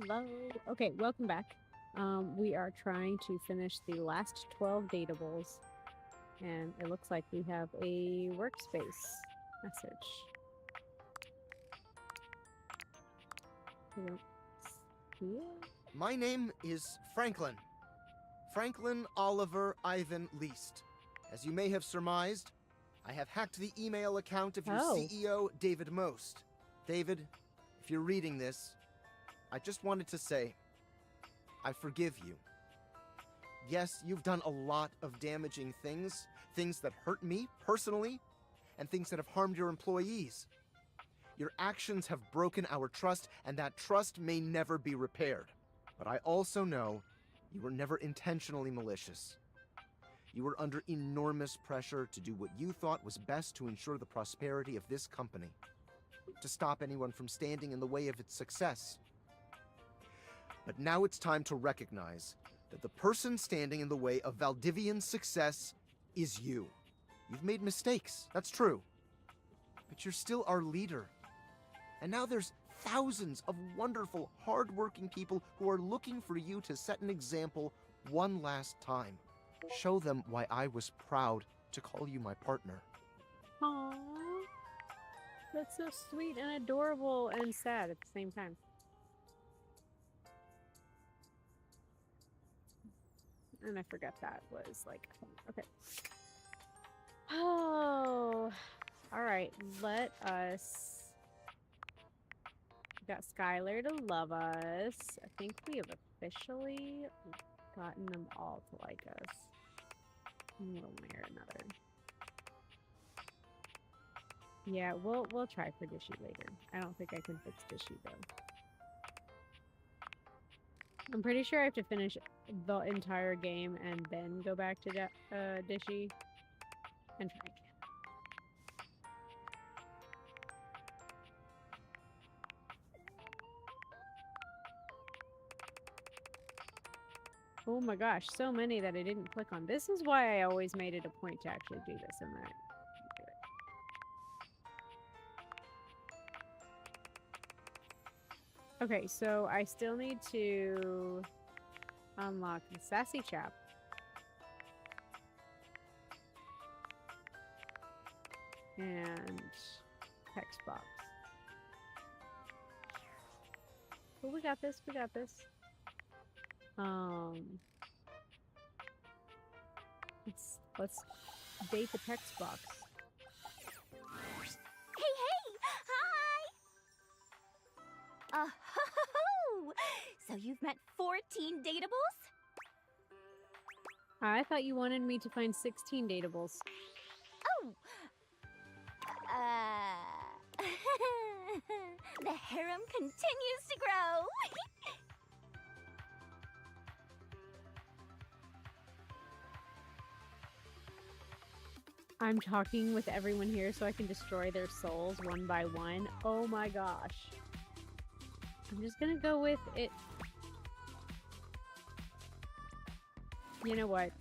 Hello. Okay, welcome back. We are trying to finish the last 12 Dateables, and it looks like we have a workspace message. We don't see it? My name is Franklin. Franklin Oliver Ivan Least. As you may have surmised, I have hacked the email account of your CEO, David Most. David, if you're reading this, I just wanted to say, I forgive you. Yes, you've done a lot of damaging things that hurt me personally, and things that have harmed your employees. Your actions have broken our trust, and that trust may never be repaired. But I also know you were never intentionally malicious. You were under enormous pressure to do what you thought was best to ensure the prosperity of this company, to stop anyone from standing in the way of its success. But now it's time to recognize that the person standing in the way of Valdivian's success is you. You've made mistakes, that's true. But you're still our leader. And now there's thousands of wonderful, hard-working people who are looking for you to set an example one last time. Show them why I was proud to call you my partner. Aww. That's so sweet and adorable and sad at the same time. And I forgot that was like, okay. Oh, all right. Let us. We got Skylar to love us. I think we have officially gotten them all to like us in one way or another. Yeah, we'll try for Dishy later. I don't think I can fix Dishy though. I'm pretty sure I have to finish the entire game and then go back to Dishy and try again. Oh my gosh, so many that I didn't click on. This is why I always made it a point to actually do this and that. Okay, so I still need to unlock the Sassy Chap. And text box. Oh, we got this, we got this. Let's date the text box. Hey, hi! Oh, so you've met 14 Dateables? I thought you wanted me to find 16 Dateables. Oh! The harem continues to grow! I'm talking with everyone here so I can destroy their souls one by one. Oh my gosh. I'm just gonna go with it. You know what?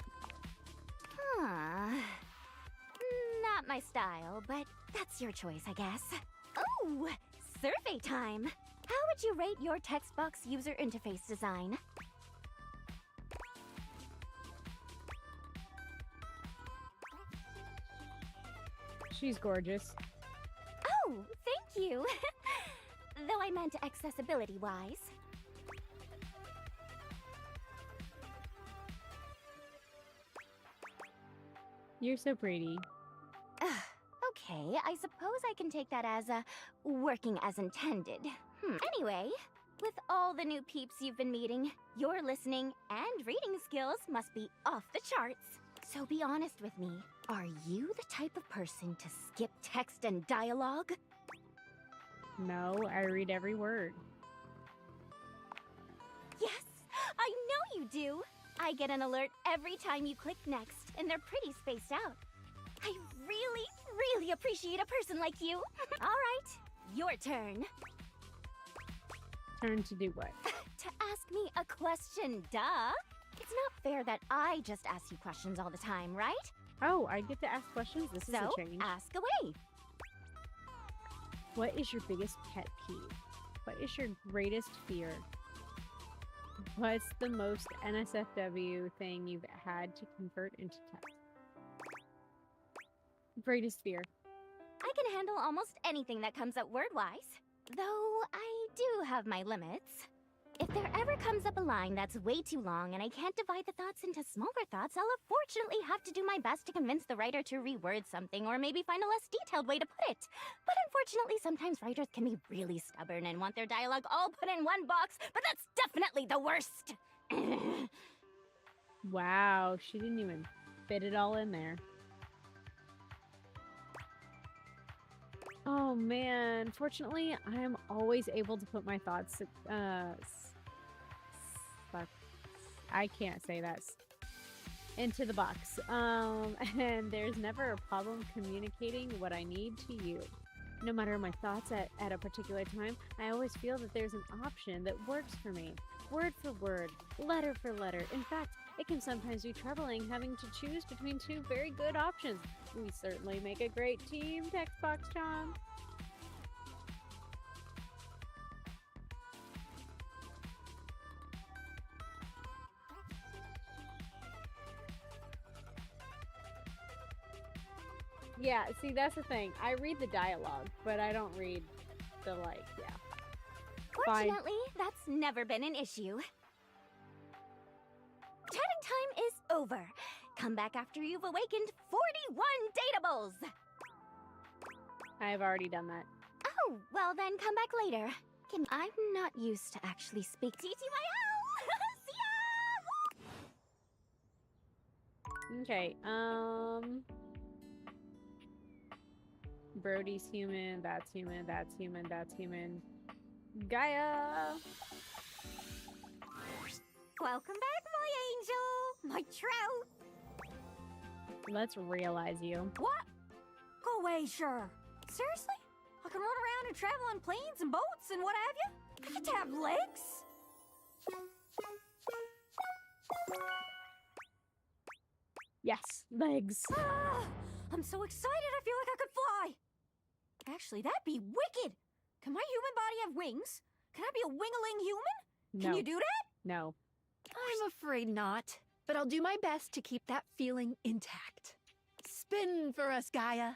Huh. Not my style, but that's your choice, I guess. Oh! Survey time! How would you rate your text box user interface design? She's gorgeous. Oh, thank you! Though I meant accessibility-wise. You're so pretty. Okay, I suppose I can take that as working as intended. Anyway, with all the new peeps you've been meeting, your listening and reading skills must be off the charts. So be honest with me. Are you the type of person to skip text and dialogue? No, I read every word. Yes, I know you do. I get an alert every time you click next, and they're pretty spaced out. I really, really appreciate a person like you. All right, your turn. Turn to do what? To ask me a question, duh. It's not fair that I just ask you questions all the time, right? Oh, I get to ask questions? This is a change. Ask away. What is your biggest pet peeve? What is your greatest fear? What's the most NSFW thing you've had to convert into text? Greatest fear. I can handle almost anything that comes up word-wise. Though I do have my limits. If there ever comes up a line that's way too long and I can't divide the thoughts into smaller thoughts, I'll unfortunately have to do my best to convince the writer to reword something or maybe find a less detailed way to put it. But unfortunately, sometimes writers can be really stubborn and want their dialogue all put in one box, but that's definitely the worst. Wow, she didn't even fit it all in there. Oh man, fortunately, I'm always able to put my thoughts, I can't say that, into the box. And there's never a problem communicating what I need to you. No matter my thoughts at a particular time, I always feel that there's an option that works for me. Word for word, letter for letter. In fact, it can sometimes be troubling having to choose between two very good options. We certainly make a great team, Text Box Tom. Yeah, see, that's the thing. I read the dialogue, but I don't read the, yeah. Fortunately, that's never been an issue. Chatting time is over. Come back after you've awakened 41 Dateables! I've already done that. Oh, well then come back later. I'm not used to actually speak TTYL! See ya! Okay, Brody's human, that's human, that's human, that's human. Gaia! Welcome back, my angel! My trout! Let's realize you. What? Go away, sure. Seriously? I can run around and travel on planes and boats and what have you? I get to have legs? Yes, legs. Ah, I'm so excited I feel like I could fly. Actually, that'd be wicked. Can my human body have wings? Can I be a wingaling human? No. Can you do that? No. I'm afraid not, but I'll do my best to keep that feeling intact. Spin for us, Gaia.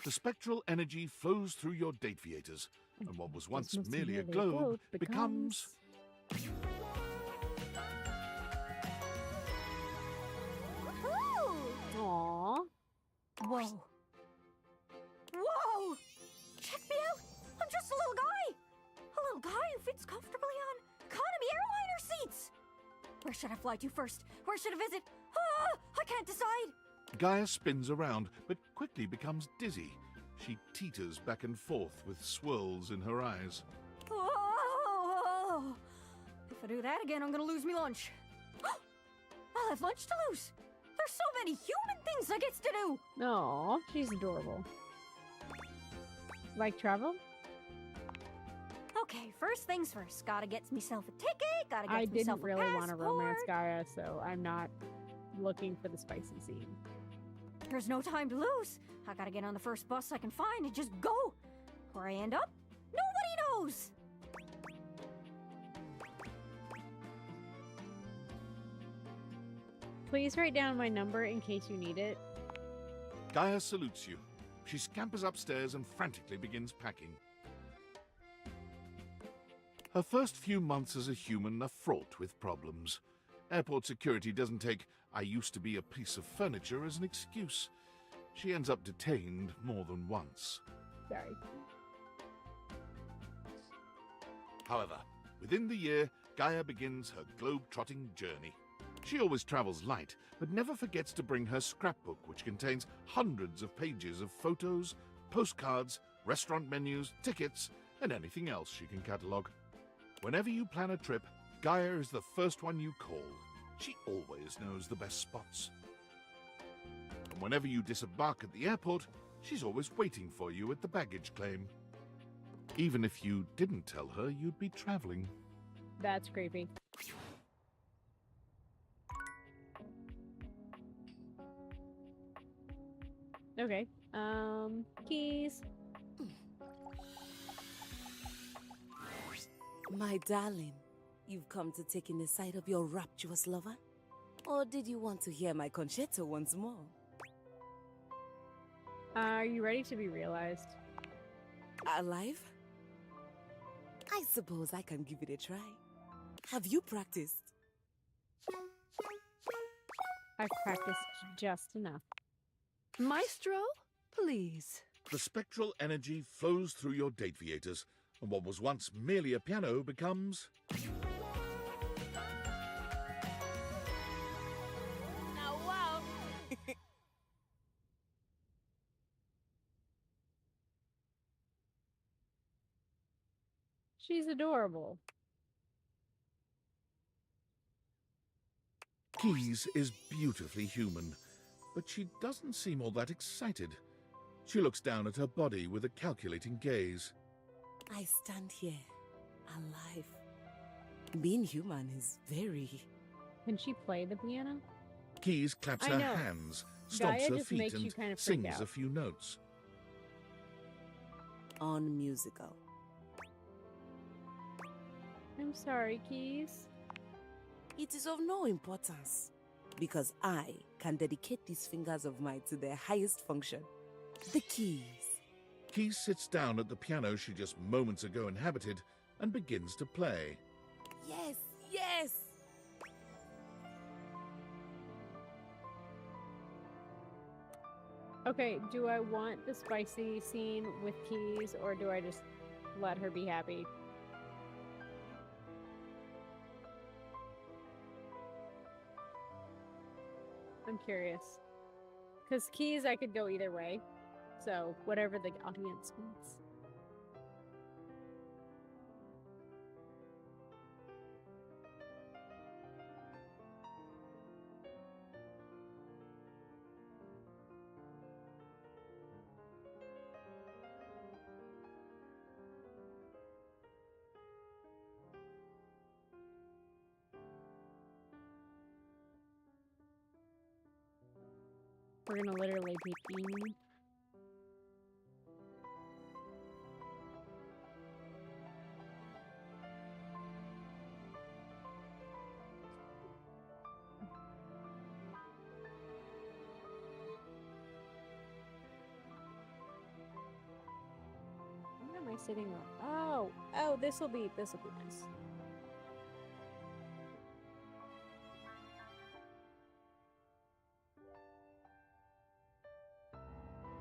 The spectral energy flows through your Dateviators, and what was once This must merely a be globe becomes... Woohoo! Aww. Whoa. Whoa! Check me out! I'm just a little guy! A little guy who fits comfortably on economy airliner seats! Where should I fly to first? Where should I visit? Ah! I can't decide! Gaia spins around, but quickly becomes dizzy. She teeters back and forth with swirls in her eyes. Oh! If I do that again, I'm gonna lose me lunch. I'll have lunch to lose! There's so many human things I gets to do! Aw, she's adorable. Like travel? Okay, first things first. Gotta get myself a ticket, gotta get I myself didn't really a want to romance passport. Gaia, so I'm not looking for the spicy scene. There's no time to lose. I gotta get on the first bus I can find and just go. Where I end up, nobody knows. Please write down my number in case you need it. Gaia salutes you. She scampers upstairs and frantically begins packing. Her first few months as a human are fraught with problems. Airport security doesn't take "I used to be a piece of furniture" as an excuse. She ends up detained more than once. Sorry. However, within the year, Gaia begins her globe-trotting journey. She always travels light, but never forgets to bring her scrapbook, which contains hundreds of pages of photos, postcards, restaurant menus, tickets, and anything else she can catalogue. Whenever you plan a trip, Gaia is the first one you call. She always knows the best spots. And whenever you disembark at the airport, she's always waiting for you at the baggage claim. Even if you didn't tell her you'd be traveling. That's creepy. Okay. Keys. My darling, You've come to take in the sight of your rapturous lover? Or did you want to hear my concerto once more? Are you ready to be realized? Alive? I suppose I can give it a try. Have you practiced? I've practiced just enough. Maestro, please. The spectral energy flows through your Dateables, and what was once merely a piano becomes... Now, wow! She's adorable. Keys is beautifully human, but she doesn't seem all that excited. She looks down at her body with a calculating gaze. I stand here, alive. Being human is very... Can she play the piano? Keys claps I her know. hands, Gaia stomps her just feet, makes you and kind of freak sings out. a few notes. unmusical. I'm sorry, Keys. It is of no importance, because I can dedicate these fingers of mine to their highest function, the keys. Keys sits down at the piano she just moments ago inhabited and begins to play. Yes, yes! Okay, do I want the spicy scene with Keys, or do I just let her be happy? I'm curious. Because Keys, I could go either way. So, whatever the audience wants. We're gonna literally be beaming. Where am I sitting on? Oh, this will be nice.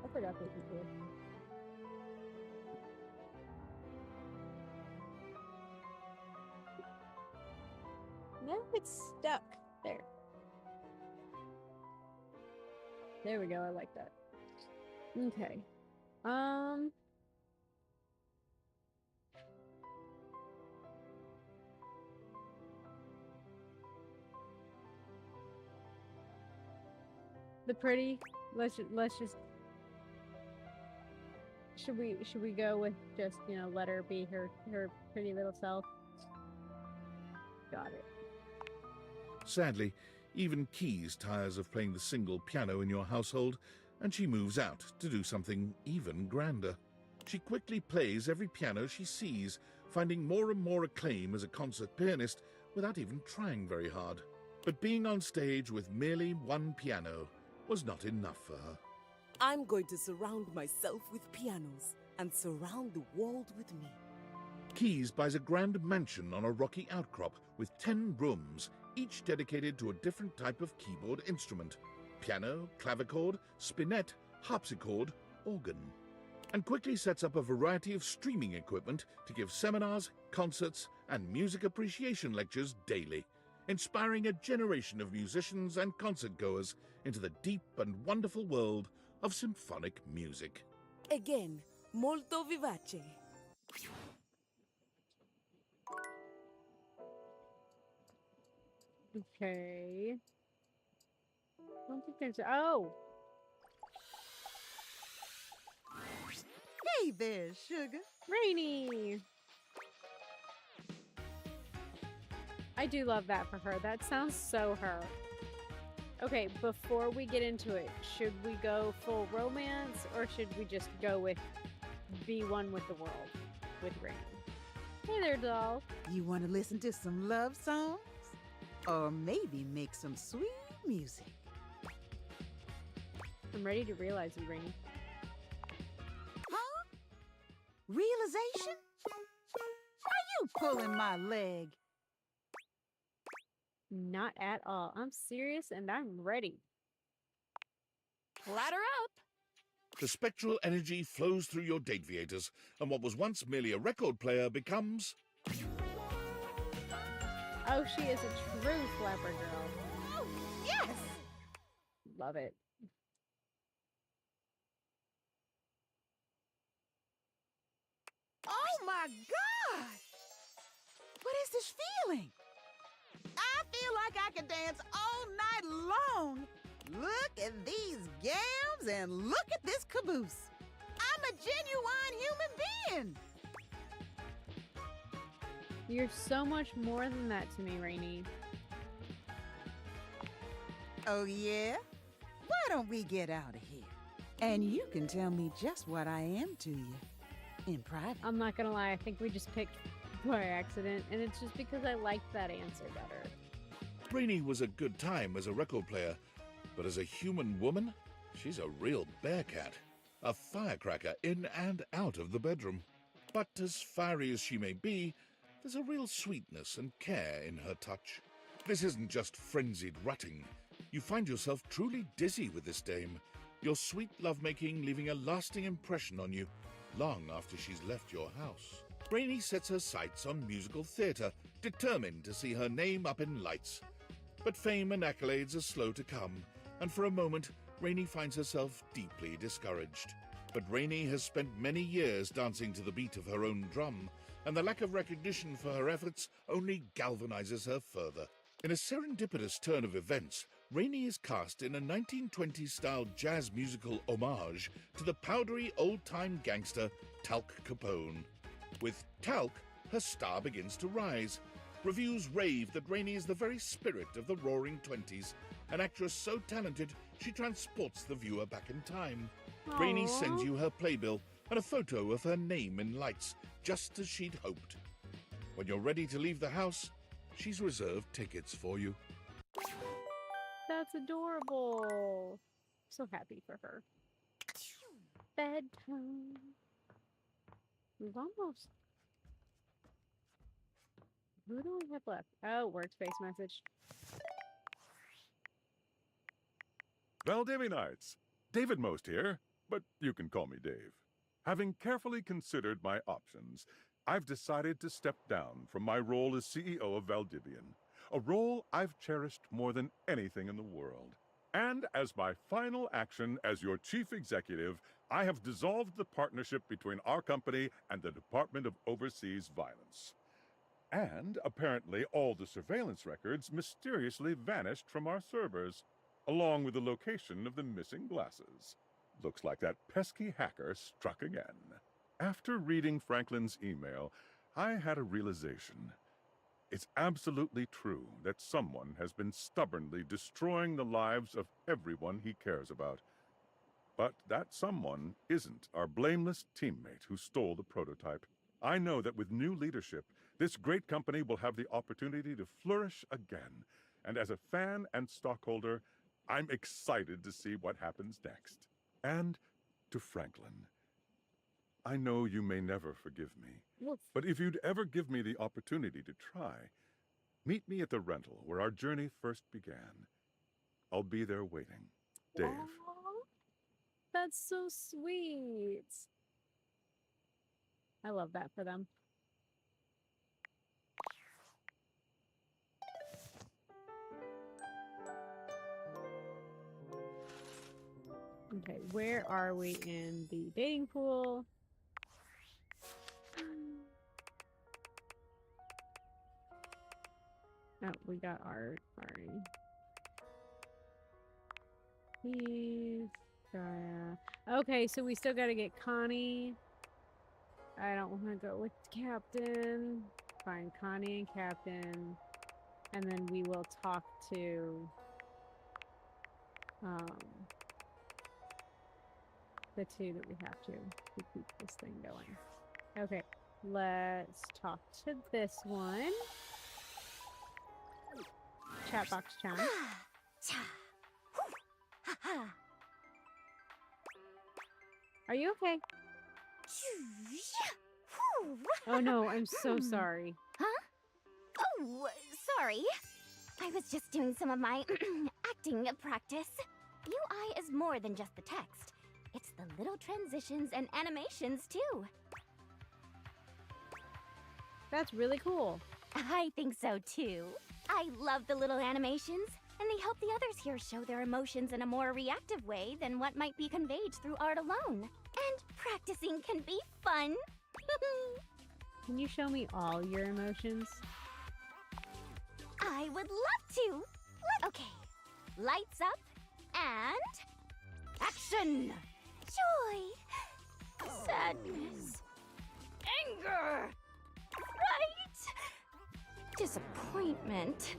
I forgot this was good. No, it's stuck. There. There we go. I like that. Okay. The pretty. Let's just. Should we go with just, let her be her pretty little self? Got it. Sadly, even Keys tires of playing the single piano in your household, and she moves out to do something even grander. She quickly plays every piano she sees, finding more and more acclaim as a concert pianist without even trying very hard. But being on stage with merely one piano was not enough for her. I'm going to surround myself with pianos and surround the world with me. Keys buys a grand mansion on a rocky outcrop with 10 rooms, each dedicated to a different type of keyboard instrument: piano, clavichord, spinet, harpsichord, organ. And quickly sets up a variety of streaming equipment to give seminars, concerts, and music appreciation lectures daily, inspiring a generation of musicians and concert-goers into the deep and wonderful world of symphonic music. Again, molto vivace. Okay. I don't think there's. Oh! Hey there, sugar. Rainy! I do love that for her. That sounds so her. Okay, before we get into it, should we go full romance, or should we just go with be one with the world with Rainy? Hey there, doll. You want to listen to some love songs? Or maybe make some sweet music? I'm ready to realize you, Rainy. Huh? Realization? Why you pulling my leg? Not at all. I'm serious and I'm ready. Ladder up. The spectral energy flows through your Dateables, and what was once merely a record player becomes... Oh, she is a true flapper girl. Oh, yes! Love it. Oh my God! What is this feeling? I feel like I could dance all night long. Look at these gams and look at this caboose. I'm a genuine human being. You're so much more than that to me, Rainy. Oh yeah? Why don't we get out of here? And you can tell me just what I am to you in private. I'm not gonna lie, I think we just picked by accident, and it's just because I liked that answer better. Rainey was a good time as a record player, but as a human woman, she's a real bearcat. A firecracker in and out of the bedroom. But as fiery as she may be, there's a real sweetness and care in her touch. This isn't just frenzied rutting. You find yourself truly dizzy with this dame, your sweet lovemaking leaving a lasting impression on you long after she's left your house. Rainey sets her sights on musical theatre, determined to see her name up in lights. But fame and accolades are slow to come, and for a moment, Rainey finds herself deeply discouraged. But Rainey has spent many years dancing to the beat of her own drum, and the lack of recognition for her efforts only galvanizes her further. In a serendipitous turn of events, Rainey is cast in a 1920s-style jazz musical homage to the powdery old-time gangster Talc Capone. With Talc, her star begins to rise. Reviews rave that Rainey is the very spirit of the Roaring Twenties, an actress so talented she transports the viewer back in time. Rainey sends you her playbill and a photo of her name in lights, just as she'd hoped. When you're ready to leave the house, she's reserved tickets for you. That's adorable. So happy for her. Bedtime. We've almost... Who do we have left? Oh, workspace message. Valdivinites, David Most here, but you can call me Dave. Having carefully considered my options, I've decided to step down from my role as CEO of Valdivian, a role I've cherished more than anything in the world. And as my final action as your chief executive, I have dissolved the partnership between our company and the Department of Overseas Violence. And apparently all the surveillance records mysteriously vanished from our servers, along with the location of the missing glasses. Looks like that pesky hacker struck again. After reading Franklin's email, I had a realization. It's absolutely true that someone has been stubbornly destroying the lives of everyone he cares about. But that someone isn't our blameless teammate who stole the prototype. I know that with new leadership, this great company will have the opportunity to flourish again. And as a fan and stockholder, I'm excited to see what happens next. And to Franklin, I know you may never forgive me, but if you'd ever give me the opportunity to try, meet me at the rental where our journey first began. I'll be there waiting. Dave. Aww, that's so sweet. I love that for them. Okay, where are we in the dating pool? Oh, we got Art. Sorry. He's okay, so we still gotta get Connie. I don't want to go with Captain. Find Connie and Captain. And then we will talk to the two that we have to keep this thing going. Okay. Let's talk to this one. Chat box Chan. Are you okay? Oh no, I'm so sorry. Huh? Oh, sorry. I was just doing some of my acting practice. UI is more than just the text. It's the little transitions and animations, too. That's really cool. I think so, too. I love the little animations, and they help the others here show their emotions in a more reactive way than what might be conveyed through art alone. And practicing can be fun. Can you show me all your emotions? I would love to. Okay. Lights up and action. Joy, sadness, anger, fright, disappointment,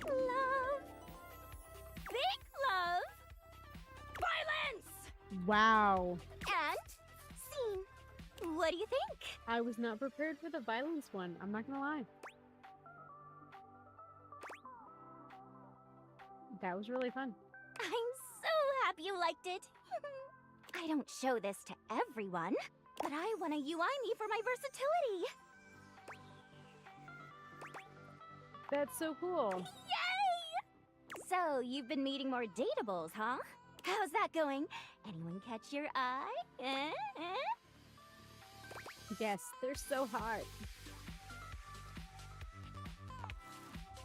love, big love, violence, Wow. and scene. What do you think? I was not prepared for the violence one. I'm not gonna lie. That was really fun. I'm so happy you liked it. I don't show this to everyone, but I want a UI me for my versatility. That's so cool. Yay! So, you've been meeting more dateables, huh? How's that going? Anyone catch your eye? Yes, they're so hot.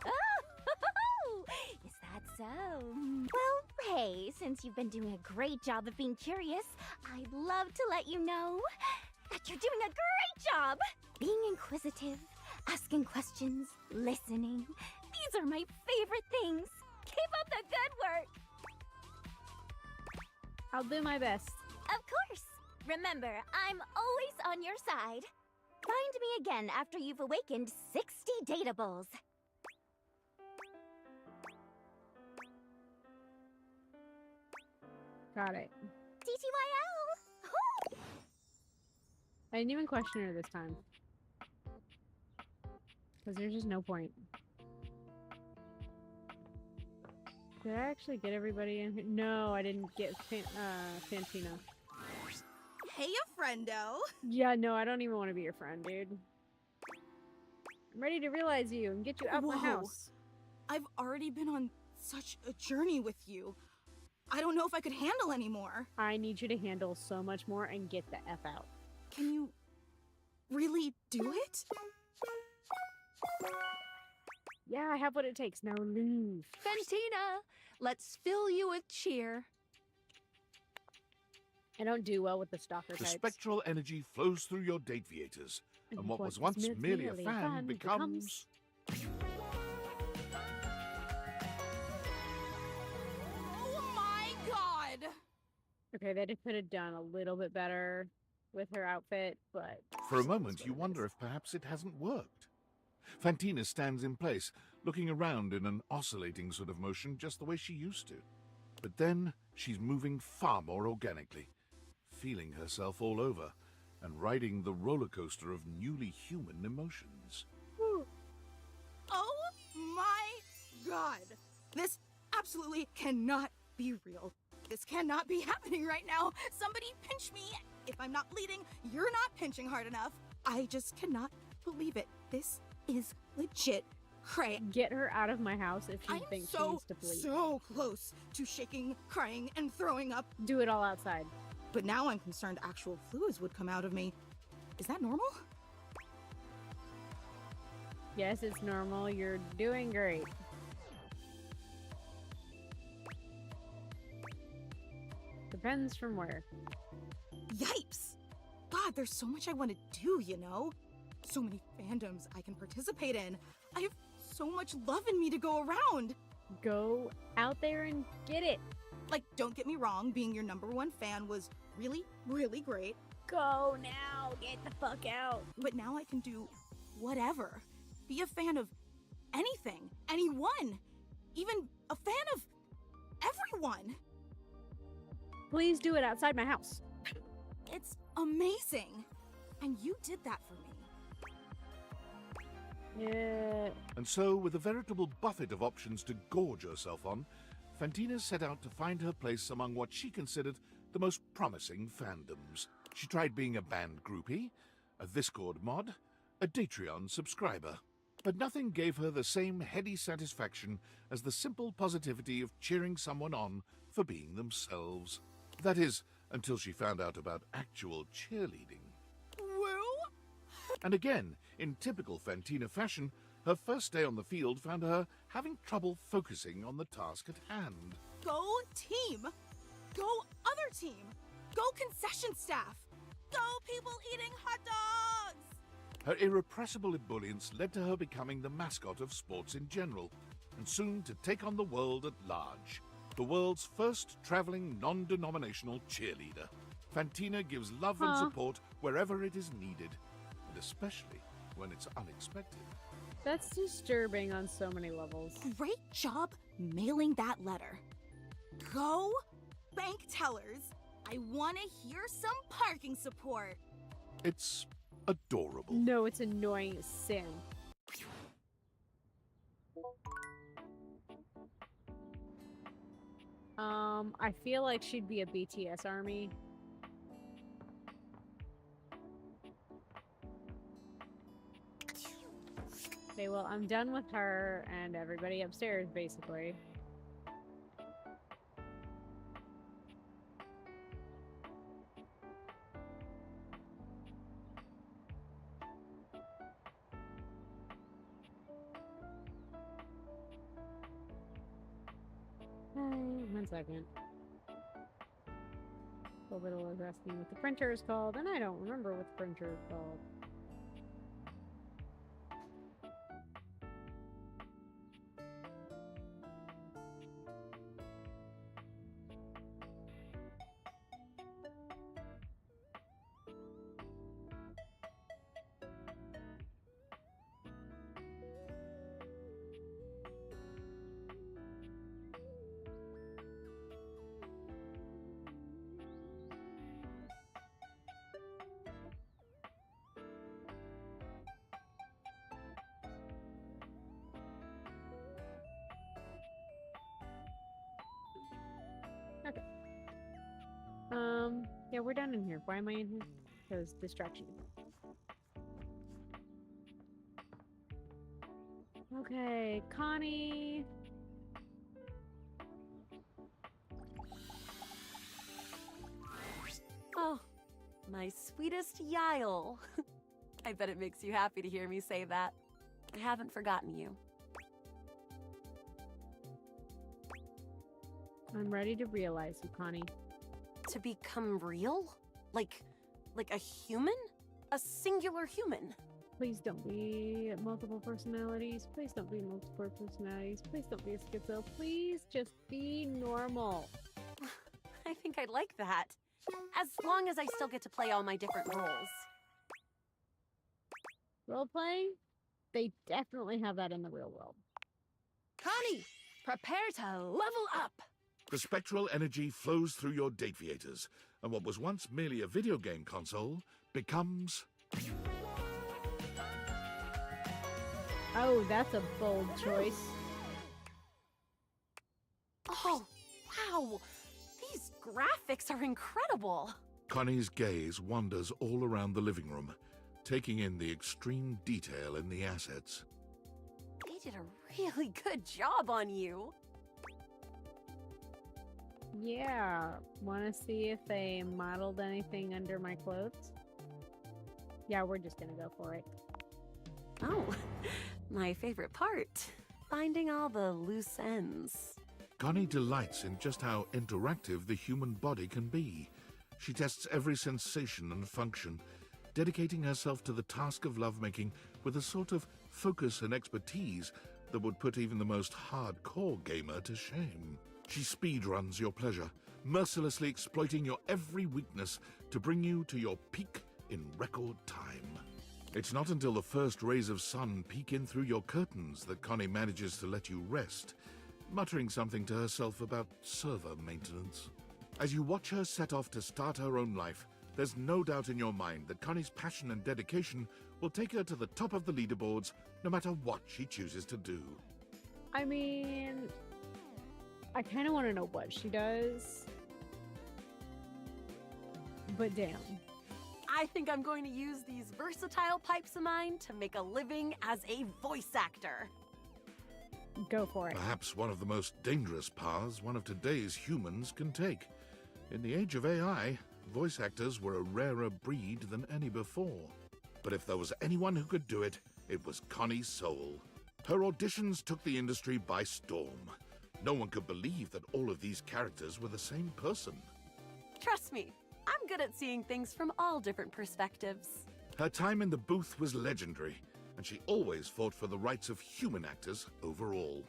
Oh, is that so? Well, hey, since you've been doing a great job of being curious, I'd love to let you know that you're doing a great job! Being inquisitive, asking questions, listening. These are my favorite things. Keep up the good work! I'll do my best. Of course! Remember, I'm always on your side. Find me again after you've awakened 60 dateables. Got it. TTYL! I didn't even question her this time. Because there's just no point. Did I actually get everybody in here? No, I didn't get Fantina. Hey, friendo. Yeah, no, I don't even want to be your friend, dude. I'm ready to realize you and get you out my house. I've already been on such a journey with you. I don't know if I could handle anymore. I need you to handle so much more and get the F out. Can you really do it? Yeah, I have what it takes. Now leave. Fantina, let's fill you with cheer. I don't do well with the stalker The types. spectral energy flows through your Dateaviators, and what was once merely a fan becomes... Oh my god! Okay, they could have done a little bit better with her outfit, but... For a moment, you wonder if perhaps it hasn't worked. Fantina stands in place, looking around in an oscillating sort of motion just the way she used to. But then, she's moving far more organically, feeling herself all over, and riding the roller coaster of newly human emotions. Oh my god! This absolutely cannot be real. This cannot be happening right now. Somebody pinch me. If I'm not bleeding, you're not pinching hard enough. I just cannot believe it. This is legit cray. Get her out of my house if she I'm thinks she so, needs to bleed. so close to shaking, crying, and throwing up. Do it all outside. But now I'm concerned actual fluids would come out of me. Is that normal? Yes, it's normal. You're doing great. Depends from where. Yipes! God, there's so much I want to do, you know? So many fandoms I can participate in. I have so much love in me to go around. Go out there and get it. Like, don't get me wrong, being your #1 fan was really, really great. Go now. Get the fuck out. But now I can do whatever. Be a fan of anything, anyone. Even a fan of everyone. Please do it outside my house. It's amazing. And you did that for me. Yeah. And so, with a veritable buffet of options to gorge herself on, Fantina set out to find her place among what she considered the most promising fandoms. She tried being a band groupie, a Discord mod, a Patreon subscriber. But nothing gave her the same heady satisfaction as the simple positivity of cheering someone on for being themselves. That is, until she found out about actual cheerleading. Woo! And again, in typical Fantina fashion, her first day on the field found her having trouble focusing on the task at hand. Go team! Go other team! Go concession staff! Go people eating hot dogs! Her irrepressible ebullience led to her becoming the mascot of sports in general, and soon to take on the world at large. The world's first traveling non-denominational cheerleader. Fantina gives love and support wherever it is needed, and especially when it's unexpected. That's disturbing on so many levels. Great job mailing that letter. Go bank tellers! I want to hear some parking support. It's adorable. No, it's annoying as sin. I feel like she'd be a BTS army. Okay, well, I'm done with her and everybody upstairs, basically. One second. Little was asking what the printer is called, and I don't remember what the printer is called. Okay. Yeah, we're done in here. Why am I in here? Because distraction. Okay, Connie. Oh, my sweetest Yael. I bet it makes you happy to hear me say that. I haven't forgotten you. I'm ready to realize you, Connie. To become real? Like a human? A singular human? Please don't be multiple personalities. Please don't be multiple personalities. Please don't be a schizo. Please just be normal. I think I'd like that. As long as I still get to play all my different roles. Role-playing? They definitely have that in the real world. Connie, prepare to level up! The spectral energy flows through your Dateables, and what was once merely a video game console becomes... Oh, that's a bold choice. Oh, wow! These graphics are incredible! Connie's gaze wanders all around the living room, taking in the extreme detail in the assets. They did a really good job on you. Yeah. Want to see if they modeled anything under my clothes? Yeah, we're just gonna go for it. Oh, my favorite part. Finding all the loose ends. Connie delights in just how interactive the human body can be. She tests every sensation and function, dedicating herself to the task of lovemaking with a sort of focus and expertise that would put even the most hardcore gamer to shame. She speedruns your pleasure, mercilessly exploiting your every weakness to bring you to your peak in record time. It's not until the first rays of sun peek in through your curtains that Connie manages to let you rest, muttering something to herself about server maintenance. As you watch her set off to start her own life, There's no doubt in your mind that Connie's passion and dedication will take her to the top of the leaderboards no matter what she chooses to do. I mean, I kind of want to know what she does. But damn. I think I'm going to use these versatile pipes of mine to make a living as a voice actor. Go for it. Perhaps one of the most dangerous paths one of today's humans can take. In the age of AI, voice actors were a rarer breed than any before. But if there was anyone who could do it, it was Connie Soul. Her auditions took the industry by storm. No one could believe that all of these characters were the same person. Trust me, I'm good at seeing things from all different perspectives. Her time in the booth was legendary, and she always fought for the rights of human actors overall.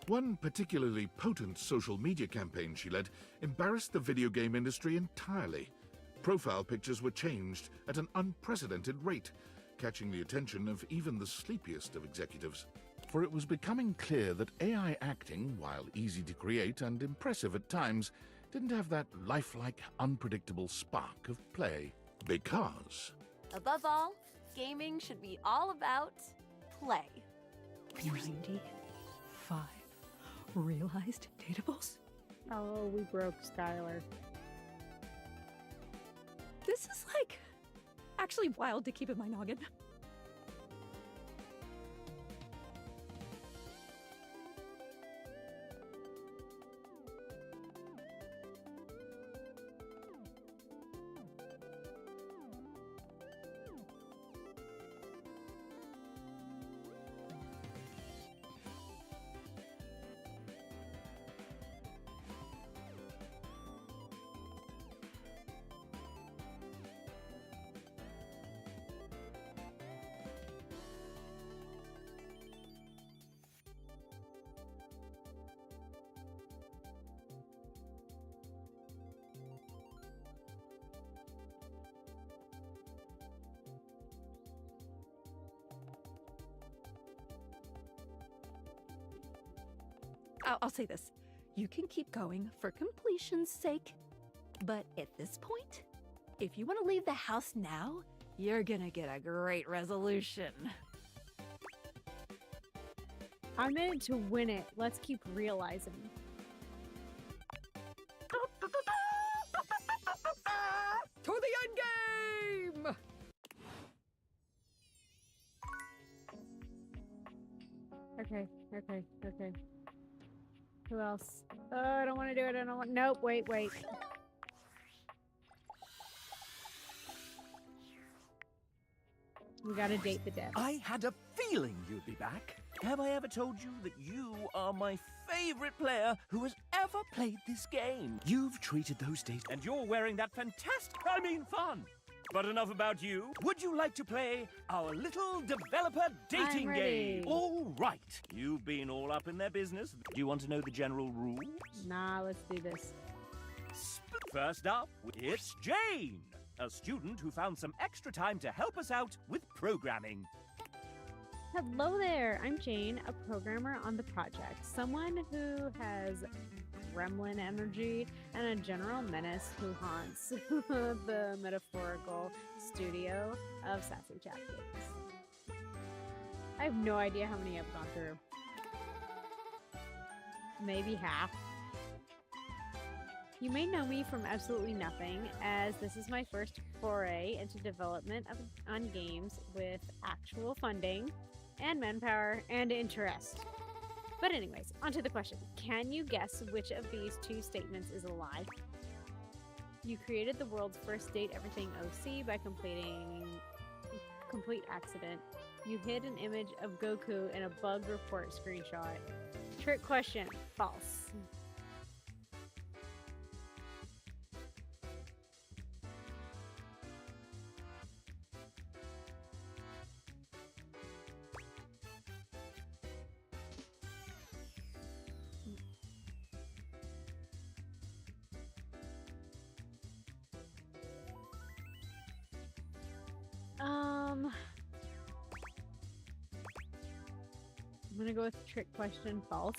One particularly potent social media campaign she led embarrassed the video game industry entirely. Profile pictures were changed at an unprecedented rate, catching the attention of even the sleepiest of executives. For it was becoming clear that AI acting, while easy to create and impressive at times, didn't have that lifelike, unpredictable spark of play. Because Above all, gaming should be all about play. 95 realized dateables? Oh, we broke Skylar. This is like actually wild to keep in my noggin. I'll say this. You can keep going for completion's sake. But at this point, if you want to leave the house now, you're gonna get a great resolution. I'm in it to win it. Let's keep realizing. To the end game! Okay. Who else? Oh, I don't want to do it. I don't want. Nope. Wait. We gotta date the dead. I had a feeling you'd be back. Have I ever told you that you are my favorite player who has ever played this game? You've treated those days, and you're wearing that fun. But enough about you. Would you like to play our little developer dating I'm ready. game? All right. You've been all up in their business. Do you want to know the general rules? Nah, let's do this. First up, it's Jane, a student who found some extra time to help us out with programming. Hello there. I'm Jane, a programmer on the project. Someone who has gremlin energy and a general menace who haunts the metaphorical studio of Sassy Cupcakes. I have no idea how many I've gone through. Maybe half. You may know me from absolutely nothing, as this is my first foray into development on games with actual funding and manpower and interest. But anyways, onto the question. Can you guess which of these two statements is a lie? You created the world's first date everything OC by completing complete accident. You hid an image of Goku in a bug report screenshot. Trick question. False. I'm gonna go with trick question false.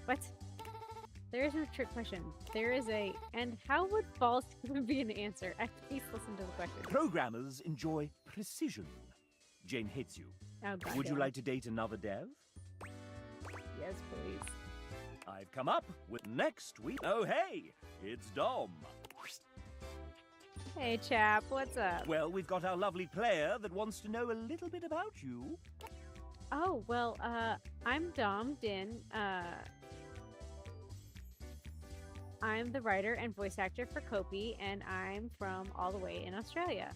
What? There is no trick question. There is a, and how would false be an answer? Please listen to the question. Programmers enjoy precision. Jane hates you. Oh, God. Would you like to date another dev? Yes, please. I've come up with next week. Oh, hey, it's Dom. Hey, chap, what's up? Well, we've got our lovely player that wants to know a little bit about you. Oh, well, I'm Dom Din. I'm the writer and voice actor for Kopi, and I'm from all the way in Australia.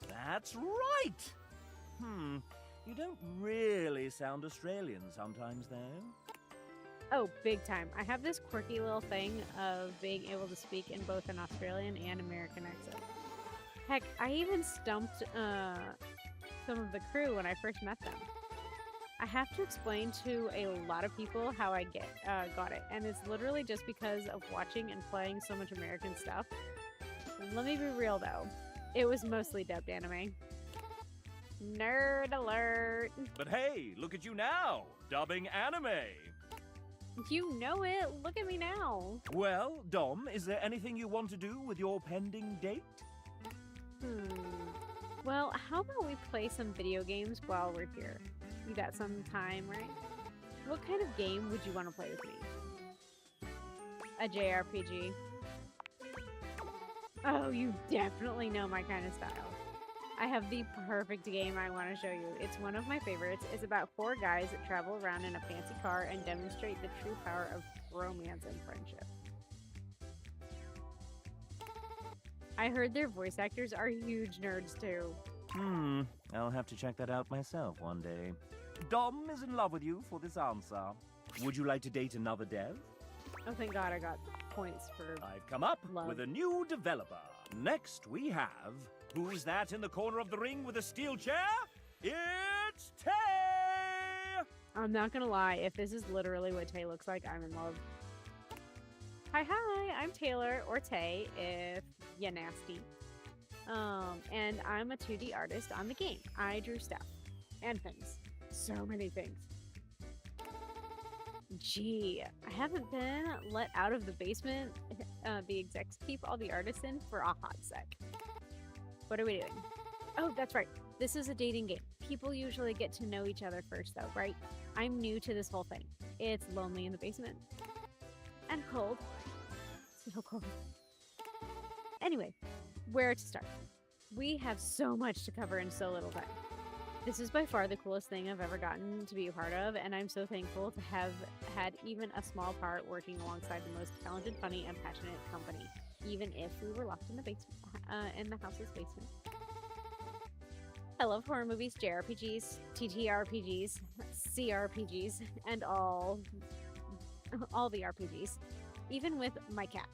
That's right. You don't really sound Australian sometimes, though. Oh, big time. I have this quirky little thing of being able to speak in both an Australian and American accent. Heck, I even stumped some of the crew when I first met them. I have to explain to a lot of people how I got it, and it's literally just because of watching and playing so much American stuff. Let me be real, though. It was mostly dubbed anime. Nerd alert! But hey, look at you now, dubbing anime. You know it. Look at me now. Well, Dom, is there anything you want to do with your pending date? Well, how about we play some video games while we're here? You got some time, right? What kind of game would you want to play with me? A JRPG. Oh, you definitely know my kind of style. I have the perfect game I want to show you. It's one of my favorites. It's about 4 guys that travel around in a fancy car and demonstrate the true power of romance and friendship. I heard their voice actors are huge nerds too. I'll have to check that out myself one day. Dom is in love with you for this answer. Would you like to date another dev? Oh, thank God I got points for I've come up love. with a new developer. Next we have... Who's that in the corner of the ring with a steel chair? It's Tay! I'm not gonna lie, if this is literally what Tay looks like, I'm in love. Hi, I'm Taylor, or Tay, if you're nasty. And I'm a 2D artist on the game. I drew stuff. And things. So many things. Gee, I haven't been let out of the basement the execs keep all the artists in for a hot sec. What are we doing? Oh, that's right. This is a dating game. People usually get to know each other first, though, right? I'm new to this whole thing. It's lonely in the basement. And cold. So cold. Anyway, where to start? We have so much to cover in so little time. This is by far the coolest thing I've ever gotten to be a part of, and I'm so thankful to have had even a small part working alongside the most talented, funny, and passionate company, even if we were locked in the basement, in the house's basement. I love horror movies, JRPGs, TTRPGs, CRPGs, and all the RPGs, even with my cat.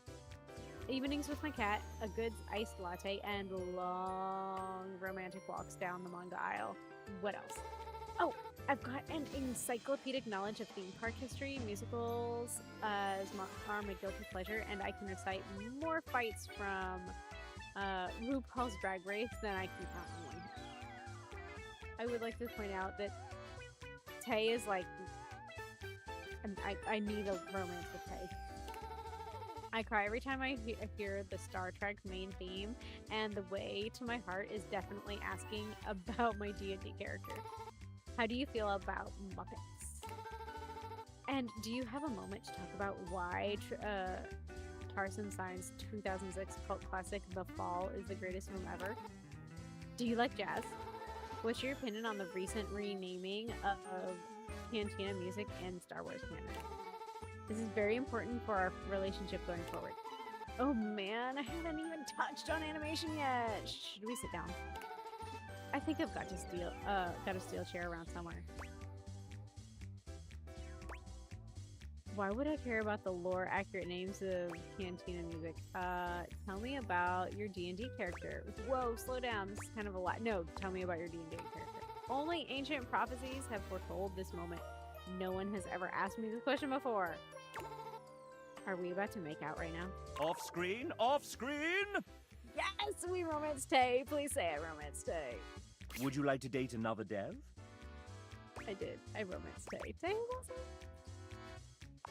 Evenings with my cat, a good iced latte, and long romantic walks down the manga aisle. What else? Oh, I've got an encyclopedic knowledge of theme park history, musicals are my guilty pleasure, and I can recite more fights from RuPaul's Drag Race than I keep on one. I would like to point out that Tay is like, I need a romance with Tay. I cry every time I hear the Star Trek main theme, and the way to my heart is definitely asking about my D&D character. How do you feel about Muppets? And do you have a moment to talk about why Tarzan Sign's 2006 cult classic The Fall is the greatest film ever? Do you like jazz? What's your opinion on the recent renaming of Cantina music in Star Wars canon? This is very important for our relationship going forward. Oh man, I haven't even touched on animation yet. Should we sit down? I think I've got a steel chair around somewhere. Why would I care about the lore accurate names of Cantina music? Tell me about your D&D character. Whoa, slow down. This is kind of a lot. No, tell me about your D&D character. Only ancient prophecies have foretold this moment. No one has ever asked me this question before. Are we about to make out right now? Off screen, off screen! Yes, we romance Tay. Please say I romance Tay. Would you like to date another dev? I did. I romance Tay. Tay was awesome.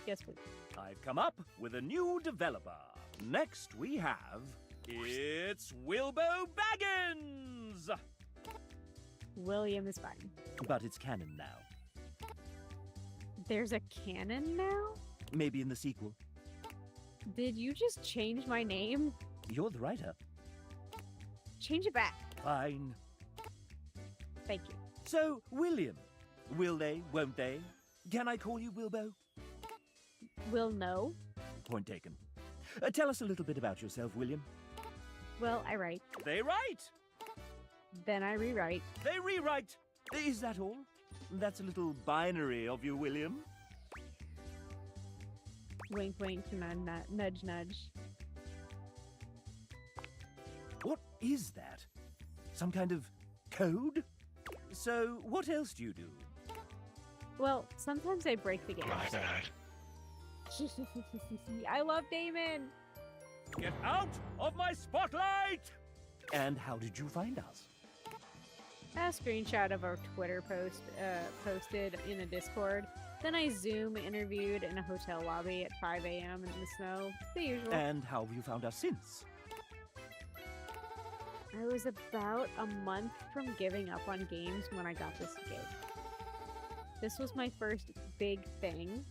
Yes, please. I've come up with a new developer. Next we have... It's Wilbo Baggins! William is fine. But it's canon now. There's a canon now? Maybe in the sequel. Did you just change my name? You're the writer. Change it back. Fine. Thank you. So, William. Will they, won't they? Can I call you Wilbo? Will no. Point taken. Tell us a little bit about yourself, William. Well, I write. They write. Then I rewrite. They rewrite. Is that all? That's a little binary of you, William. Wink, wink, nudge, nudge. What is that? Some kind of code? So, what else do you do? Well, sometimes I break the game. My bad. I love Damon. Get out of my spotlight! And how did you find us? A screenshot of our Twitter post posted in a Discord. Then I Zoom interviewed in a hotel lobby at 5 a.m. in the snow. The usual. And how have you found us since? I was about a month from giving up on games when I got this gig. This was my first big thing,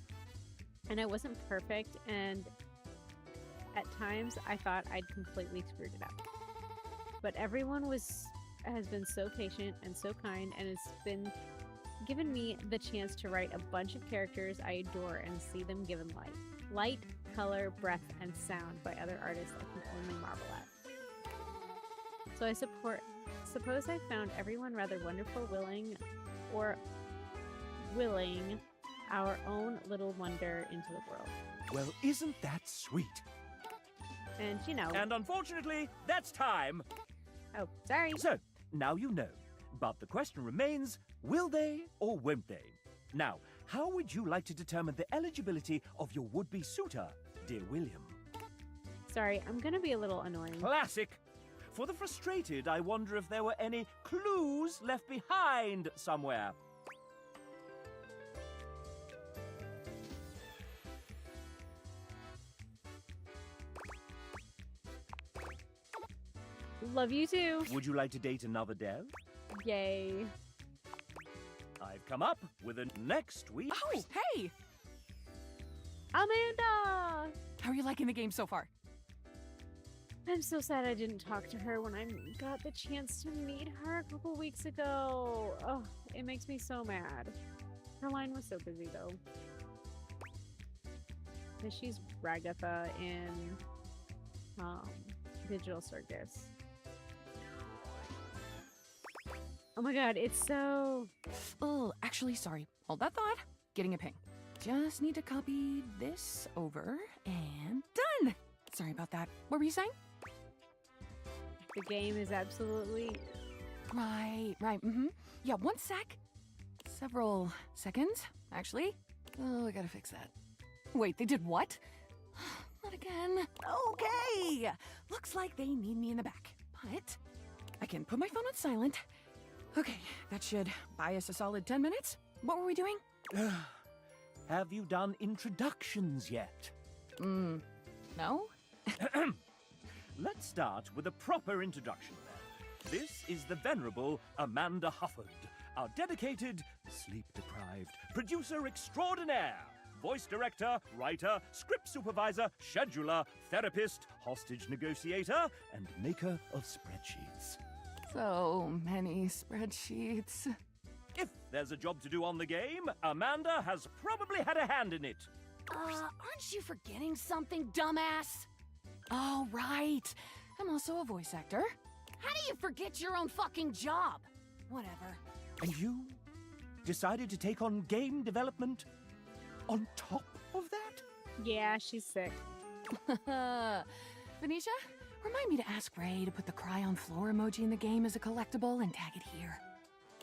and I wasn't perfect, and at times I thought I'd completely screwed it up. But everyone has been so patient and so kind, and it's been given me the chance to write a bunch of characters I adore and see them given light, color, breath, and sound by other artists I can only marvel at. So I suppose I found everyone rather wonderful, willing our own little wonder into the world. Well, isn't that sweet? And, you know... And unfortunately, that's time! Oh, sorry. So, now you know. But the question remains, will they or won't they? Now, how would you like to determine the eligibility of your would-be suitor, dear William? Sorry, I'm gonna be a little annoying. Classic! For the frustrated, I wonder if there were any clues left behind somewhere. Love you too. Would you like to date another dev? Yay. I've come up with a next week. Oh, hey! Amanda! How are you liking the game so far? I'm so sad I didn't talk to her when I got the chance to meet her a couple weeks ago. Oh, it makes me so mad. Her line was so busy though. Because she's Ragatha in Digital Circus. Oh my god, it's so... Oh, actually, sorry. Hold that thought. Getting a ping. Just need to copy this over and done! Sorry about that. What were you saying? The game is absolutely... Right. Yeah, one sec. Several seconds, actually. Oh, I gotta fix that. Wait, they did what? Not again. Okay! Looks like they need me in the back. But I can put my phone on silent. Okay, that should buy us a solid 10 minutes. What were we doing? Have you done introductions yet? No? Let's start with a proper introduction then. This is the venerable Amanda Hufford, our dedicated, sleep-deprived producer extraordinaire, voice director, writer, script supervisor, scheduler, therapist, hostage negotiator, and maker of spreadsheets. So many spreadsheets. If there's a job to do on the game, Amanda has probably had a hand in it. Aren't you forgetting something, dumbass? Oh, right. I'm also a voice actor. How do you forget your own fucking job? Whatever. And you decided to take on game development on top of that? Yeah, she's sick. Venetia, remind me to ask Ray to put the cry on floor emoji in the game as a collectible and tag it here.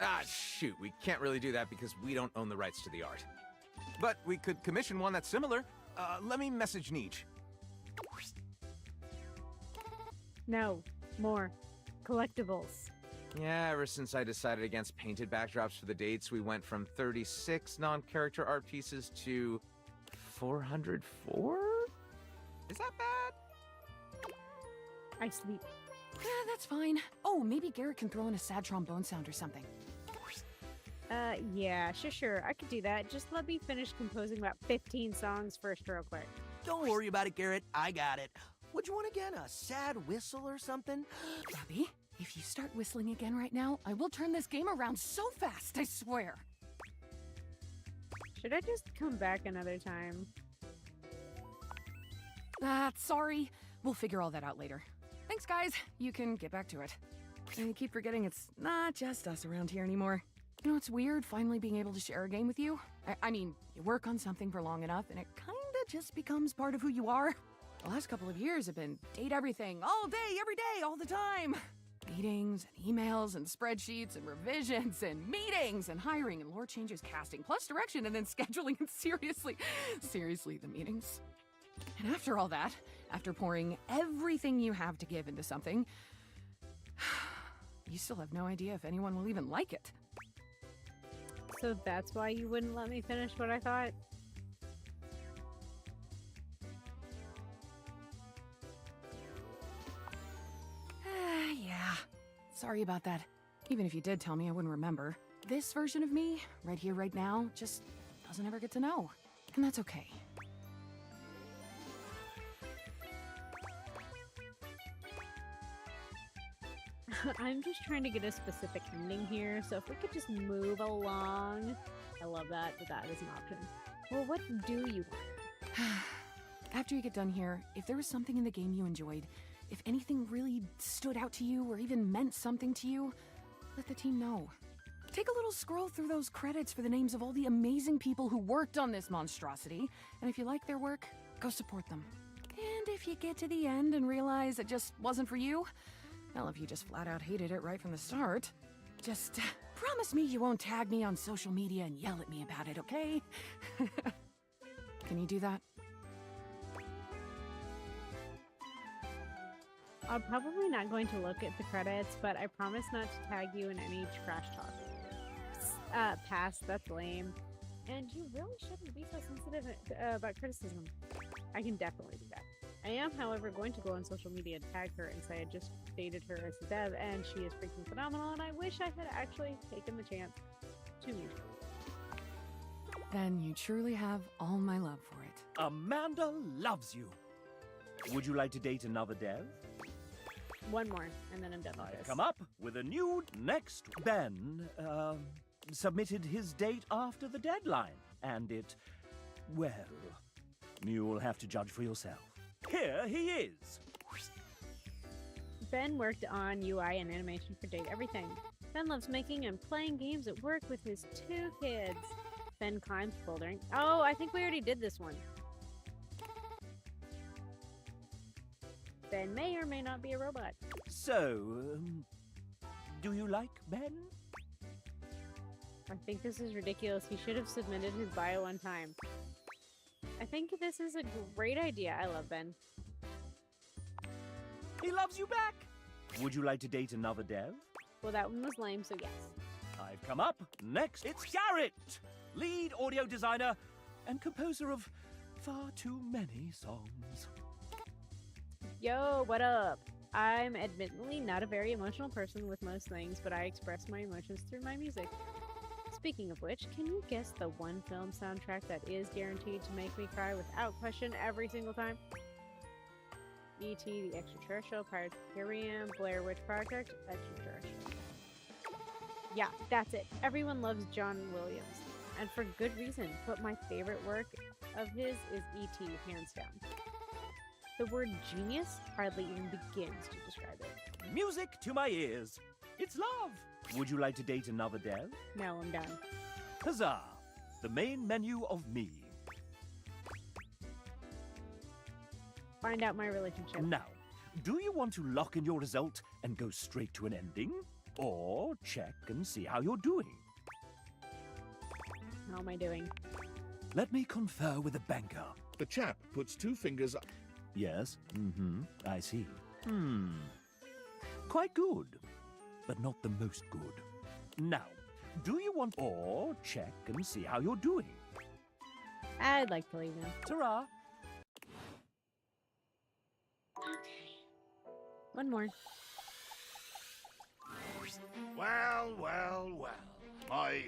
Ah, shoot, we can't really do that because we don't own the rights to the art. But we could commission one that's similar. Let me message Neej. No, more collectibles. Yeah, ever since I decided against painted backdrops for the dates, we went from 36 non-character art pieces to 404? Is that bad? I sleep. That's fine. Oh, maybe Garrett can throw in a sad trombone sound or something. Yeah, sure. I could do that. Just let me finish composing about 15 songs first real quick. Don't worry about it, Garrett. I got it. Would you want again? A sad whistle or something? Bobby, if you start whistling again right now, I will turn this game around so fast, I swear. Should I just come back another time? Sorry. We'll figure all that out later. Thanks, guys. You can get back to it. I keep forgetting it's not just us around here anymore. You know, it's weird finally being able to share a game with you. I mean, you work on something for long enough and it kinda just becomes part of who you are. The last couple of years have been date everything, all day, every day, all the time. Meetings and emails and spreadsheets and revisions and meetings and hiring and lore changes, casting, plus direction and then scheduling and seriously, the meetings. And after all that, after pouring everything you have to give into something, you still have no idea if anyone will even like it. So that's why you wouldn't let me finish what I thought? Yeah. Sorry about that. Even if you did tell me, I wouldn't remember. This version of me, right here, right now, just doesn't ever get to know. And that's okay. I'm just trying to get a specific ending here, so if we could just move along. I love that, but that is an option. Well, what do you want? After you get done here, if there was something in the game you enjoyed, if anything really stood out to you or even meant something to you, let the team know. Take a little scroll through those credits for the names of all the amazing people who worked on this monstrosity, and if you like their work, go support them. And if you get to the end and realize it just wasn't for you, well, if you just flat out hated it right from the start, just promise me you won't tag me on social media and yell at me about it, okay? Can you do that? I'm probably not going to look at the credits, but I promise not to tag you in any trash talk. Pass, that's lame. And you really shouldn't be so sensitive about criticism. I can definitely do that. I am, however, going to go on social media and tag her and say I just dated her as a dev and she is freaking phenomenal and I wish I had actually taken the chance to meet her. Then you truly have all my love for it. Amanda loves you. Would you like to date another dev? One more, and then I'm done with I've this. come up with a new next. Ben, submitted his date after the deadline, and it, well, you'll have to judge for yourself. Here he is. Ben worked on UI and animation for Date Everything. Ben loves making and playing games at work with his 2 kids. Ben climbs bouldering. Oh, I think we already did this one. Ben may or may not be a robot. So, do you like Ben? I think this is ridiculous. He should have submitted his bio on time. I think this is a great idea. I love Ben. He loves you back. Would you like to date another dev? Well, that one was lame, so yes. I've come up. Next, it's Garrett, lead audio designer and composer of far too many songs. Yo, what up? I'm admittedly not a very emotional person with most things, but I express my emotions through my music. Speaking of which, can you guess the one film soundtrack that is guaranteed to make me cry without question every single time? E.T., The Extraterrestrial, Pirates of the Caribbean, Blair Witch Project, Extraterrestrial. Yeah, that's it. Everyone loves John Williams, and for good reason, but my favorite work of his is E.T., hands down. The word genius hardly even begins to describe it. Music to my ears. It's love. Would you like to date another dev? No, I'm done. Huzzah! The main menu of me. Find out my relationship. Now, do you want to lock in your result and go straight to an ending? Or check and see how you're doing? How am I doing? Let me confer with the banker. The chap puts 2 fingers up. Yes, I see. Quite good, but not the most good. Now, do you want or check and see how you're doing? I'd like to leave now. Ta-ra. One more. Well, well, well. My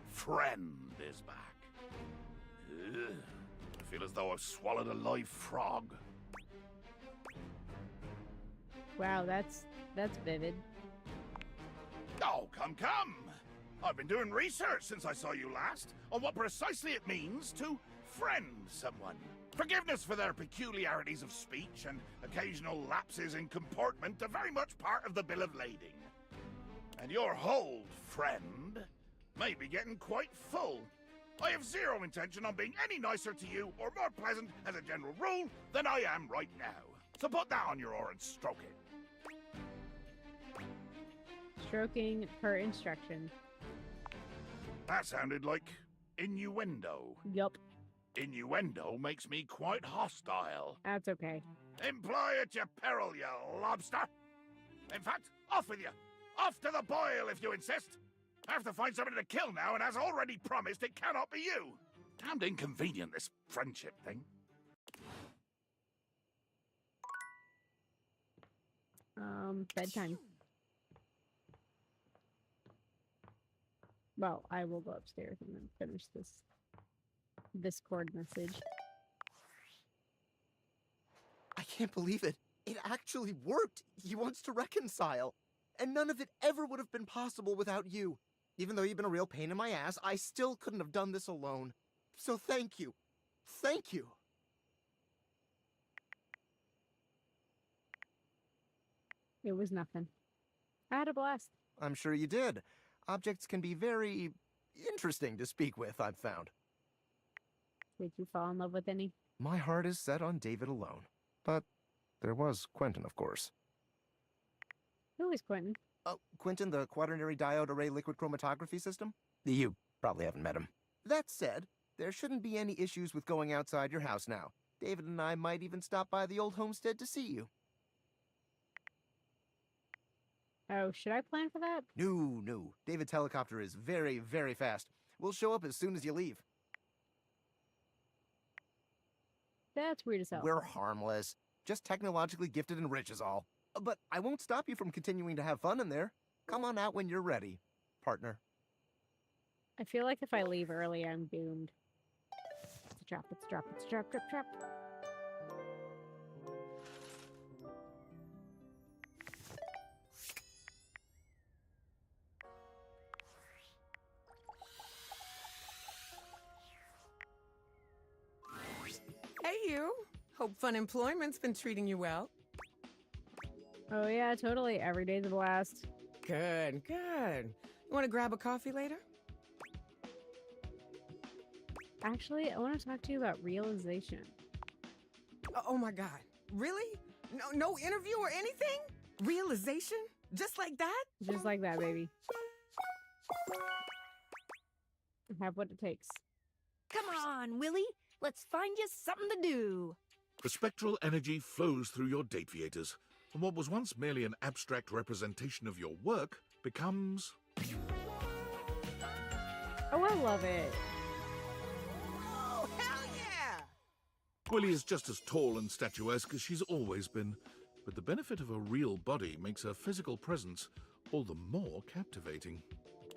friend is back. Ugh. I feel as though I've swallowed a live frog. Wow, that's vivid. Oh, come, come! I've been doing research since I saw you last on what precisely it means to friend someone. Forgiveness for their peculiarities of speech and occasional lapses in comportment are very much part of the bill of lading. And your hold, friend, may be getting quite full. I have zero intention on being any nicer to you or more pleasant as a general rule than I am right now. So put that on your oar and stroke it. Stroking per instruction. That sounded like innuendo. Yup. Innuendo makes me quite hostile. That's okay. Employ at your peril, you lobster. In fact, off with you. Off to the boil if you insist. I have to find somebody to kill now, and as already promised, it cannot be you. Damned inconvenient, this friendship thing. Bedtime. Well, I will go upstairs and then finish this Discord message. I can't believe it. It actually worked. He wants to reconcile. And none of it ever would have been possible without you. Even though you've been a real pain in my ass, I still couldn't have done this alone. So thank you. Thank you. It was nothing. I had a blast. I'm sure you did. Objects can be very interesting to speak with, I've found. Did you fall in love with any? My heart is set on David alone. But there was Quentin, of course. Who is Quentin? Quentin, the quaternary diode array liquid chromatography system? You probably haven't met him. That said, there shouldn't be any issues with going outside your house now. David and I might even stop by the old homestead to see you. Oh, should I plan for that? No. David's helicopter is very, very fast. We'll show up as soon as you leave. That's weird as hell. We're harmless. Just technologically gifted and rich is all. But I won't stop you from continuing to have fun in there. Come on out when you're ready, partner. I feel like if I leave early, I'm doomed. It's a trap, it's a trap, it's a trap, trap. Hey, you. Hope Fun Employment's been treating you well. Oh yeah, totally. Every day's a blast. Good. You want to grab a coffee later? Actually, I want to talk to you about realization. Oh my God. Really? No interview or anything? Realization? Just like that? Just like that, baby. I have what it takes. Come on, Willy. Let's find you something to do. The spectral energy flows through your Dateaviators, and what was once merely an abstract representation of your work becomes... Oh, I love it. Oh, hell yeah! Willy is just as tall and statuesque as she's always been, but the benefit of a real body makes her physical presence all the more captivating.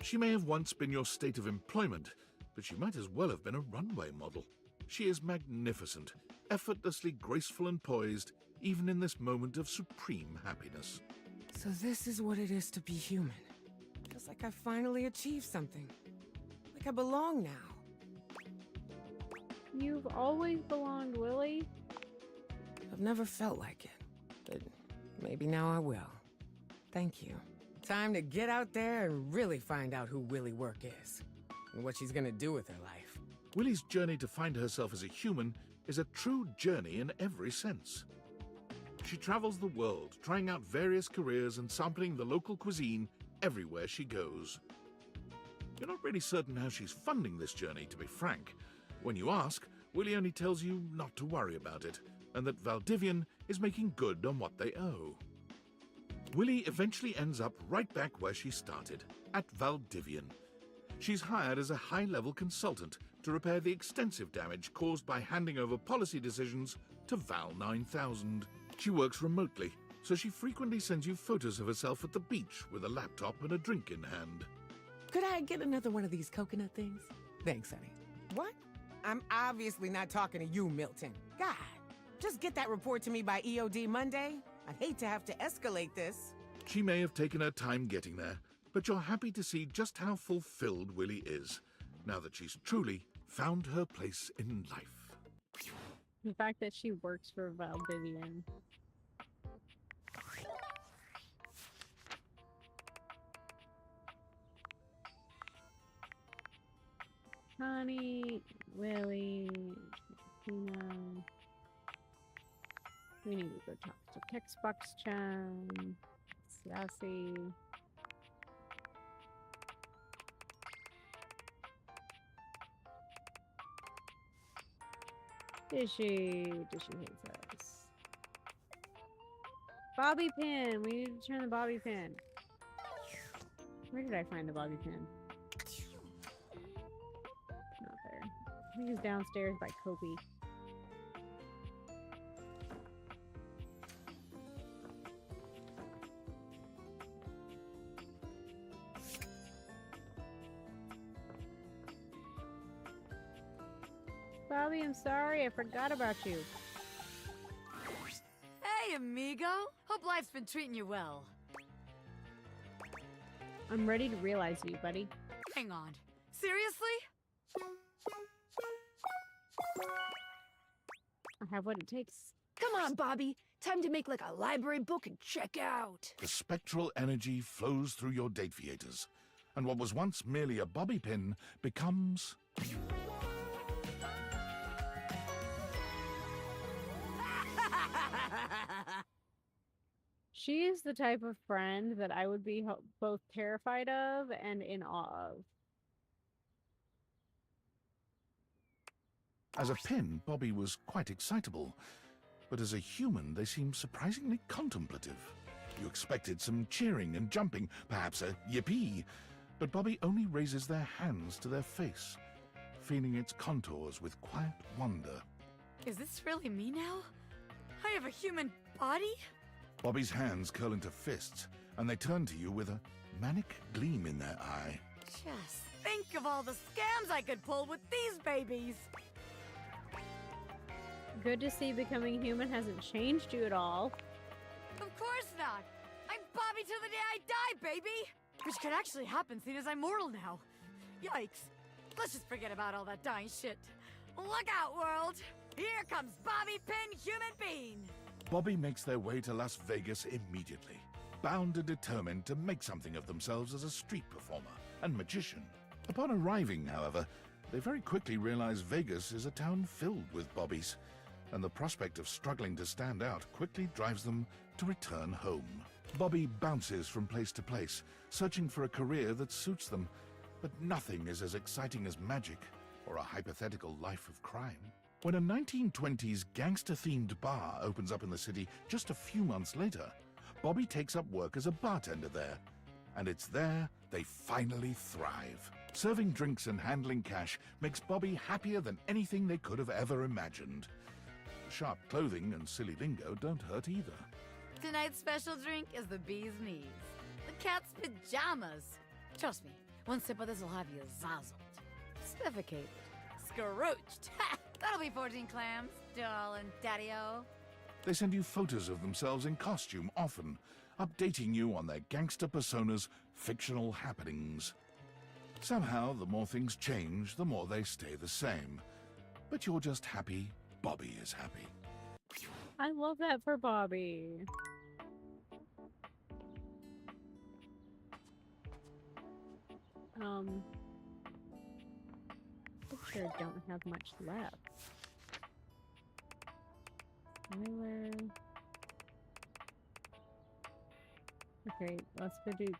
She may have once been your state of employment, but she might as well have been a runway model. She is magnificent, effortlessly graceful and poised, even in this moment of supreme happiness. So this is what it is to be human. Feels like I finally achieved something. Like I belong now. You've always belonged, Willy. I've never felt like it, but maybe now I will. Thank you. Time to get out there and really find out who Willy Work is, and what she's gonna do with her life. Willy's journey to find herself as a human is a true journey in every sense. She travels the world, trying out various careers and sampling the local cuisine everywhere she goes. You're not really certain how she's funding this journey, to be frank. When you ask, Willy only tells you not to worry about it, and that Valdivian is making good on what they owe. Willy eventually ends up right back where she started, at Valdivian. She's hired as a high-level consultant to repair the extensive damage caused by handing over policy decisions to Val 9000. She works remotely, so she frequently sends you photos of herself at the beach with a laptop and a drink in hand. Could I get another one of these coconut things? Thanks, honey. What? I'm obviously not talking to you, Milton. God, just get that report to me by EOD Monday. I'd hate to have to escalate this. She may have taken her time getting there, but you're happy to see just how fulfilled Willy is, now that she's truly found her place in life. The fact that she works for Valdivian. Connie, Willy, Tina. We need to go talk to Textbox-chan, Sassy. Does she hates us? Bobby pin! We need to turn the bobby pin. Where did I find the bobby pin? Not there. I think it's downstairs by Kobe. Bobby, I'm sorry. I forgot about you. Hey, amigo. Hope life's been treating you well. I'm ready to realize you, buddy. Hang on. Seriously? I have what it takes. Come on, Bobby. Time to make like a library book and check out. The spectral energy flows through your Dateaviators, and what was once merely a bobby pin becomes... She is the type of friend that I would be both terrified of and in awe of. As a pin, Bobby was quite excitable, but as a human, they seemed surprisingly contemplative. You expected some cheering and jumping, perhaps a yippee, but Bobby only raises their hands to their face, feeling its contours with quiet wonder. Is this really me now? I have a human body? Bobby's hands curl into fists, and they turn to you with a manic gleam in their eye. Just think of all the scams I could pull with these babies! Good to see becoming human hasn't changed you at all. Of course not! I'm Bobby till the day I die, baby! Which could actually happen seeing as I'm mortal now. Yikes. Let's just forget about all that dying shit. Look out, world! Here comes Bobby Pin Human Bean! Bobby makes their way to Las Vegas immediately, bound and determined to make something of themselves as a street performer and magician. Upon arriving, however, they very quickly realize Vegas is a town filled with Bobbies, and the prospect of struggling to stand out quickly drives them to return home. Bobby bounces from place to place, searching for a career that suits them, but nothing is as exciting as magic or a hypothetical life of crime. When a 1920s gangster-themed bar opens up in the city just a few months later, Bobby takes up work as a bartender there, and it's there they finally thrive. Serving drinks and handling cash makes Bobby happier than anything they could have ever imagined. Sharp clothing and silly lingo don't hurt either. Tonight's special drink is the bee's knees. The cat's pajamas. Trust me, one sip of this will have you zazzled. Suffocated. Scrooched. Ha! That'll be 14 clams, darling daddy-o. They send you photos of themselves in costume often, updating you on their gangster persona's fictional happenings. Somehow, the more things change, the more they stay the same. But you're just happy Bobby is happy. I love that for Bobby. I sure don't have much left. Tyler. Okay, let's go do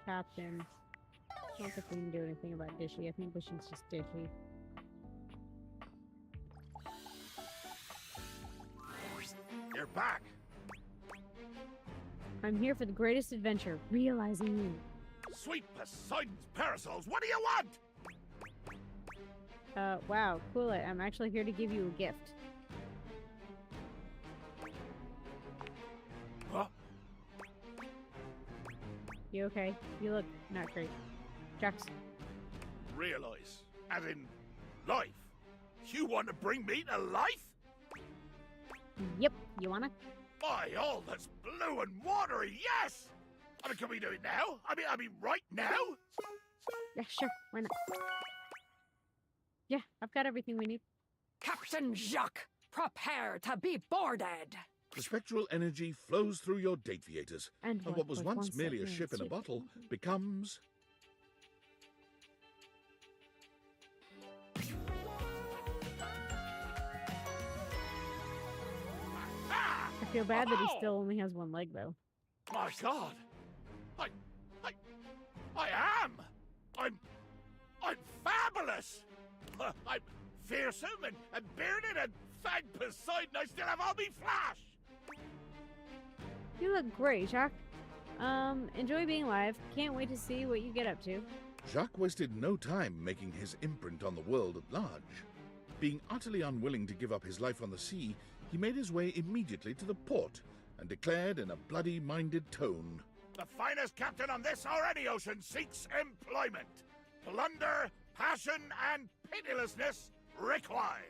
Captain. I don't think we can do anything about Dishy. I think Dishy's just Dishy. You're back! I'm here for the greatest adventure, realizing you. Sweet Poseidon's parasols, what do you want? Wow, cool it. I'm actually here to give you a gift. What? You okay? You look not great. Jax. Realize, as in life. You want to bring me to life? Yep, you wanna? By all that's blue and watery, yes! I mean, can we do it now? I mean, right now? Yeah, sure. Why not? Yeah, I've got everything we need. Captain Jacques, prepare to be boarded. The spectral energy flows through your Dateables, And what was once merely a ship in a bottle becomes... I feel bad that he still only has one leg, though. My God! I am! I'm fabulous! I'm fearsome and bearded and thank Poseidon I still have all me flash! You look great, Jacques. Enjoy being live. Can't wait to see what you get up to. Jacques wasted no time making his imprint on the world at large. Being utterly unwilling to give up his life on the sea, he made his way immediately to the port and declared in a bloody-minded tone, "The finest captain on this or any ocean seeks employment. Plunder, passion, and pitilessness required."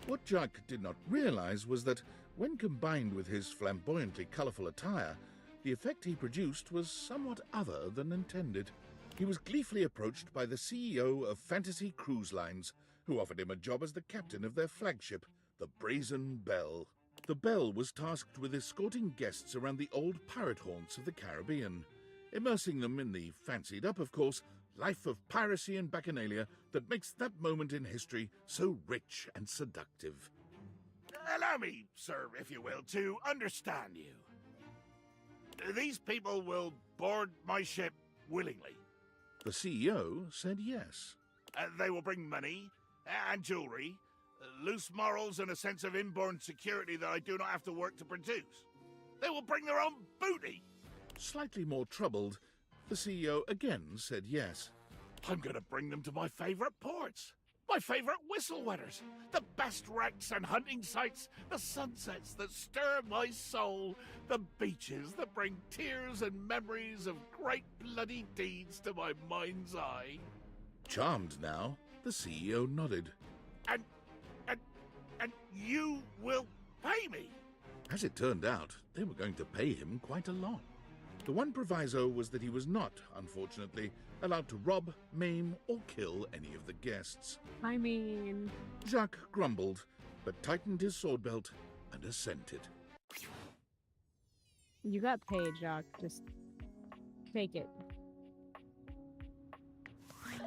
What Jacques did not realize was that, when combined with his flamboyantly colorful attire, the effect he produced was somewhat other than intended. He was gleefully approached by the CEO of Fantasy Cruise Lines, who offered him a job as the captain of their flagship, the Brazen Belle. The Belle was tasked with escorting guests around the old pirate haunts of the Caribbean, immersing them in the fancied-up, of course, life of piracy and bacchanalia that makes that moment in history so rich and seductive. Allow me, sir, if you will, to understand you. These people will board my ship willingly. The CEO said yes. They will bring money and jewelry, loose morals and a sense of inborn security that I do not have to work to produce. They will bring their own booty. Slightly more troubled, the CEO again said yes. I'm going to bring them to my favorite ports. My favorite whistle wetters, the best wrecks and hunting sites, the sunsets that stir my soul, the beaches that bring tears and memories of great bloody deeds to my mind's eye. Charmed now, the CEO nodded. And you will pay me? As it turned out, they were going to pay him quite a lot. The one proviso was that he was not, unfortunately, allowed to rob, maim, or kill any of the guests. I mean... Jacques grumbled, but tightened his sword belt and assented. You got paid, Jacques. Just take it. I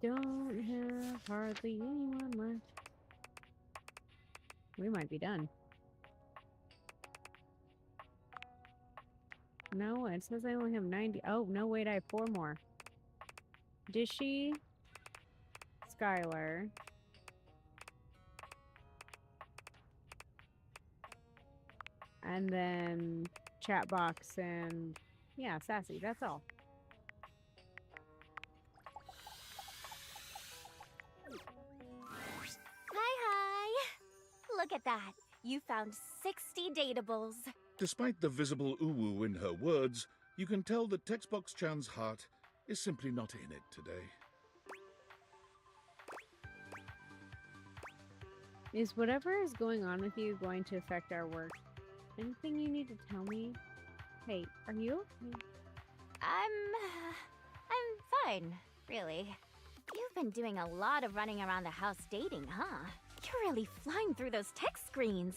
don't have hardly anyone left. We might be done. No, it says I only have 90. Oh, no, wait, I have 4 more. Dishy, Skylar, and then Chatbox and, yeah, Sassy. That's all. Hi. Look at that. You found 60 Dateables. Despite the visible uwu in her words, you can tell that Textbox-chan's heart is simply not in it today. Is whatever is going on with you going to affect our work? Anything you need to tell me? Hey, are you okay? I'm fine, really. You've been doing a lot of running around the house dating, huh? You're really flying through those text screens.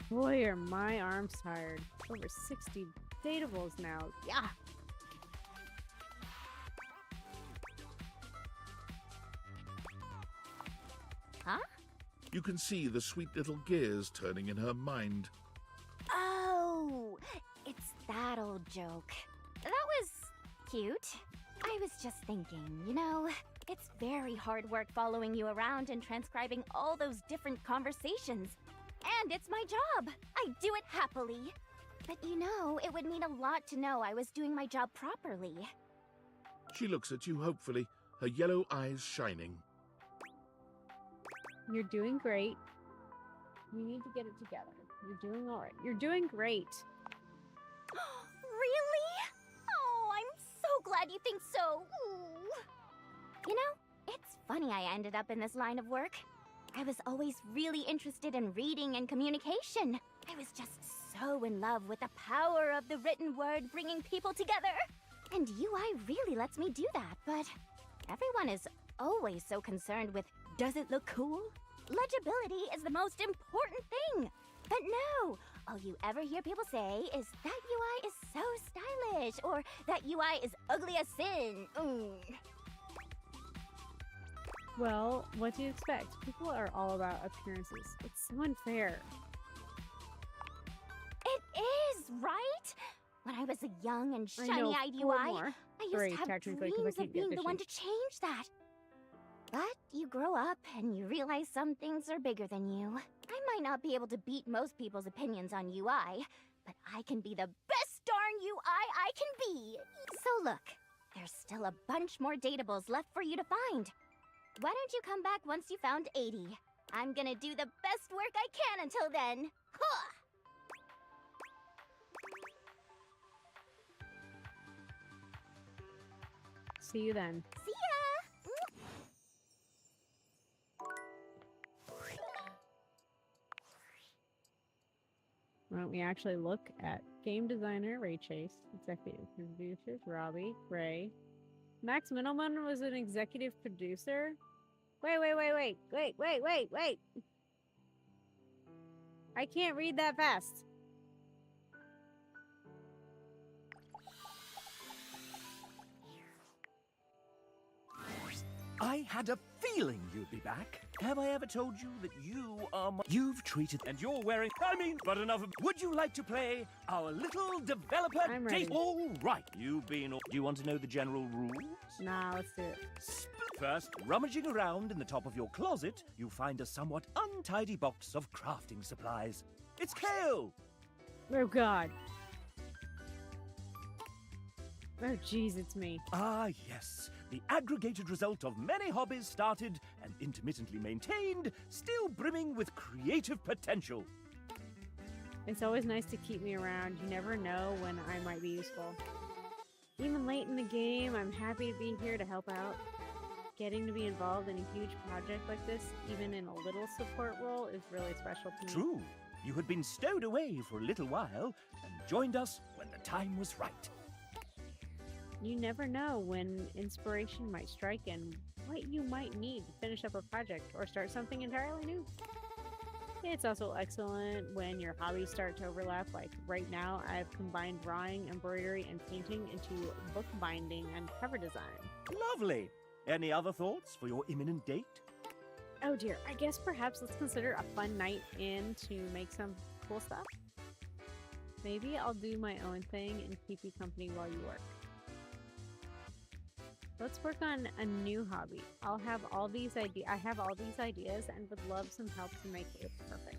Boy, are my arms tired. Over 60 Dateables now. Yeah. Huh? You can see the sweet little gears turning in her mind. Oh, it's that old joke. That was cute. I was just thinking, you know, it's very hard work following you around and transcribing all those different conversations. And it's my job. I do it happily. But you know, it would mean a lot to know I was doing my job properly. She looks at you hopefully, her yellow eyes shining. You're doing great. You need to get it together. You're doing all right. You're doing great. Really? Oh, I'm so glad you think so. Ooh. You know, it's funny I ended up in this line of work. I was always really interested in reading and communication. I was just so in love with the power of the written word bringing people together. And UI really lets me do that, but everyone is always so concerned with, does it look cool? Legibility is the most important thing. But no, all you ever hear people say is that UI is so stylish, or that UI is ugly as sin. Well, what do you expect? People are all about appearances. It's so unfair. It is, right? When I was a young and shiny-eyed UI, I used to have dreams of being the one to change that. But you grow up and you realize some things are bigger than you. I might not be able to beat most people's opinions on UI, but I can be the best darn UI I can be. So look, there's still a bunch more Dateables left for you to find. Why don't you come back once you found 80? I'm gonna do the best work I can until then. Huh! See you then. See ya! Why don't we actually look at game designer Ray Chase, executive producers Robbie, Ray. Max Middleman was an executive producer? Wait. I can't read that fast. I had a feeling you'd be back. Have I ever told you that you are my... You've treated... And you're wearing... but enough of... Would you like to play our little developer I'm ready. All right. You've been... Do you want to know the general rules? Nah, let's do it. First, rummaging around in the top of your closet, you find a somewhat untidy box of crafting supplies. It's Kale! Oh, God. Oh, jeez, it's me. Ah, yes. The aggregated result of many hobbies started and intermittently maintained, still brimming with creative potential. It's always nice to keep me around. You never know when I might be useful. Even late in the game, I'm happy to be here to help out. Getting to be involved in a huge project like this, even in a little support role, is really special to me. True. You had been stowed away for a little while and joined us when the time was right. You never know when inspiration might strike and what you might need to finish up a project or start something entirely new. It's also excellent when your hobbies start to overlap. Like right now, I've combined drawing, embroidery, and painting into bookbinding and cover design. Lovely. Any other thoughts for your imminent date? Oh dear, I guess perhaps let's consider a fun night in to make some cool stuff. Maybe I'll do my own thing and keep you company while you work. Let's work on a new hobby. I have all these ideas and would love some help to make it perfect.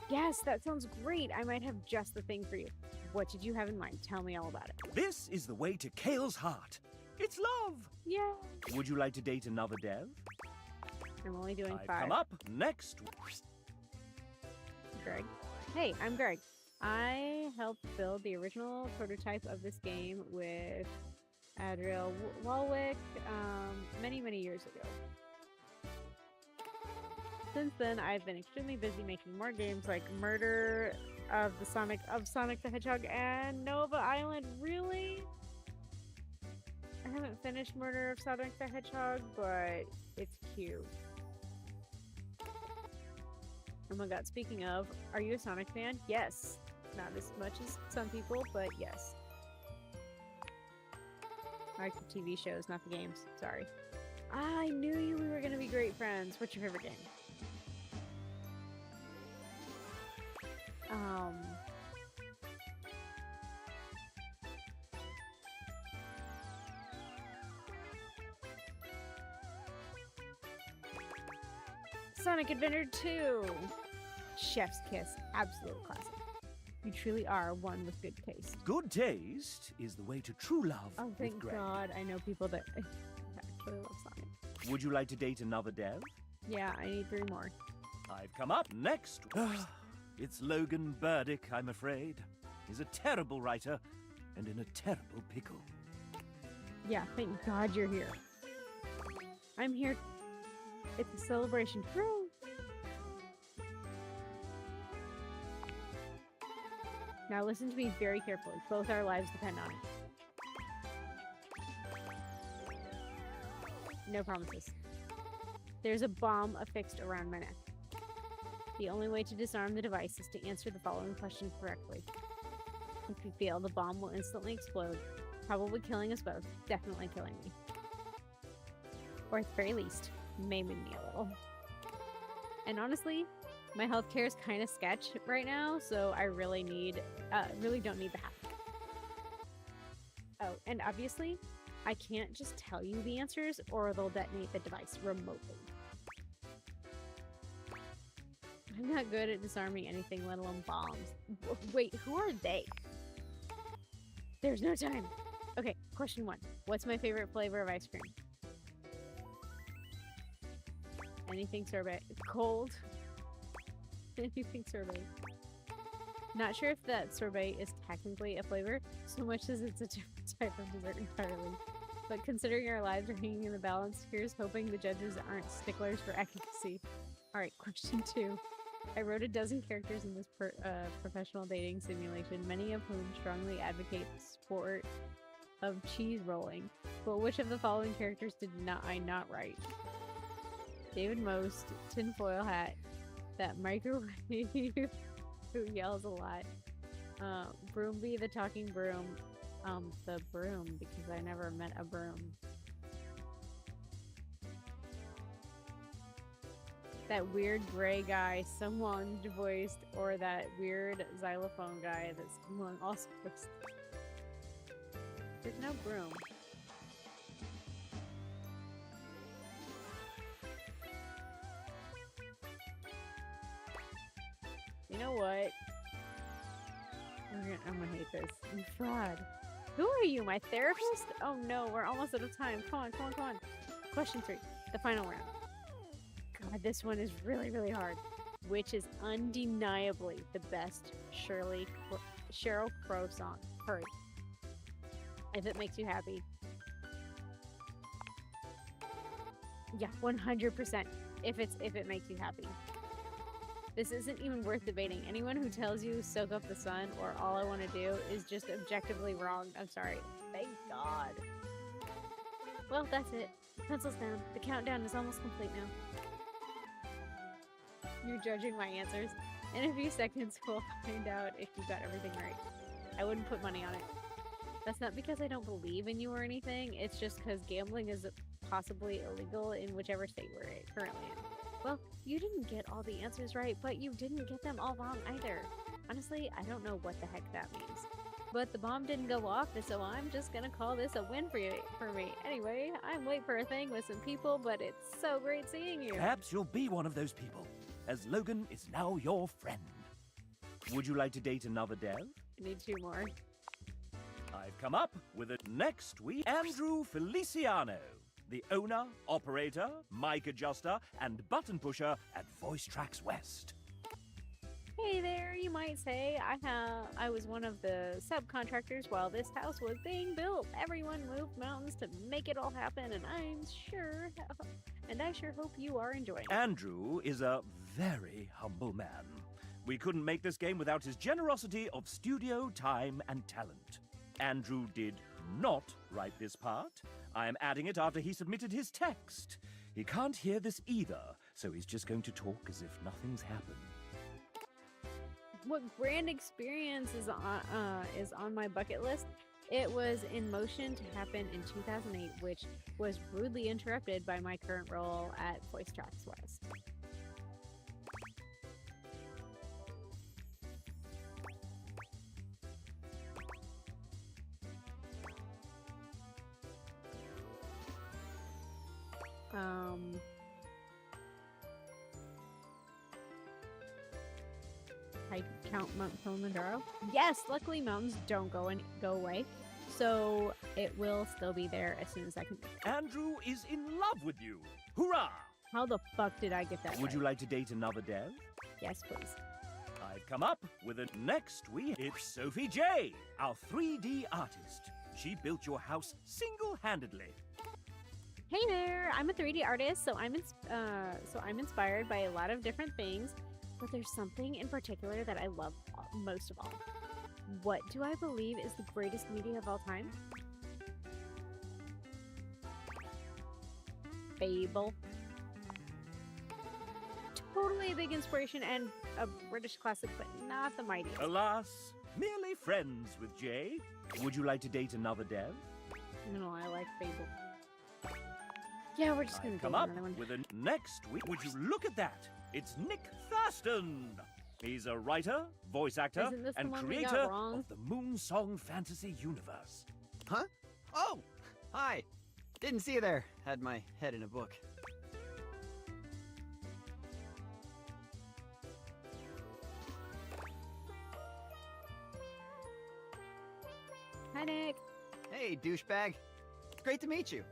Yes, that sounds great. I might have just the thing for you. What did you have in mind? Tell me all about it. This is the way to Kale's heart. It's love. Yeah. Would you like to date another dev? I'm only doing I've 5. come up next. Greg. Hey, I'm Greg. I helped build the original prototype of this game with Adriel Walwick many, many years ago. Since then, I've been extremely busy making more games like Murder of Sonic the Hedgehog and Nova Island. Really? I haven't finished Murder of Sonic the Hedgehog, but it's cute. Oh my god, speaking of, are you a Sonic fan? Yes. Not as much as some people, but yes. I like the TV shows, not the games. Sorry. I knew we were going to be great friends. What's your favorite game? Sonic Adventure 2! Chef's Kiss. Absolute classic. You truly are one with good taste. Good taste is the way to true love Oh, with thank Greg. God. I know people that actually love Sonic. Would you like to date another dev? Yeah, I need 3 more. I've come up next. It's Logan Burdick, I'm afraid. He's a terrible writer and in a terrible pickle. Yeah, thank God you're here. I'm here. It's a celebration. Hooray! Now listen to me very carefully. Both our lives depend on it. No promises. There's a bomb affixed around my neck. The only way to disarm the device is to answer the following question correctly. If you fail, the bomb will instantly explode, probably killing us both, definitely killing me. Or at the very least, maiming me a little. And honestly, my healthcare is kind of sketch right now, so I really don't need the hack. Oh, and obviously, I can't just tell you the answers or they'll detonate the device remotely. I'm not good at disarming anything, let alone bombs. Wait, who are they? There's no time. Okay, question 1. What's my favorite flavor of ice cream? Anything sorbet. Cold. Anything sorbet. Not sure if that sorbet is technically a flavor, so much as it's a different type of dessert entirely. But considering our lives are hanging in the balance, here's hoping the judges aren't sticklers for accuracy. Alright, question 2. I wrote a dozen characters in this professional dating simulation, many of whom strongly advocate the sport of cheese rolling. But which of the following characters did I not write? David Most, tinfoil hat, that microwave who yells a lot, Broomby the talking broom, the broom, because I never met a broom. That weird gray guy, someone voiced, or that weird xylophone guy that someone also voiced. There's no broom. You know what? I'm gonna hate this. You fraud. Who are you, my therapist? Oh no, we're almost out of time. Come on, come on, come on. Question 3, the final round. God, this one is really, really hard. Which is undeniably the best Sheryl Crow song? Hurry. If it makes you happy. Yeah, 100%. If it makes you happy. This isn't even worth debating. Anyone who tells you soak up the sun or all I want to do is just objectively wrong. I'm sorry. Thank God. Well, that's it. Pencils down. The countdown is almost complete now. You're judging my answers. In a few seconds, we'll find out if you got everything right. I wouldn't put money on it. That's not because I don't believe in you or anything. It's just because gambling is possibly illegal in whichever state we're currently in. Well, you didn't get all the answers right, but you didn't get them all wrong either. Honestly, I don't know what the heck that means. But the bomb didn't go off, so I'm just gonna call this a win for me. Anyway, I'm late for a thing with some people, but it's so great seeing you. Perhaps you'll be one of those people, as Logan is now your friend. Would you like to date another dev? I need 2 more. I've come up with it next week. Andrew Feliciano, the owner, operator, mic adjuster, and button pusher at Voice Tracks West. Hey there, you might say. I was one of the subcontractors while this house was being built. Everyone moved mountains to make it all happen, and I sure hope you are enjoying it. Andrew is a very humble man. We couldn't make this game without his generosity of studio time and talent. Andrew did not write this part. I am adding it after he submitted his text. He can't hear this either, so he's just going to talk as if nothing's happened. What grand experience is on my bucket list? It was in motion to happen in 2008, which was rudely interrupted by my current role at Voice Tracks West. hike count Mount Kilimanjaro? Yes, luckily mountains don't go away. So it will still be there as soon as I can. Andrew is in love with you. Hurrah! How the fuck did I get that Would you right? like to date another dev? Yes, please. I've come up with a next it's Sophie J, our 3D artist. She built your house single-handedly. Hey there! I'm a 3D artist, so I'm inspired by a lot of different things, but there's something in particular that I love most of all. What do I believe is the greatest media of all time? Fable. Totally a big inspiration and a British classic, but not the mightiest. Alas, merely friends with Jay. Would you like to date another dev? No, I like Fable. Yeah, we're just gonna I've go come with up another one. with a next week. Would you look at that? It's Nick Thurston. He's a writer, voice actor, Isn't this the and one we got creator wrong? of the Moonsong Fantasy universe. Huh? Oh! Hi! Didn't see you there. Had my head in a book. Hi, Nick. Hey, douchebag. Great to meet you.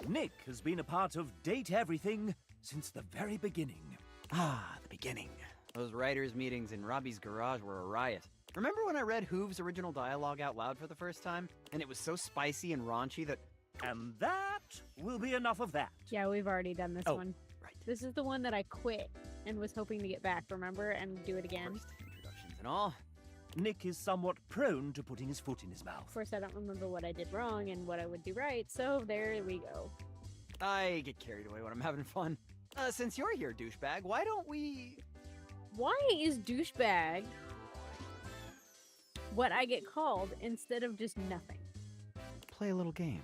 Nick has been a part of Date Everything since the very beginning. Ah, the beginning. Those writers' meetings in Robbie's garage were a riot. Remember when I read Hoove's original dialogue out loud for the first time? And it was so spicy and raunchy that... And that will be enough of that. Yeah, we've already done this Oh, one. right. This is the one that I quit and was hoping to get back, remember? And do it again. First introductions and all. Nick is somewhat prone to putting his foot in his mouth. Of course, I don't remember what I did wrong and what I would do right, so there we go. I get carried away when I'm having fun. Since you're here, douchebag, why don't we... Why is douchebag what I get called instead of just nothing? play a little game?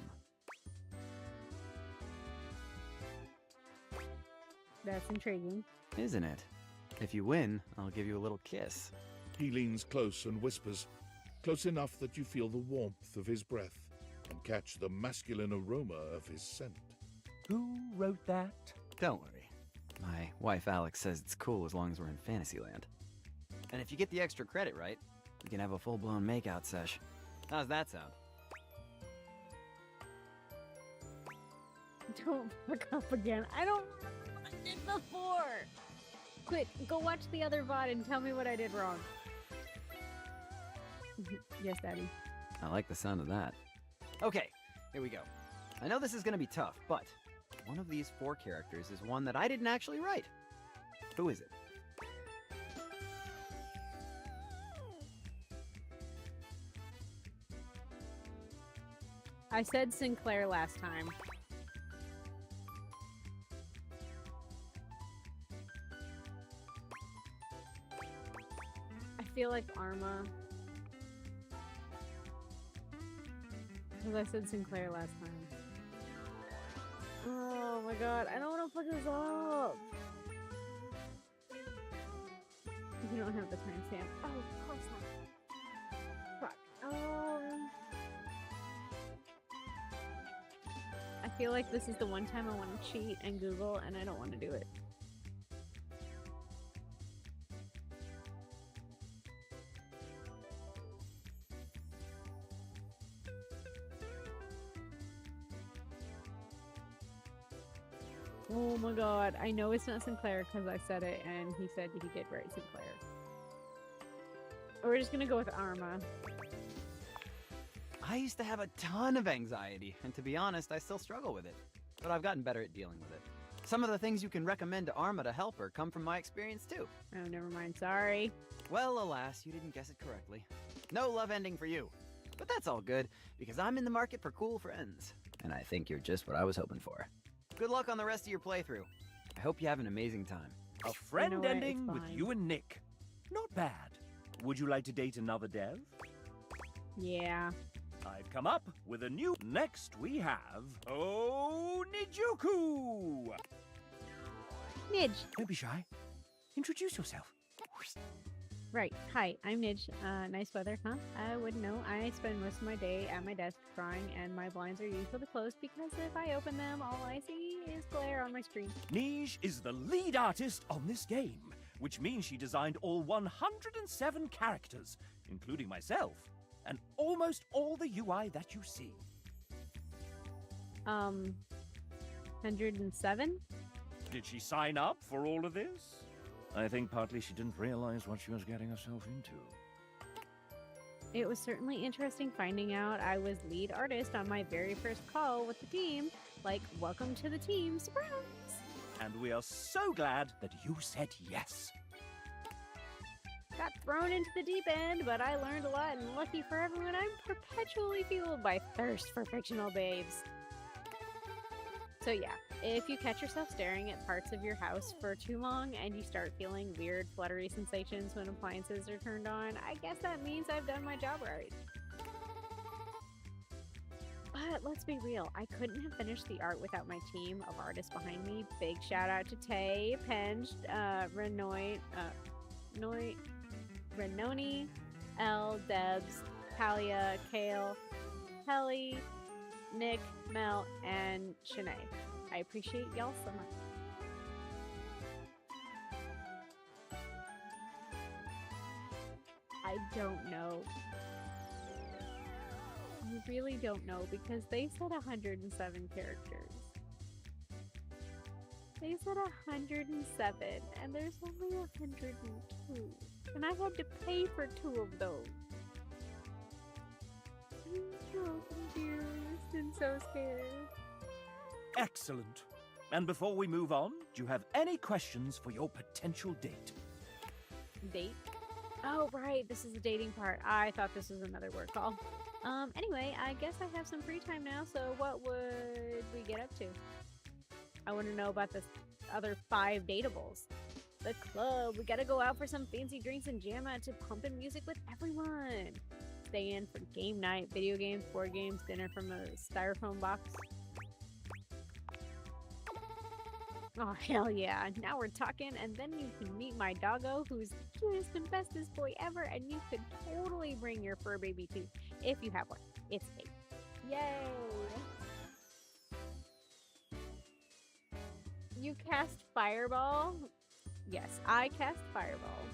That's intriguing. Isn't it? If you win, I'll give you a little kiss. He leans close and whispers, close enough that you feel the warmth of his breath and catch the masculine aroma of his scent. Who wrote that? Don't worry. My wife Alex says it's cool as long as we're in Fantasyland. And if you get the extra credit right, we can have a full-blown makeout sesh. How's that sound? Don't fuck up again. I don't remember what I did before. Quick, go watch the other VOD and tell me what I did wrong. Yes, Daddy. I like the sound of that. Okay, here we go. I know this is gonna be tough, but one of these 4 characters is one that I didn't actually write. Who is it? I said Sinclair last time. I feel like Arma. Because I said Sinclair last time. Oh my god, I don't want to fuck this up. You don't have the timestamp. Oh, of course not. Fuck. I feel like this is the one time I want to cheat and Google, and I don't want to do it. Oh my god, I know it's not Sinclair because I said it and he said he did write Sinclair. We're just gonna go with Arma. I used to have a ton of anxiety, and to be honest, I still struggle with it. But I've gotten better at dealing with it. Some of the things you can recommend to Arma to help her come from my experience too. Oh, never mind, sorry. Well, alas, you didn't guess it correctly. No love ending for you. But that's all good, because I'm in the market for cool friends. And I think you're just what I was hoping for. Good luck on the rest of your playthrough. I hope you have an amazing time. A friend You know what? ending It's with fine. you and Nick. Not bad. Would you like to date another dev? Yeah. I've come up with a new... Next we have... Oh, Nijuku! Nidge. Don't be shy. Introduce yourself. Right. Hi, I'm Nidge. Nice weather, huh? I wouldn't know. I spend most of my day at my desk drawing, and my blinds are usually closed because if I open them, all I see is glare on my screen. Nij is the lead artist on this game, which means she designed all 107 characters, including myself, and almost all the UI that you see. 107? Did she sign up for all of this? I think partly she didn't realize what she was getting herself into. It was certainly interesting finding out I was lead artist on my very first call with the team. Like, welcome to the team, surprise! And we are so glad that you said yes. Got thrown into the deep end, but I learned a lot, and lucky for everyone, I'm perpetually fueled by thirst for fictional babes. So yeah, if you catch yourself staring at parts of your house for too long and you start feeling weird fluttery sensations when appliances are turned on, I guess that means I've done my job right. But let's be real, I couldn't have finished the art without my team of artists behind me. Big shout out to Tay, Penge, Renoni, Elle, Debs, Talia, Kale, Kelly, Nick, Mel, and Shanae. I appreciate y'all so much. I don't know. I really don't know because they said 107 characters. They said 107 and there's only 102. And I had to pay for 2 of those. I'm so confused and so scared. Excellent. And before we move on, do you have any questions for your potential date? Date? Oh, right. This is the dating part. I thought this was another work call. Anyway, I guess I have some free time now, so what would we get up to? I want to know about the other 5 dateables. The club. We gotta go out for some fancy drinks and jam out to pumpin' music with everyone. Stay in for game night, video games, board games, dinner from a styrofoam box. Oh, hell yeah. Now we're talking, and then you can meet my doggo, who's the cutest and bestest boy ever, and you could totally bring your fur baby too, if you have one. It's fake. Yay! You cast Fireball? Yes, I cast Fireball.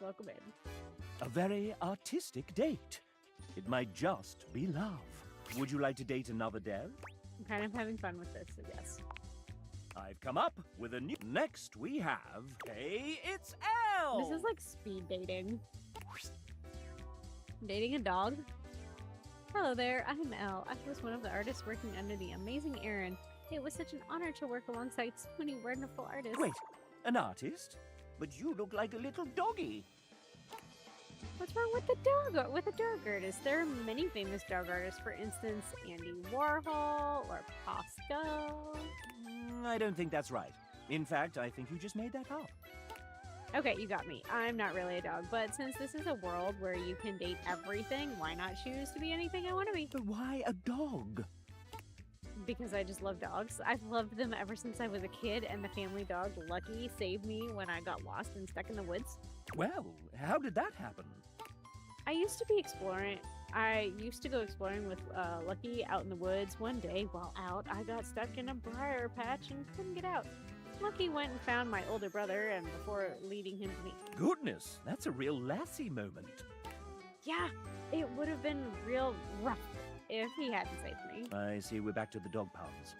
Welcome in. A very artistic date. It might just be love. Would you like to date another dev? I'm kind of having fun with this, so yes. I've come up with a new... Next we have... Hey, it's Elle! This is like speed dating. Dating a dog? Hello there, I'm Elle. I was one of the artists working under the amazing Aaron. It was such an honor to work alongside so many wonderful artists. Wait, an artist? But you look like a little doggy. What's wrong with the dog? With a dog artist? There are many famous dog artists. For instance, Andy Warhol or Posco. I don't think that's right. In fact, I think you just made that up. Okay, you got me. I'm not really a dog, but since this is a world where you can date everything, why not choose to be anything I want to be? But why a dog? Because I just love dogs. I've loved them ever since I was a kid, and the family dog, Lucky, saved me when I got lost and stuck in the woods. Well, how did that happen? I used to go exploring with Lucky out in the woods. One day, while out, I got stuck in a briar patch and couldn't get out. Lucky went and found my older brother, and before leading him to me. Goodness, that's a real Lassie moment. Yeah, It would have been real rough if he hadn't saved me. I see we're back to the dog pounds.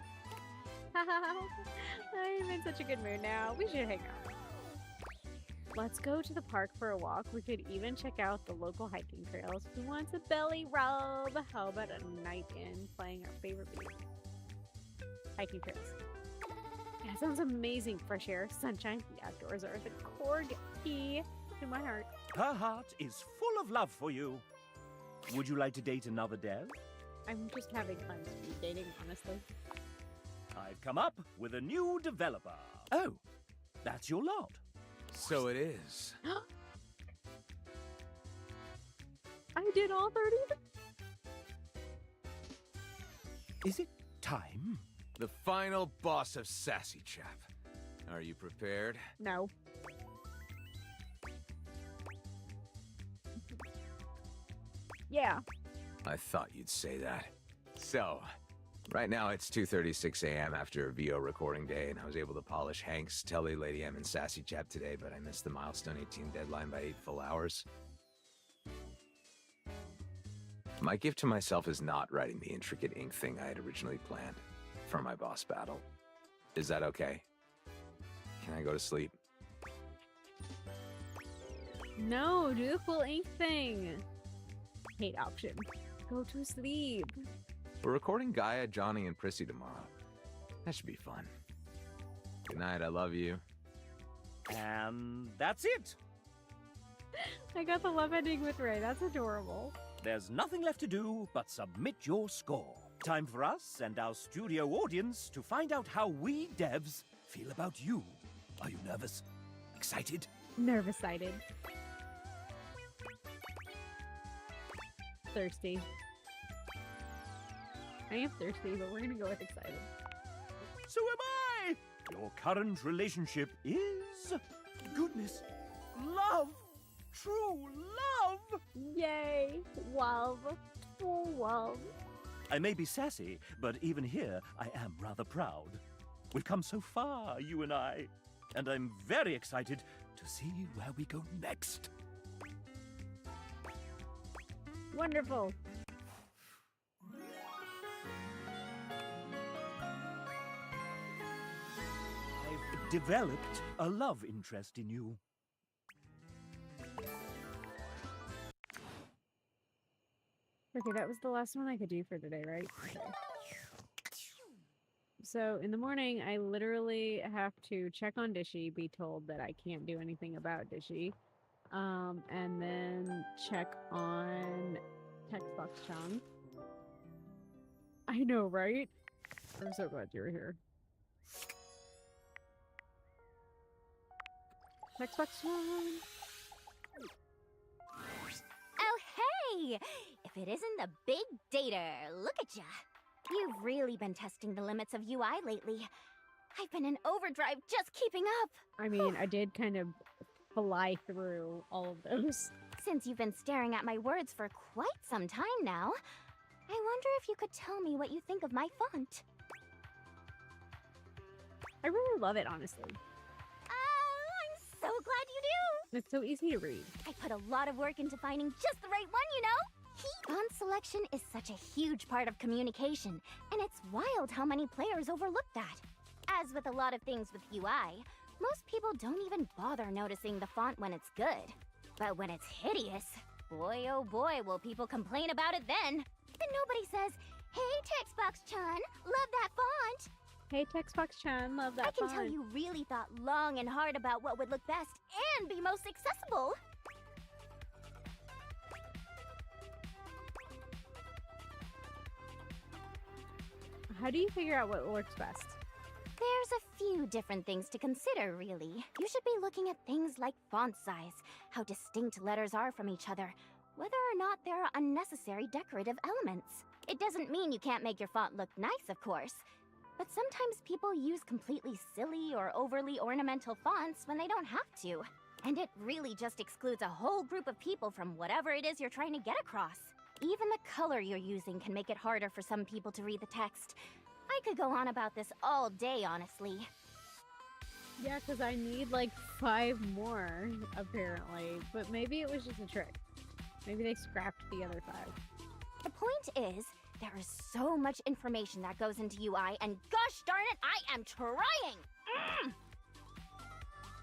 I'm in such a good mood now. We should hang out. Let's go to the park for a walk. We could even check out the local hiking trails. Who wants a belly rub? How about a night in playing our favorite game? Hiking trails. Yeah, sounds amazing. Fresh air, sunshine, the outdoors are the core key to my heart. Her heart is full of love for you. Would you like to date another dev? I'm just having fun speed dating, honestly. I've come up with a new developer. Oh, that's your lot. So it is. I did all 30 of them. Is it time? The final boss of Sassy Chap. Are you prepared? No. Yeah. I thought you'd say that. So, Right now it's 2:36 a.m. after a VO recording day, and I was able to polish Hank's, Telly, Lady M, and Sassy Chap today, but I missed the Milestone 18 deadline by 8 full hours. My gift to myself is not writing the intricate ink thing I had originally planned for my boss battle. Is that okay? Can I go to sleep? No, do the full ink thing. Hate option. Go to sleep. We're recording Gaia, Johnny, and Prissy tomorrow. That should be fun. Good night, I love you. And that's it. I got the love ending with Ray. That's adorable. There's nothing left to do but submit your score. Time for us and our studio audience to find out how we devs feel about you. Are you nervous? Excited? Nervous-sided. Thirsty. I am thirsty, but we're gonna go with excited. So am I! Your current relationship is... goodness. Love! True love! Yay! Love. Full love. I may be sassy, but even here, I am rather proud. We've come so far, you and I. And I'm very excited to see where we go next. Wonderful. I've developed a love interest in you. Okay, that was the last one I could do for today, right? Okay. So in the morning, I literally have to check on Dishy, be told that I can't do anything about Dishy, and then check on Textbox-chan. I know, right? I'm so glad you're here. Textbox-chan! Oh, hey! If it isn't the big dater, look at ya. You've really been testing the limits of UI lately. I've been in overdrive just keeping up. I mean, I did kind of fly through all of those. Since you've been staring at my words for quite some time now, I wonder if you could tell me what you think of my font. I really love it, honestly. I'm so glad you do. It's so easy to read. I put a lot of work into finding just the right one, you know? Font selection is such a huge part of communication, and it's wild how many players overlook that. As with a lot of things with UI, most people don't even bother noticing the font when it's good. But when it's hideous, boy oh boy will people complain about it then. And nobody says, hey Textbox-chan, love that font. Hey Textbox-chan, love that font. I can tell you really thought long and hard about what would look best and be most accessible. How do you figure out what works best? There's a few different things to consider, really. You should be looking at things like font size, how distinct letters are from each other, whether or not there are unnecessary decorative elements. It doesn't mean you can't make your font look nice, of course, but sometimes people use completely silly or overly ornamental fonts when they don't have to. And it really just excludes a whole group of people from whatever it is you're trying to get across. Even the color you're using can make it harder for some people to read the text. I could go on about this all day, honestly. Yeah, because I need like 5 more, apparently. But maybe it was just a trick. Maybe they scrapped the other 5. The point is, there is so much information that goes into UI, and gosh darn it, I am trying!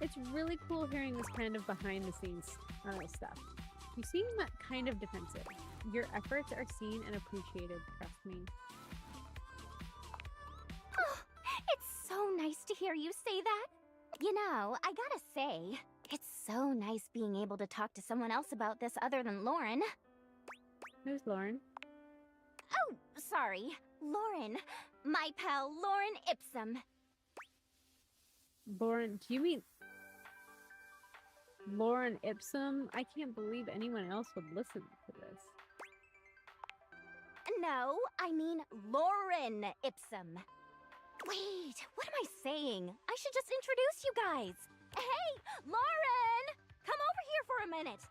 It's really cool hearing this kind of behind-the-scenes stuff. You seem kind of defensive. Your efforts are seen and appreciated, trust me. Oh, it's so nice to hear you say that. You know, I gotta say, it's so nice being able to talk to someone else about this other than Lauren. Who's Lauren? Oh, sorry. Lauren. My pal, Lauren Ipsum. Lauren, do you mean Lauren Ipsum? I can't believe anyone else would listen to this. No, I mean Lauren Ipsum. Wait, what am I saying? I should just introduce you guys. Hey, Lauren! Come over here for a minute.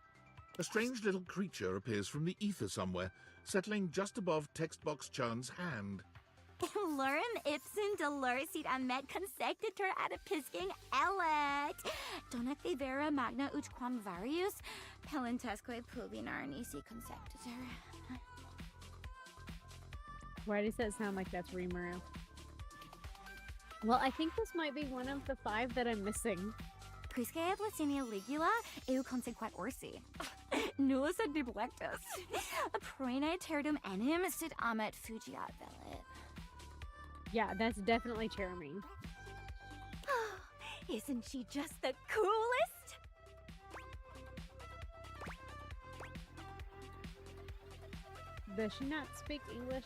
A strange little creature appears from the ether somewhere, settling just above Textbox-chan's hand. Lorem ipsum dolorsit amet consectetur adipisking elet. Donec vera magna utquam varius, pelentesque pubinar nisi consectetur. Why does that sound like that's Rimuru? Well, I think this might be one of the 5 that I'm missing. Quisque et licinia ligula eu consequat orsi. Nullus et biblectus. Praene terdum enim sit amet fugiat velit. Yeah, that's definitely charming. Isn't she just the coolest? Does she not speak English?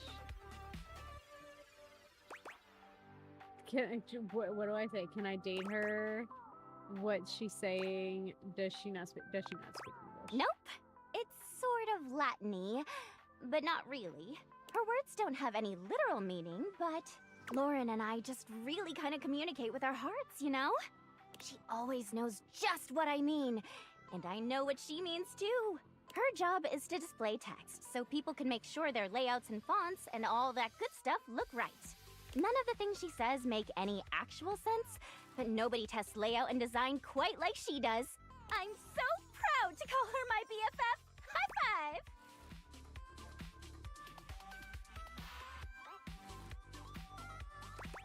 What do I say? Can I date her? What's she saying? Does she not speak English? Nope. It's sort of Latin-y, but not really. Her words don't have any literal meaning, but Lauren and I just really kind of communicate with our hearts, you know? She always knows just what I mean, and I know what she means too. Her job is to display text so people can make sure their layouts and fonts and all that good stuff look right. None of the things she says make any actual sense, but nobody tests layout and design quite like she does. I'm so proud to call her my BFF. High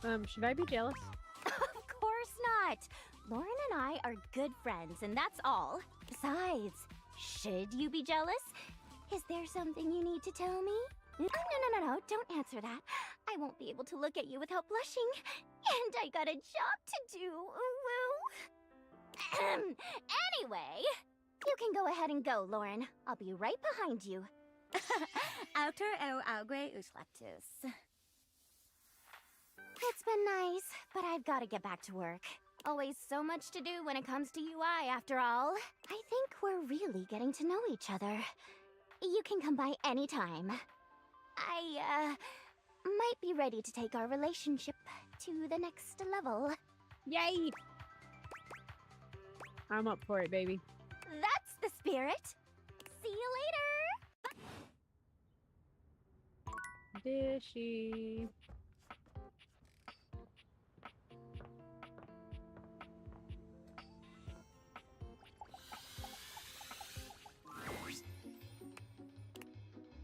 five! Should I be jealous? Of course not. Lauren and I are good friends, and that's all. Besides, should you be jealous? Is there something you need to tell me? No, don't answer that. I won't be able to look at you without blushing. And I got a job to do, Anyway, you can go ahead and go, Lauren. I'll be right behind you. Autor o augue uslatus. It's been nice, but I've got to get back to work. Always so much to do when it comes to UI, after all. I think we're really getting to know each other. You can come by anytime. I, might be ready to take our relationship to the next level. Yay! I'm up for it, baby. That's the spirit. See you later. Dishy.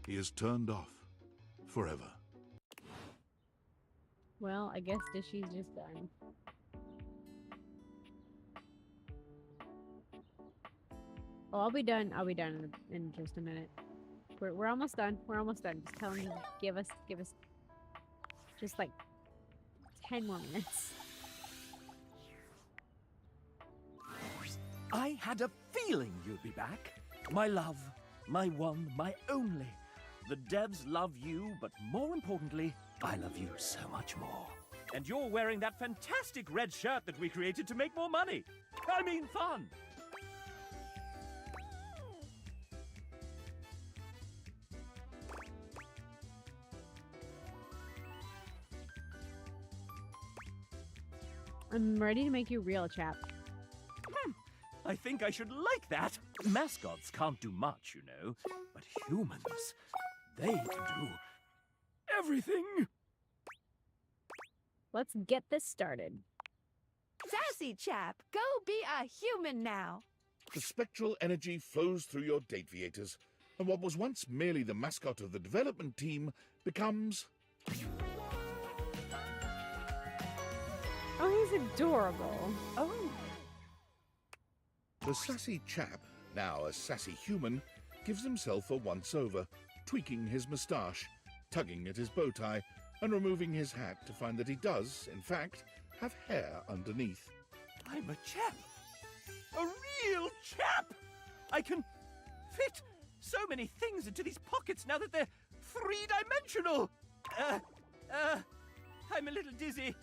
He is turned off forever. Well, I guess Dishy's just done. Oh, I'll be done in just a minute. We're almost done. We're almost done. Just tell me, give us just like 10 more minutes. I had a feeling you'd be back. My love, my one, my only. The devs love you, but more importantly, I love you so much more. And you're wearing that fantastic red shirt that we created to make more money. I mean fun. I'm ready to make you real, chap. I think I should like that. Mascots can't do much, you know, but humans, they can do everything. Let's get this started. Sassy chap, go be a human now. The spectral energy flows through your Dateaviators, and what was once merely the mascot of the development team becomes... Oh, he's adorable. Oh. The sassy chap, now a sassy human, gives himself a once-over, tweaking his moustache, tugging at his bow tie, and removing his hat to find that he does, in fact, have hair underneath. I'm a chap. A real chap! I can fit so many things into these pockets now that they're three-dimensional! I'm a little dizzy.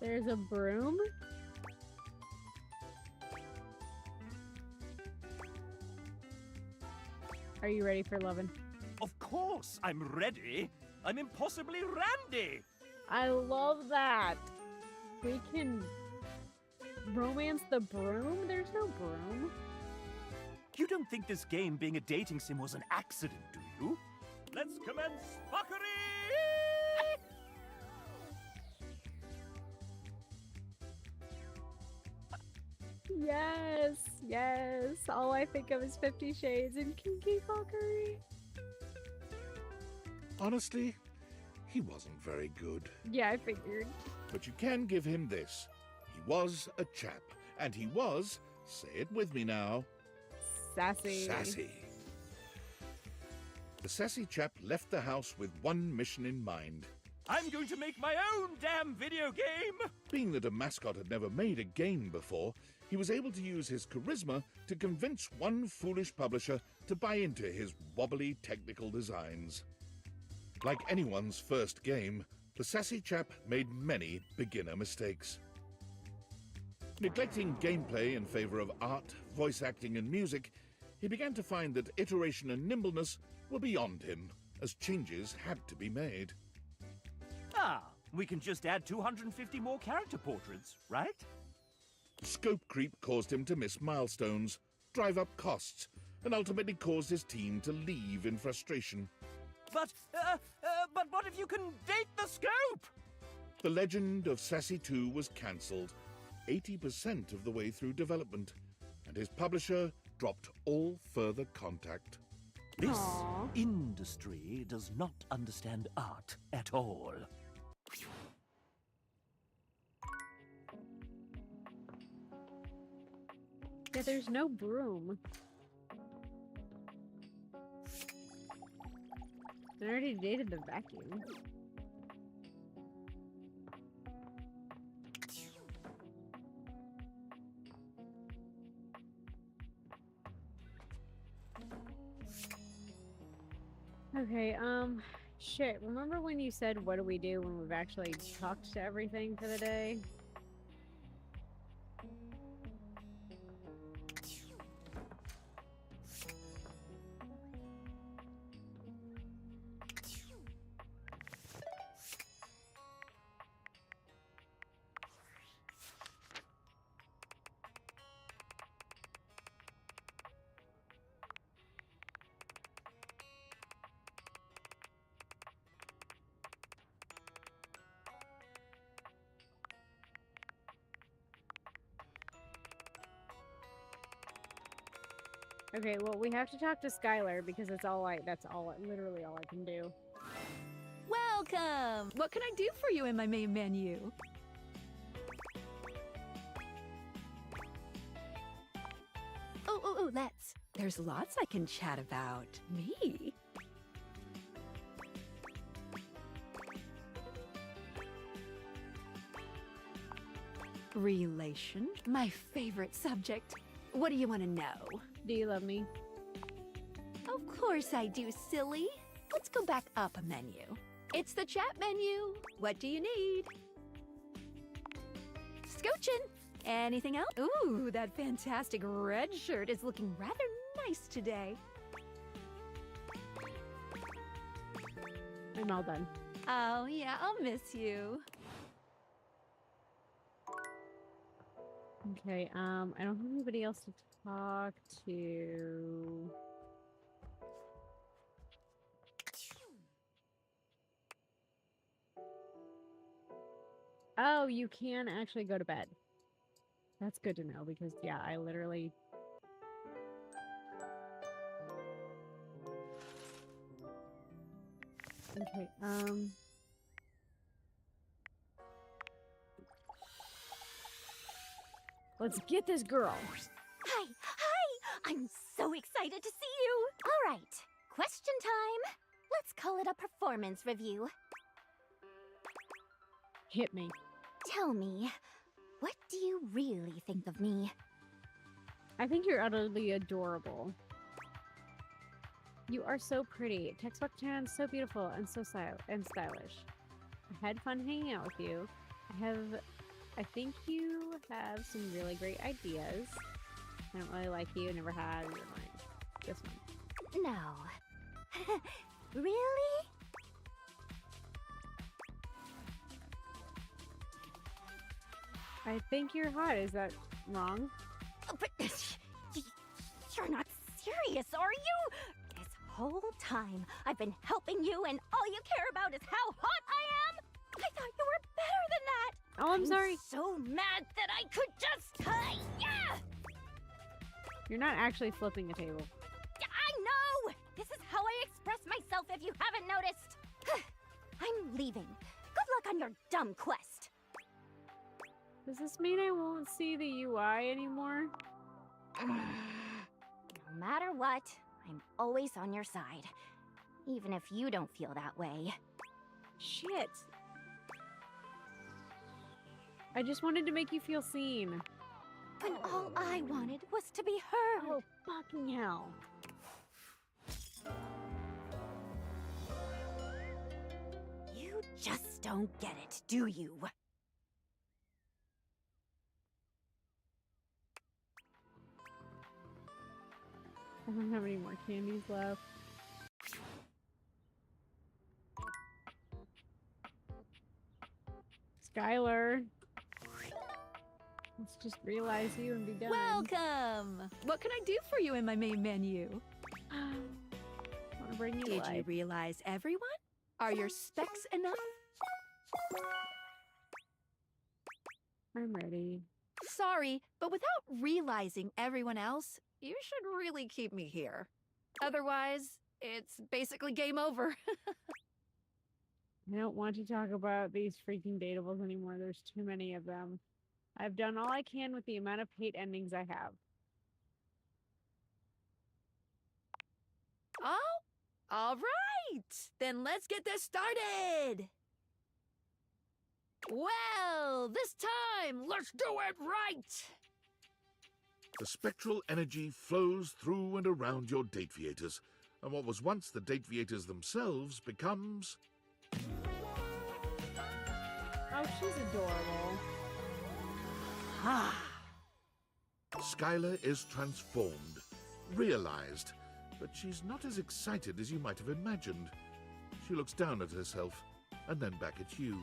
There's a broom? Are you ready for lovin'? Of course, I'm ready. I'm impossibly randy. I love that. We can romance the broom? There's no broom. You don't think this game being a dating sim was an accident, do you? let's commence fuckery! Yes, yes. All I think of is 50 Shades and kinky fuckery. Honestly, he wasn't very good. Yeah, I figured. But you can give him this. He was a chap, and he was, say it with me now, Sassy. sassy. The sassy chap left the house with one mission in mind. I'm going to make my own damn video game! Being that a mascot had never made a game before, he was able to use his charisma to convince one foolish publisher to buy into his wobbly technical designs. Like anyone's first game, the sassy chap made many beginner mistakes. Neglecting gameplay in favor of art, voice acting, and music, he began to find that iteration and nimbleness were beyond him, as changes had to be made. Ah, we can just add 250 more character portraits, right? Scope creep caused him to miss milestones, drive up costs, and ultimately caused his team to leave in frustration. But what if you can date the scope? The legend of Sassy 2 was cancelled 80% of the way through development, and his publisher dropped all further contact. This industry does not understand art at all. Yeah, there's no broom. I already dated the vacuum. Okay, shit, remember when you said what do we do when we've actually talked to everything for the day? Okay, well, we have to talk to Skylar because literally all I can do. Welcome! What can I do for you in my main menu? Oh, let's. There's lots I can chat about. Me? Relation? My favorite subject. What do you want to know? Do you love me? Of course I do, silly. Let's go back up a menu. It's the chat menu. What do you need? Scoochin'. Anything else? Ooh, that fantastic red shirt is looking rather nice today. I'm all done. Oh, yeah, I'll miss you. Okay, I don't have anybody else to talk to. Oh, you can actually go to bed. That's good to know because, yeah, I literally... Okay, let's get this girl. Hi! I'm so excited to see you! All right, question time. Let's call it a performance review. Hit me. Tell me, what do you really think of me? I think you're utterly adorable. You are so pretty. Textbook tan, so beautiful and so stylish. I had fun hanging out with you. I think you have some really great ideas. I don't really like you, never had. You're mine. This one. No. Really? I think you're hot. Is that wrong? But you're not serious, are you? This whole time I've been helping you and all you care about is how hot I am? I thought you were better than that! Oh, I'm sorry. So mad that I could just... yeah! You're not actually flipping a table. I know! This is how I express myself if you haven't noticed. I'm leaving. Good luck on your dumb quest. Does this mean I won't see the UI anymore? No matter what, I'm always on your side. Even if you don't feel that way. Shit. I just wanted to make you feel seen. When all I wanted was to be heard. Oh, fucking hell. You just don't get it, do you? I don't have any more candies left. Skylar. Let's just realize you and be done. Welcome! What can I do for you in my main menu? Wanna bring you Did you life. realize everyone? Are your specs enough? I'm ready. Sorry, but without realizing everyone else, you should really keep me here. Otherwise, it's basically game over. I don't want to talk about these freaking dateables anymore. There's too many of them. I've done all I can with the amount of hate endings I have. Oh, all right. Then let's get this started. Well, this time, let's do it right. The spectral energy flows through and around your Dateviators, and what was once the Dateviators themselves becomes... Oh, she's adorable. Ah. Skylar is transformed, realized, but she's not as excited as you might have imagined. She looks down at herself, and then back at you.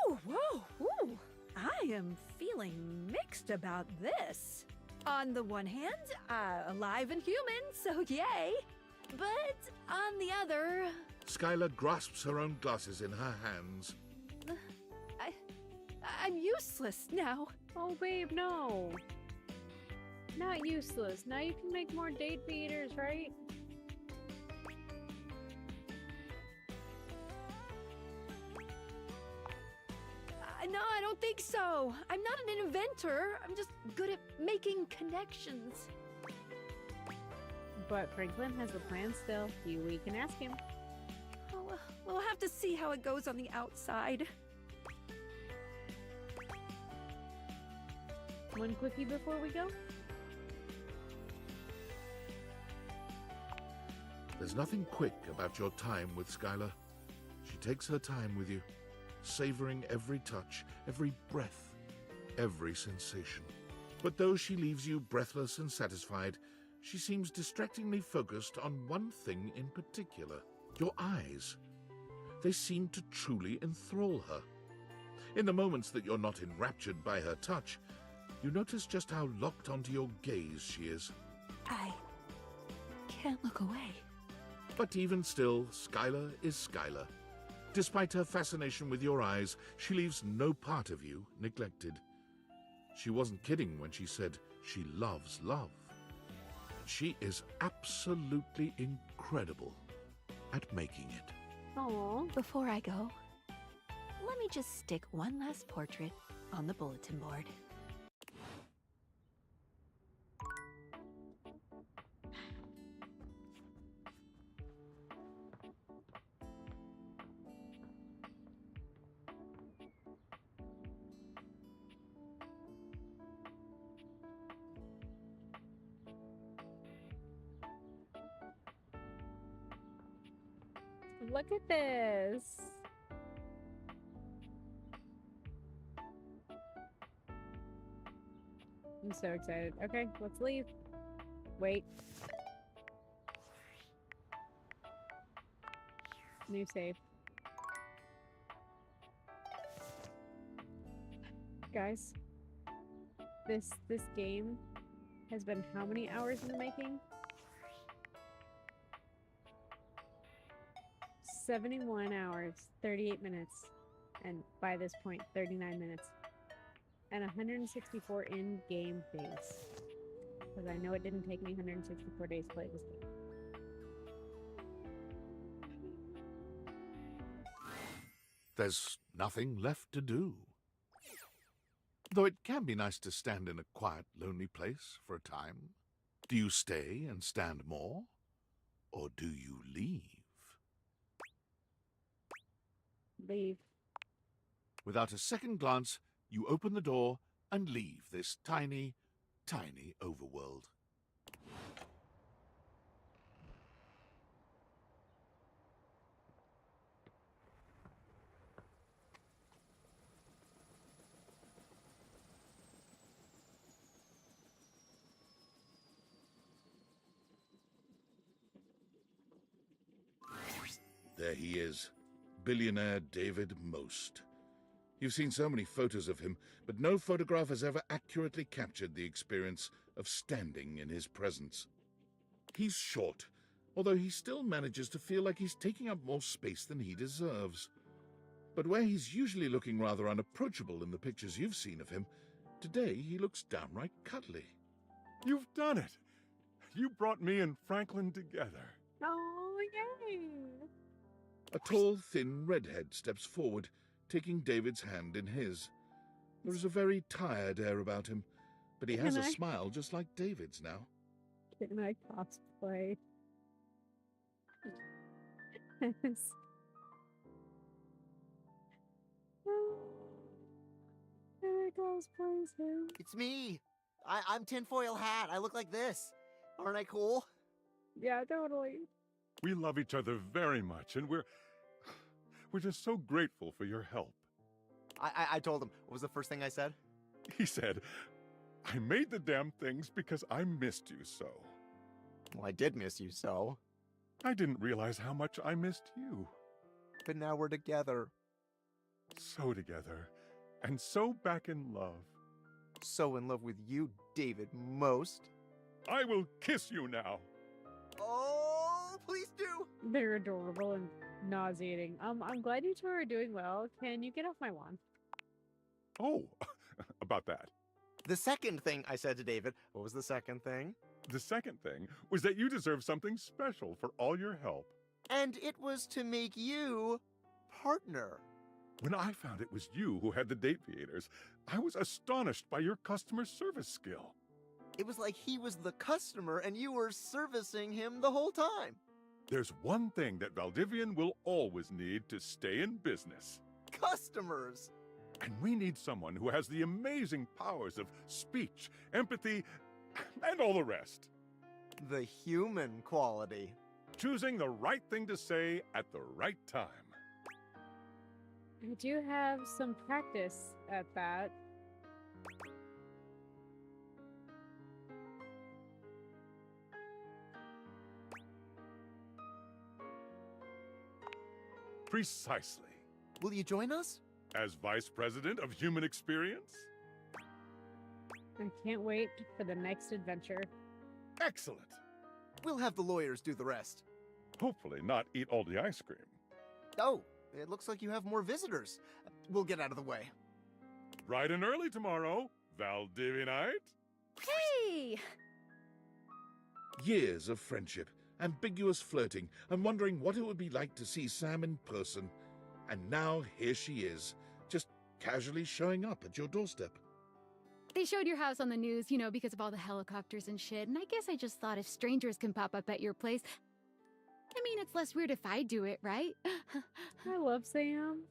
Ooh, whoa, ooh. I am feeling mixed about this. On the one hand, alive and human, so yay. But on the other... Skylar grasps her own glasses in her hands. I'm useless now. Oh, babe, no. Not useless. Now you can make more date beaters, right? No, I don't think so. I'm not an inventor. I'm just good at making connections. But Franklin has the plan still. We can ask him. Oh, we'll have to see how it goes on the outside. One quickie before we go? There's nothing quick about your time with Skylar. She takes her time with you, savoring every touch, every breath, every sensation. But though she leaves you breathless and satisfied, she seems distractingly focused on one thing in particular. Your eyes. They seem to truly enthrall her. In the moments that you're not enraptured by her touch, you notice just how locked onto your gaze she is. I can't look away. But even still, Skylar is Skylar. Despite her fascination with your eyes, she leaves no part of you neglected. She wasn't kidding when she said she loves love. She is absolutely incredible at making it. Aww. Before I go, let me just stick one last portrait on the bulletin board. Look at this. I'm so excited. Okay, let's leave. Wait. New save. Guys, this game has been how many hours in the making? 71 hours, 38 minutes, and by this point, 39 minutes, and 164 in-game days. Because I know it didn't take me 164 days to play this game. There's nothing left to do. Though it can be nice to stand in a quiet, lonely place for a time. Do you stay and stand more? Or do you leave? Leave. Without a second glance, you open the door and leave this tiny, tiny overworld. There he is, billionaire David Most. You've seen so many photos of him, but no photograph has ever accurately captured the experience of standing in his presence. He's short, although he still manages to feel like he's taking up more space than he deserves. But where he's usually looking rather unapproachable in the pictures you've seen of him, today he looks downright cuddly. You've done it! You brought me and Franklin together. Oh, yay! A tall, thin redhead steps forward, taking David's hand in his. There is a very tired air about him, but he has a smile just like David's now. Can I cosplay? Can I cosplay him? It's me. I'm Tinfoil Hat. I look like this. Aren't I cool? Yeah, totally. We love each other very much, and we're just so grateful for your help. I told him. What was the first thing I said? He said, I made the damn things because I missed you so. Well, I did miss you so. I didn't realize how much I missed you. But now we're together. So together, and so back in love. So in love with you, David Most. I will kiss you now. Oh, please do. They're adorable and nauseating. I'm glad you two are doing well. Can you get off my lawn? Oh, about that. The second thing I said to David, what was the second thing? The second thing was that you deserve something special for all your help. And it was to make you partner. When I found it was you who had the Dateables, I was astonished by your customer service skill. It was like he was the customer and you were servicing him the whole time. There's one thing that Valdivian will always need to stay in business. Customers! And we need someone who has the amazing powers of speech, empathy, and all the rest. The human quality. Choosing the right thing to say at the right time. I do have some practice at that. Precisely. Will you join us? As Vice President of Human Experience? I can't wait for the next adventure. Excellent. We'll have the lawyers do the rest. Hopefully not eat all the ice cream. Oh, it looks like you have more visitors. We'll get out of the way. Bright and early tomorrow, Valdivianite. Hey! Years of friendship, ambiguous flirting, and wondering what it would be like to see Sam in person. And now here she is, just casually showing up at your doorstep. They showed your house on the news, you know, because of all the helicopters and shit, and I guess I just thought if strangers can pop up at your place, I mean, it's less weird if I do it, right? I love Sam.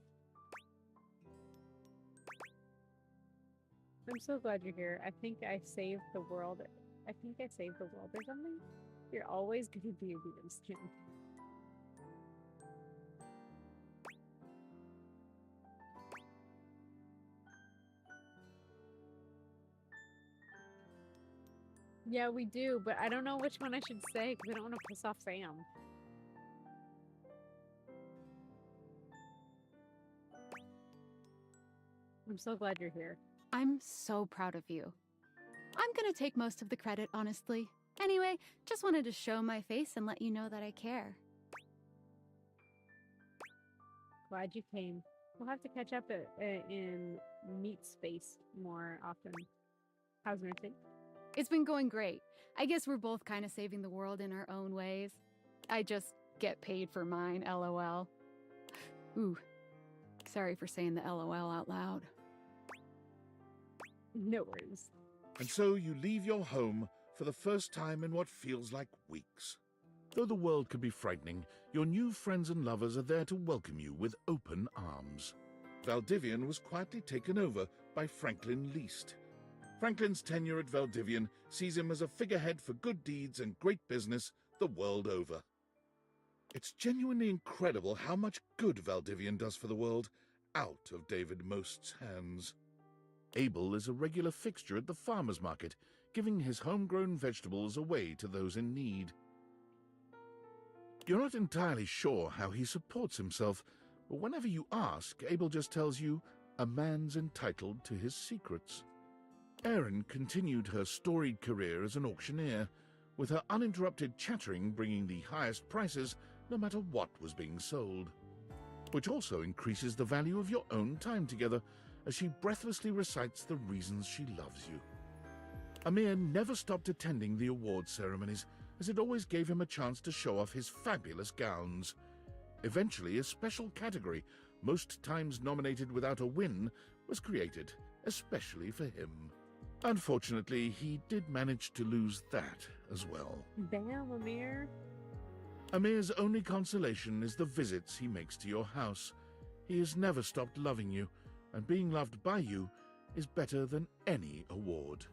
I'm so glad you're here. I think I saved the world. I think I saved the world or something. You're always going to be a weird skin. Yeah, we do, but I don't know which one I should say because I don't want to piss off Sam. I'm so glad you're here. I'm so proud of you. I'm gonna take most of the credit, honestly. Anyway, just wanted to show my face and let you know that I care. Glad you came. We'll have to catch up in meet space more often. How's nursing? It's been going great. I guess we're both kind of saving the world in our own ways. I just get paid for mine, LOL. Ooh, sorry for saying the LOL out loud. No worries. And so you leave your home for the first time in what feels like weeks. Though the world can be frightening, your new friends and lovers are there to welcome you with open arms. Valdivian was quietly taken over by Franklin Least. Franklin's tenure at Valdivian sees him as a figurehead for good deeds and great business the world over. It's genuinely incredible how much good Valdivian does for the world out of David Most's hands. Abel is a regular fixture at the farmer's market, giving his homegrown vegetables away to those in need. You're not entirely sure how he supports himself, but whenever you ask, Abel just tells you a man's entitled to his secrets. Erin continued her storied career as an auctioneer, with her uninterrupted chattering bringing the highest prices no matter what was being sold, which also increases the value of your own time together as she breathlessly recites the reasons she loves you. Amir never stopped attending the award ceremonies, as it always gave him a chance to show off his fabulous gowns. Eventually, a special category, most times nominated without a win, was created, especially for him. Unfortunately, he did manage to lose that as well. Damn, Amir. Amir's only consolation is the visits he makes to your house. He has never stopped loving you, and being loved by you is better than any award.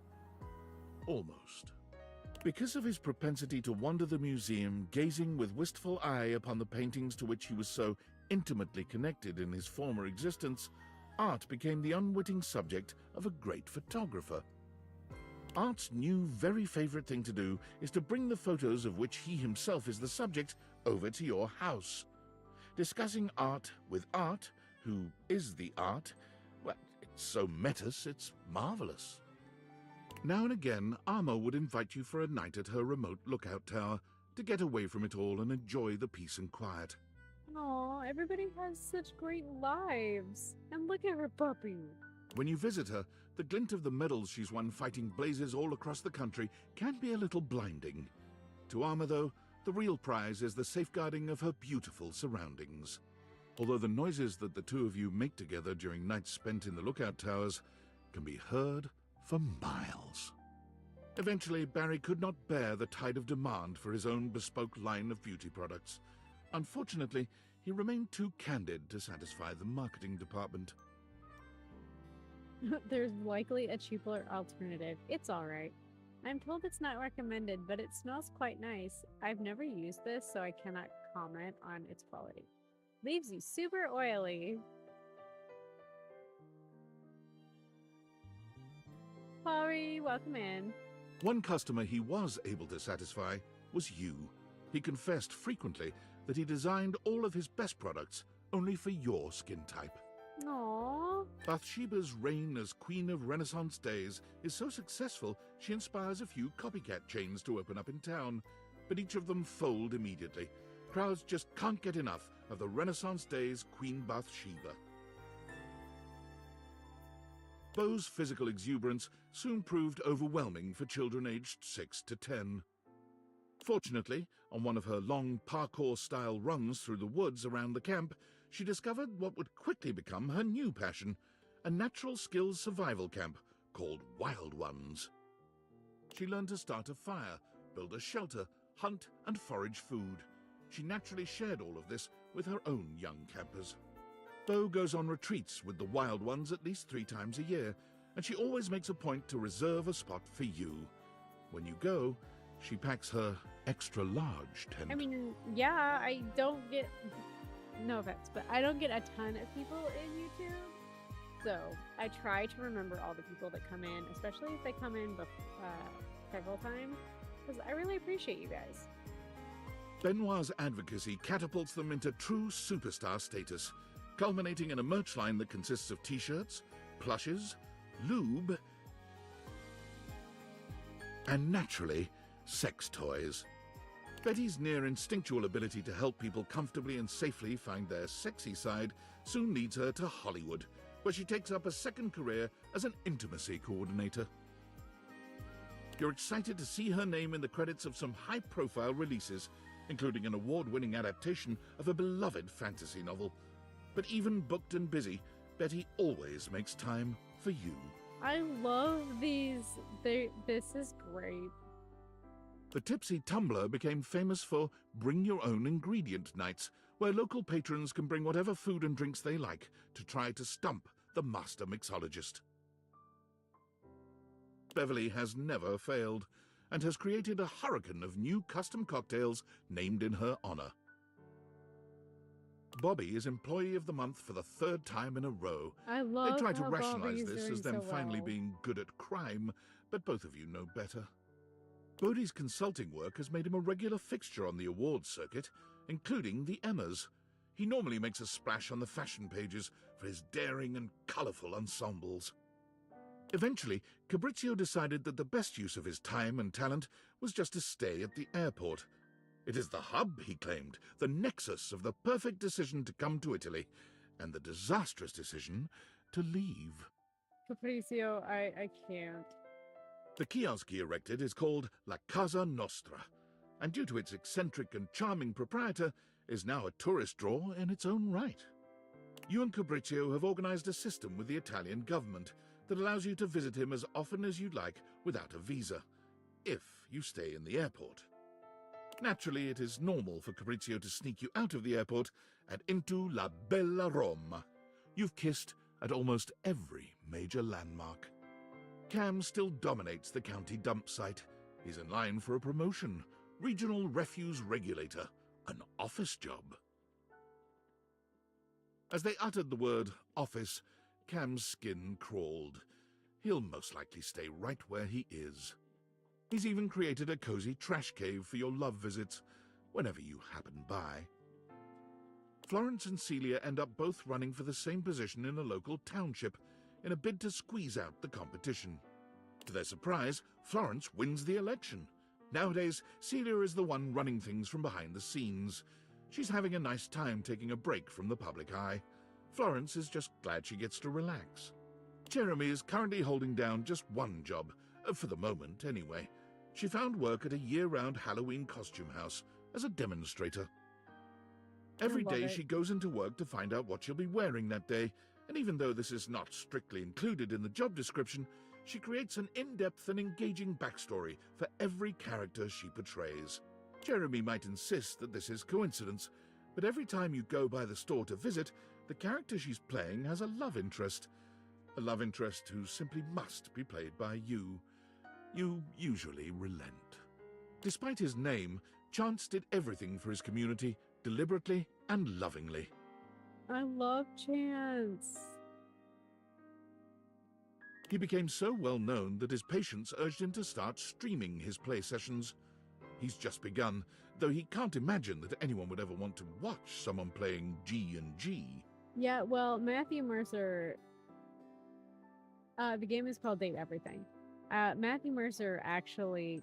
Almost. Because of his propensity to wander the museum, gazing with wistful eye upon the paintings to which he was so intimately connected in his former existence, Art became the unwitting subject of a great photographer. Art's new very favorite thing to do is to bring the photos of which he himself is the subject over to your house. Discussing art with Art, who is the art, well, it's so metas, it's marvelous. Now and again, Arma would invite you for a night at her remote lookout tower to get away from it all and enjoy the peace and quiet. Aw, everybody has such great lives. And look at her puppy. When you visit her, the glint of the medals she's won fighting blazes all across the country can be a little blinding. To Arma, though, the real prize is the safeguarding of her beautiful surroundings. Although the noises that the two of you make together during nights spent in the lookout towers can be heard for miles. Eventually, Barry could not bear the tide of demand for his own bespoke line of beauty products. Unfortunately, he remained too candid to satisfy the marketing department. There's likely a cheaper alternative. It's alright. I'm told it's not recommended, but it smells quite nice. I've never used this, so I cannot comment on its quality. Leaves you super oily. Sorry, welcome in. One customer he was able to satisfy was you. He confessed frequently that he designed all of his best products only for your skin type. Aww. Bathsheba's reign as Queen of Renaissance Days is so successful she inspires a few copycat chains to open up in town, but each of them fold immediately. Crowds just can't get enough of the Renaissance Days Queen Bathsheba. Beau's physical exuberance soon proved overwhelming for children aged 6 to 10. Fortunately, on one of her long parkour-style runs through the woods around the camp, she discovered what would quickly become her new passion, a natural skills survival camp called Wild Ones. She learned to start a fire, build a shelter, hunt and forage food. She naturally shared all of this with her own young campers. Beau goes on retreats with the Wild Ones at least 3 times a year, and she always makes a point to reserve a spot for you. When you go, she packs her extra-large tent. I mean, yeah, I don't get... No offense, but I don't get a ton of people in YouTube. So I try to remember all the people that come in, especially if they come in several times, because I really appreciate you guys. Benoit's advocacy catapults them into true superstar status, culminating in a merch line that consists of t-shirts, plushes, lube, and naturally, sex toys. Betty's near instinctual ability to help people comfortably and safely find their sexy side soon leads her to Hollywood, where she takes up a second career as an intimacy coordinator. You're excited to see her name in the credits of some high-profile releases, including an award-winning adaptation of a beloved fantasy novel. But even booked and busy, Betty always makes time for you. I love these. This is great. The Tipsy Tumbler became famous for Bring Your Own Ingredient nights, where local patrons can bring whatever food and drinks they like to try to stump the master mixologist. Beverly has never failed, and has created a hurricane of new custom cocktails named in her honor. Bobby is Employee of the Month for the 3rd time in a row. I love They try to how rationalize Bobby's this doing as them so finally well. being good at crime, but both of you know better. Bodhi's consulting work has made him a regular fixture on the awards circuit, including the Emmas. He normally makes a splash on the fashion pages for his daring and colourful ensembles. Eventually, Cabrizio decided that the best use of his time and talent was just to stay at the airport. It is the hub, he claimed, the nexus of the perfect decision to come to Italy, and the disastrous decision to leave. Capriccio, I can't. The kiosk he erected is called La Casa Nostra, and due to its eccentric and charming proprietor, is now a tourist draw in its own right. You and Cabrizio have organized a system with the Italian government that allows you to visit him as often as you like without a visa, if you stay in the airport. Naturally, it is normal for Cabrizio to sneak you out of the airport and into La Bella Roma. You've kissed at almost every major landmark. Cam still dominates the county dump site. He's in line for a promotion, regional refuse regulator, an office job. As they uttered the word office, Cam's skin crawled. He'll most likely stay right where he is. He's even created a cozy trash cave for your love visits, whenever you happen by. Florence and Celia end up both running for the same position in a local township, in a bid to squeeze out the competition. To their surprise, Florence wins the election. Nowadays, Celia is the one running things from behind the scenes. She's having a nice time taking a break from the public eye. Florence is just glad she gets to relax. Jeremy is currently holding down just one job, for the moment anyway. She found work at a year-round Halloween costume house as a demonstrator. Every day she goes into work to find out what she'll be wearing that day, and even though this is not strictly included in the job description, she creates an in-depth and engaging backstory for every character she portrays. Jeremy might insist that this is coincidence, but every time you go by the store to visit, the character she's playing has a love interest. A love interest who simply must be played by you. You usually relent. Despite his name, Chance did everything for his community, deliberately and lovingly. I love Chance. He became so well known that his patients urged him to start streaming his play sessions. He's just begun, though he can't imagine that anyone would ever want to watch someone playing G&G. Yeah, well, Matthew Mercer... the game is called Date Everything. Matthew Mercer actually...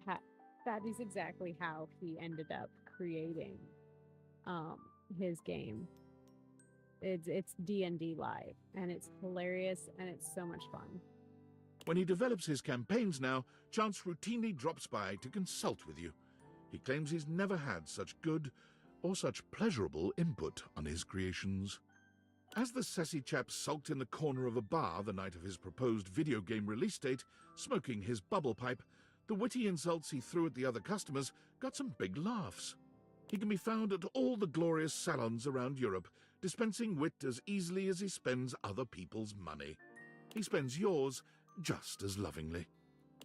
that is exactly how he ended up creating his game. It's D&D Live, and it's hilarious, and it's so much fun. When he develops his campaigns now, Chance routinely drops by to consult with you. He claims he's never had such good or such pleasurable input on his creations. As the sassy chap sulked in the corner of a bar the night of his proposed video game release date, smoking his bubble pipe, the witty insults he threw at the other customers got some big laughs. He can be found at all the glorious salons around Europe, dispensing wit as easily as he spends other people's money. He spends yours just as lovingly.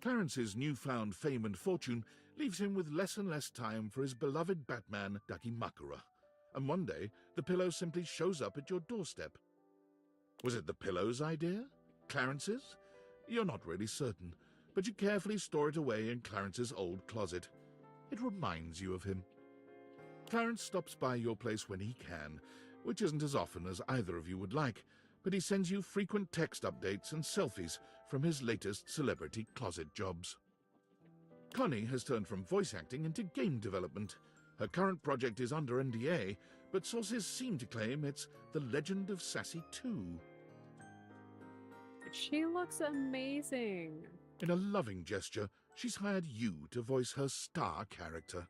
Clarence's newfound fame and fortune leaves him with less and less time for his beloved Batman, Dakimakura. And one day, the pillow simply shows up at your doorstep. Was it the pillow's idea? Clarence's? You're not really certain, but you carefully store it away in Clarence's old closet. It reminds you of him. Clarence stops by your place when he can, which isn't as often as either of you would like, but he sends you frequent text updates and selfies from his latest celebrity closet jobs. Connie has turned from voice acting into game development. Her current project is under NDA, but sources seem to claim it's The Legend of Sassy 2. She looks amazing. In a loving gesture, she's hired you to voice her star character.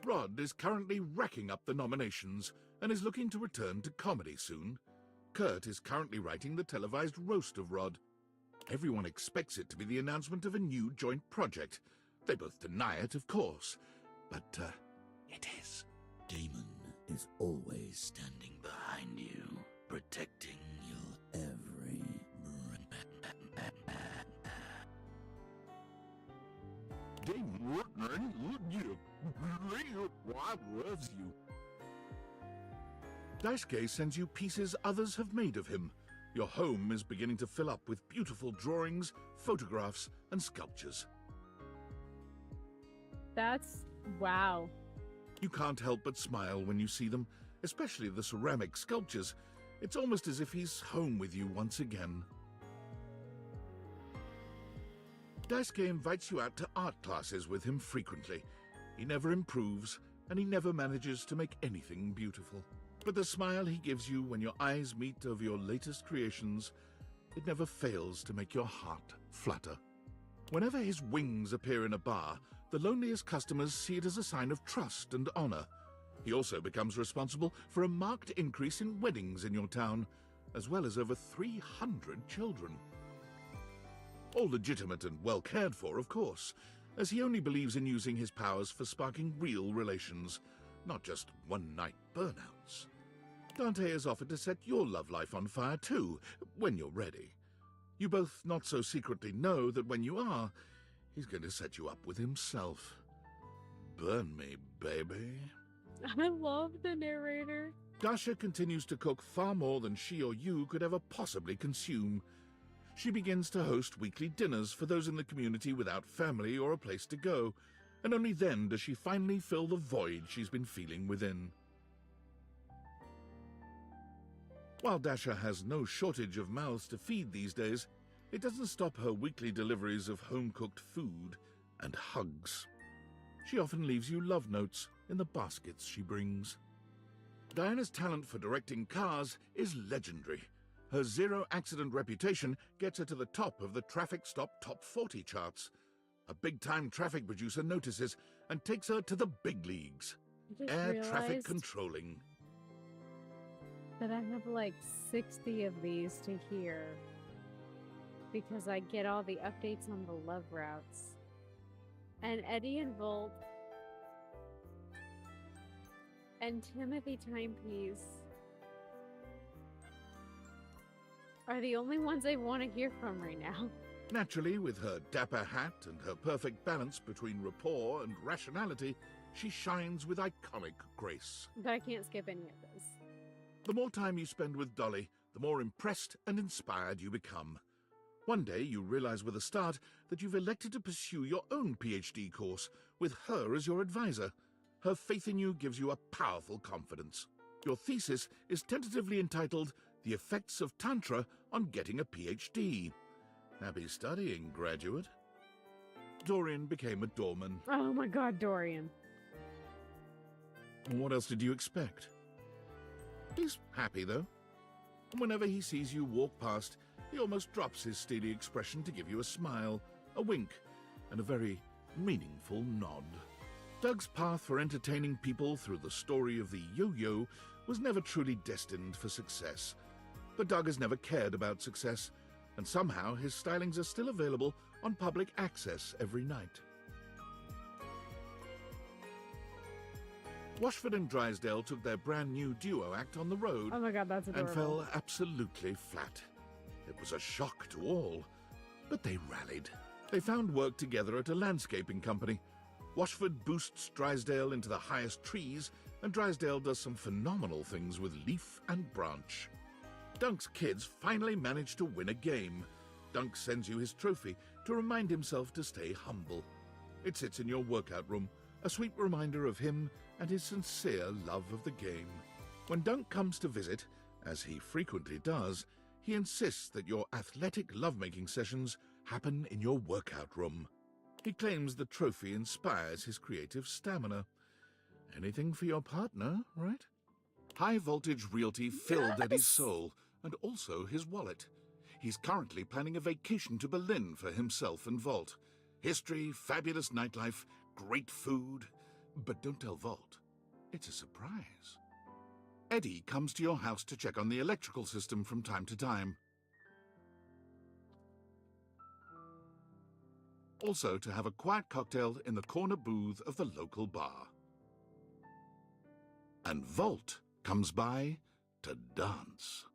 Rod is currently racking up the nominations and is looking to return to comedy soon. Kurt is currently writing the televised roast of Rod. Everyone expects it to be the announcement of a new joint project. They both deny it, of course, but it is. Damon is always standing behind you, protecting your every loves you. Daisuke sends you pieces others have made of him. Your home is beginning to fill up with beautiful drawings, photographs, and sculptures. That's... wow. You can't help but smile when you see them, especially the ceramic sculptures. It's almost as if he's home with you once again. Daisuke invites you out to art classes with him frequently. He never improves, and he never manages to make anything beautiful. But the smile he gives you when your eyes meet over your latest creations, it never fails to make your heart flutter. Whenever his wings appear in a bar, the loneliest customers see it as a sign of trust and honor. He also becomes responsible for a marked increase in weddings in your town, as well as over 300 children. All legitimate and well cared for, of course, as he only believes in using his powers for sparking real relations, not just one-night burnouts. Dante has offered to set your love life on fire too, when you're ready. You both not so secretly know that when you are, he's going to set you up with himself. Burn me, baby. I love the narrator. Dasha continues to cook far more than she or you could ever possibly consume. She begins to host weekly dinners for those in the community without family or a place to go, and only then does she finally fill the void she's been feeling within. While Dasha has no shortage of mouths to feed these days, it doesn't stop her weekly deliveries of home-cooked food and hugs. She often leaves you love notes in the baskets she brings. Diana's talent for directing cars is legendary. Her zero-accident reputation gets her to the top of the Traffic Stop Top 40 charts. A big-time traffic producer notices and takes her to the big leagues. Air traffic controlling. That I have like 60 of these to hear because I get all the updates on the love routes. And Eddie and Volt and Timothy Timepiece are the only ones I want to hear from right now. Naturally, with her dapper hat and her perfect balance between rapport and rationality, she shines with iconic grace. But I can't skip any of this. The more time you spend with Dolly, the more impressed and inspired you become. One day you realize with a start that you've elected to pursue your own PhD course, with her as your advisor. Her faith in you gives you a powerful confidence. Your thesis is tentatively entitled The Effects of Tantra on Getting a PhD. Happy studying, graduate. Dorian became a doorman. Oh my god, Dorian. What else did you expect? He's happy, though. And whenever he sees you walk past, he almost drops his steely expression to give you a smile, a wink, and a very meaningful nod. Doug's path for entertaining people through the story of the yo-yo was never truly destined for success. But Doug has never cared about success, and somehow his stylings are still available on public access every night. Washford and Drysdale took their brand new duo act on the road. Oh my god, that's adorable. And fell absolutely flat. It was a shock to all, but they rallied. They found work together at a landscaping company. Washford boosts Drysdale into the highest trees, and Drysdale does some phenomenal things with leaf and branch. Dunk's kids finally managed to win a game. Dunk sends you his trophy to remind himself to stay humble. It sits in your workout room, a sweet reminder of him and his sincere love of the game. When Dunk comes to visit, as he frequently does, He insists that your athletic lovemaking sessions happen in your workout room. He claims the trophy inspires his creative stamina. Anything for your partner, right? High-voltage realty filled Eddie's soul, and also his wallet. He's currently planning a vacation to Berlin for himself and Volt. History, fabulous nightlife, great food. But don't tell Volt. It's a surprise. Eddie comes to your house to check on the electrical system from time to time. Also to have a quiet cocktail in the corner booth of the local bar. And Volt comes by to dance.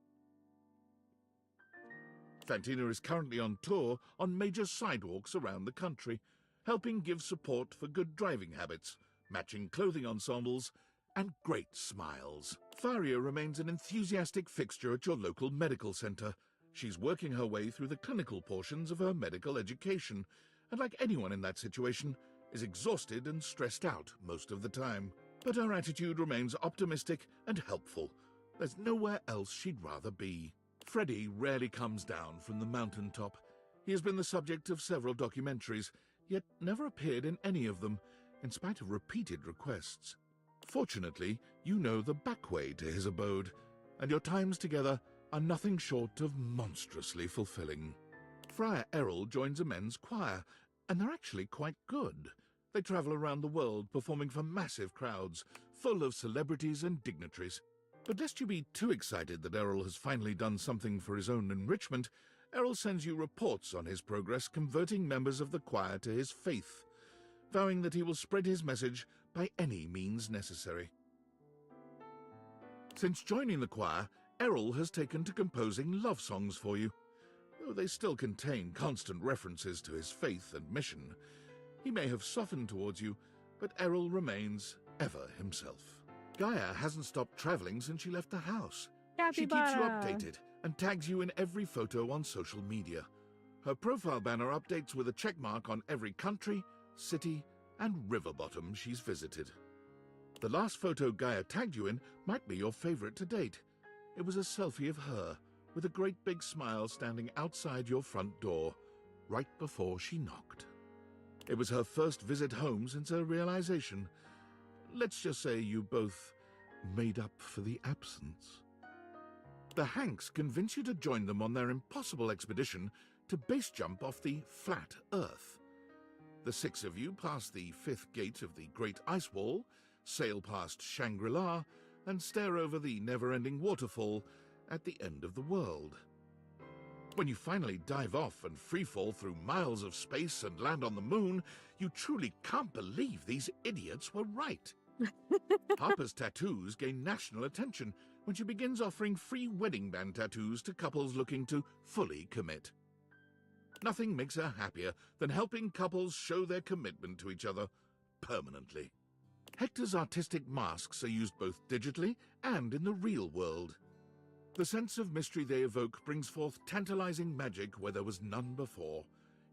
Fantina is currently on tour on major sidewalks around the country, helping give support for good driving habits, matching clothing ensembles, and great smiles. Faria remains an enthusiastic fixture at your local medical center. She's working her way through the clinical portions of her medical education, and like anyone in that situation, is exhausted and stressed out most of the time. But her attitude remains optimistic and helpful. There's nowhere else she'd rather be. Freddy rarely comes down from the mountaintop. He has been the subject of several documentaries, yet never appeared in any of them, in spite of repeated requests. Fortunately, you know the back way to his abode, and your times together are nothing short of monstrously fulfilling. Friar Errol joins a men's choir, and they're actually quite good. They travel around the world performing for massive crowds, full of celebrities and dignitaries. But lest you be too excited that Errol has finally done something for his own enrichment, Errol sends you reports on his progress converting members of the choir to his faith, vowing that he will spread his message by any means necessary. Since joining the choir, Errol has taken to composing love songs for you, though they still contain constant references to his faith and mission. He may have softened towards you, but Errol remains ever himself. Gaia hasn't stopped traveling since she left the house. She keeps you updated and tags you in every photo on social media. Her profile banner updates with a checkmark on every country, city, and river bottom she's visited. The last photo Gaia tagged you in might be your favorite to date. It was a selfie of her, with a great big smile standing outside your front door, right before she knocked. It was her first visit home since her realization. Let's just say you both made up for the absence. The Hanks convince you to join them on their impossible expedition to base jump off the flat Earth. The six of you pass the fifth gate of the Great Ice Wall, sail past Shangri-La, and stare over the never-ending waterfall at the end of the world. When you finally dive off and freefall through miles of space and land on the moon, you truly can't believe these idiots were right. Harper's tattoos gain national attention when she begins offering free wedding band tattoos to couples looking to fully commit. Nothing makes her happier than helping couples show their commitment to each other permanently. Hector's artistic masks are used both digitally and in the real world. The sense of mystery they evoke brings forth tantalizing magic where there was none before.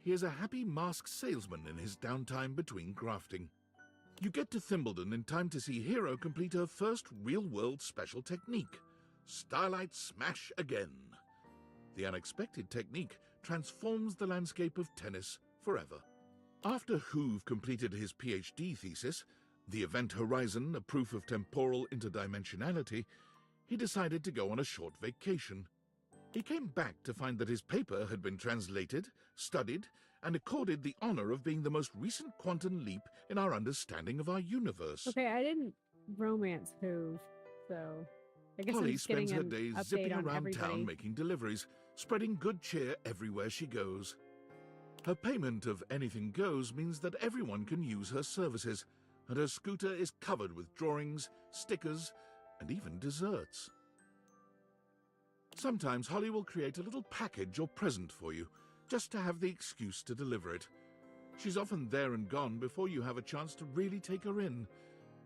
He is a happy mask salesman in his downtime between crafting. You get to Thimbledon in time to see Hero complete her first real-world special technique, Starlight Smash Again. The unexpected technique transforms the landscape of tennis forever. After Hoove completed his PhD thesis, The Event Horizon, a proof of temporal interdimensionality, he decided to go on a short vacation. He came back to find that his paper had been translated, studied, and accorded the honor of being the most recent quantum leap in our understanding of our universe. Okay, I didn't romance Hoove, so I guess Holly I'm just getting spends her an days update zipping on around everybody. town making deliveries, spreading good cheer everywhere she goes. Her payment of anything goes means that everyone can use her services, and her scooter is covered with drawings, stickers, and even desserts. Sometimes Holly will create a little package or present for you, just to have the excuse to deliver it. She's often there and gone before you have a chance to really take her in,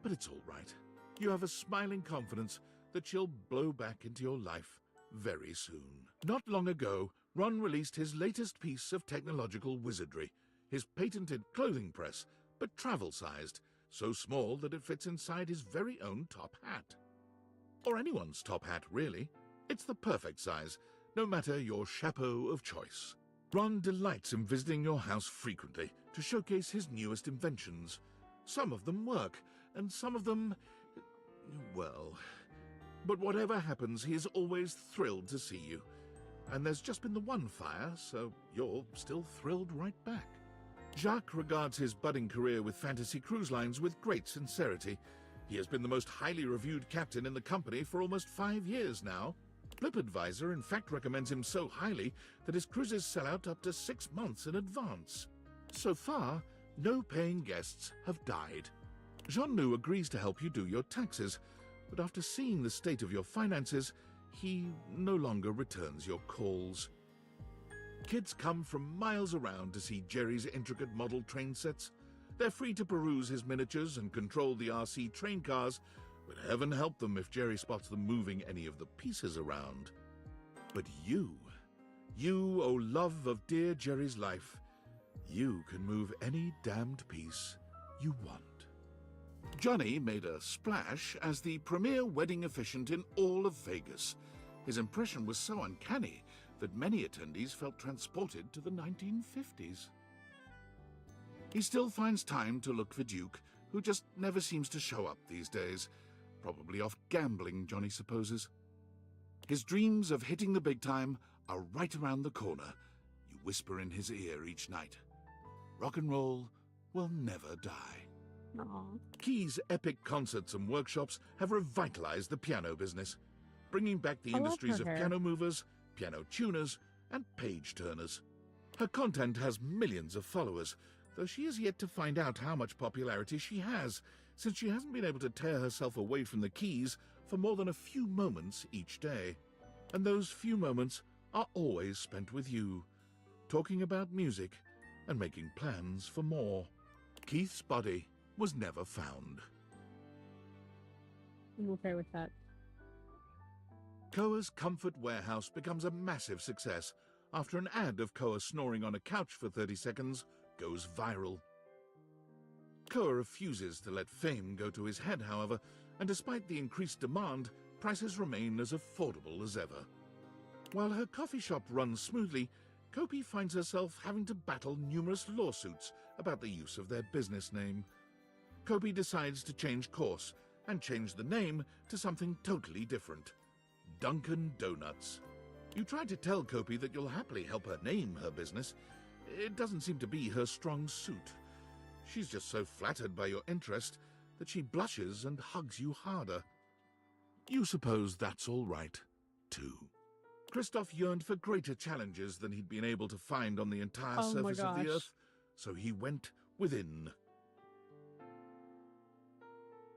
but it's all right. You have a smiling confidence that she'll blow back into your life very soon. Not long ago, Ron released his latest piece of technological wizardry, his patented clothing press, but travel-sized, so small that it fits inside his very own top hat. Or anyone's top hat, really. It's the perfect size, no matter your chapeau of choice. Ron delights in visiting your house frequently to showcase his newest inventions. Some of them work, and some of them, well... But whatever happens, he is always thrilled to see you. And there's just been the one fire, so you're still thrilled right back. Jacques regards his budding career with Fantasy Cruise Lines with great sincerity. He has been the most highly reviewed captain in the company for almost 5 years now. TripAdvisor in fact recommends him so highly that his cruises sell out up to 6 months in advance. So far, no paying guests have died. Jean-Nou agrees to help you do your taxes, but after seeing the state of your finances, he no longer returns your calls. Kids come from miles around to see Jerry's intricate model train sets. They're free to peruse his miniatures and control the RC train cars, but heaven help them if Jerry spots them moving any of the pieces around. But you, oh love of dear Jerry's life, you can move any damned piece you want. Johnny made a splash as the premier wedding officiant in all of Vegas. His impression was so uncanny that many attendees felt transported to the 1950s. He still finds time to look for Duke, who just never seems to show up these days. Probably off gambling, Johnny supposes. His dreams of hitting the big time are right around the corner. You whisper in his ear each night. Rock and roll will never die. Aww. Key's epic concerts and workshops have revitalized the piano business, bringing back the I love industries her of hair. piano movers, piano tuners, and page turners. Her content has millions of followers, though she is yet to find out how much popularity she has, since she hasn't been able to tear herself away from the keys for more than a few moments each day. And those few moments are always spent with you, talking about music and making plans for more. Keith's body was never found. I'm okay with that. Koa's Comfort Warehouse becomes a massive success after an ad of Koa snoring on a couch for 30 seconds goes viral. Koa refuses to let fame go to his head, however, and despite the increased demand, prices remain as affordable as ever. While her coffee shop runs smoothly, Kopi finds herself having to battle numerous lawsuits about the use of their business name. Kopi decides to change course and change the name to something totally different. Dunkin' Donuts. You try to tell Kopi that you'll happily help her name her business. It doesn't seem to be her strong suit. She's just so flattered by your interest that she blushes and hugs you harder. You suppose that's all right, too. Christoph yearned for greater challenges than he'd been able to find on the entire Oh my surface of the gosh. Earth, so he went within.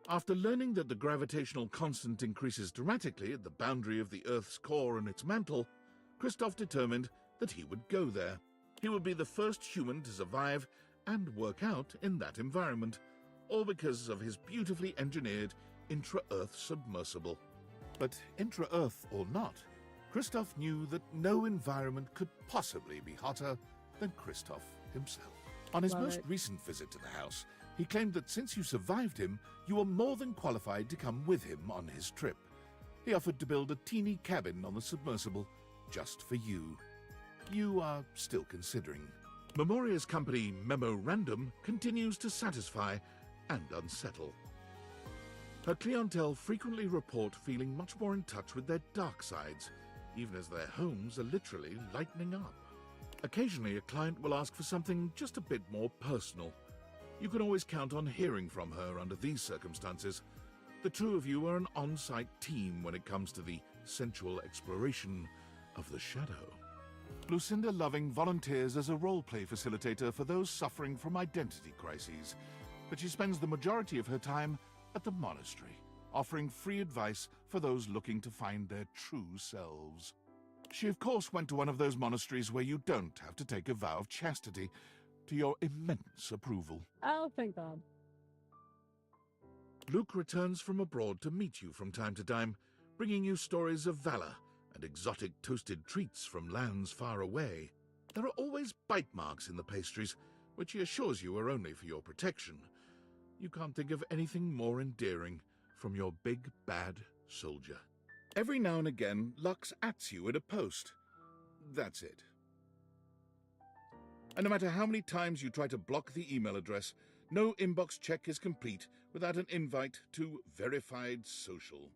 After learning that the gravitational constant increases dramatically at the boundary of the Earth's core and its mantle, Christoph determined that he would go there. He would be the first human to survive and work out in that environment, all because of his beautifully engineered intra-Earth submersible. But intra-Earth or not, Christoph knew that no environment could possibly be hotter than Christoph himself. On his Love most it. recent visit to the house, he claimed that since you survived him, you were more than qualified to come with him on his trip. He offered to build a teeny cabin on the submersible just for you. You are still considering. Memoria's company Memorandum continues to satisfy and unsettle. Her clientele frequently report feeling much more in touch with their dark sides, even as their homes are literally lightening up. Occasionally, a client will ask for something just a bit more personal. You can always count on hearing from her under these circumstances. The two of you are an on-site team when it comes to the sensual exploration of the shadow. Lucinda Loving volunteers as a role-play facilitator for those suffering from identity crises, but she spends the majority of her time at the monastery, offering free advice for those looking to find their true selves. She, of course, went to one of those monasteries where you don't have to take a vow of chastity, to your immense approval. Oh, thank God. Luke returns from abroad to meet you from time to time, bringing you stories of valor and exotic toasted treats from lands far away. There are always bite marks in the pastries, which he assures you are only for your protection. You can't think of anything more endearing from your big, bad soldier. Every now and again, Lux ats you in a post. That's it. And no matter how many times you try to block the email address, no inbox check is complete without an invite to Verified Social.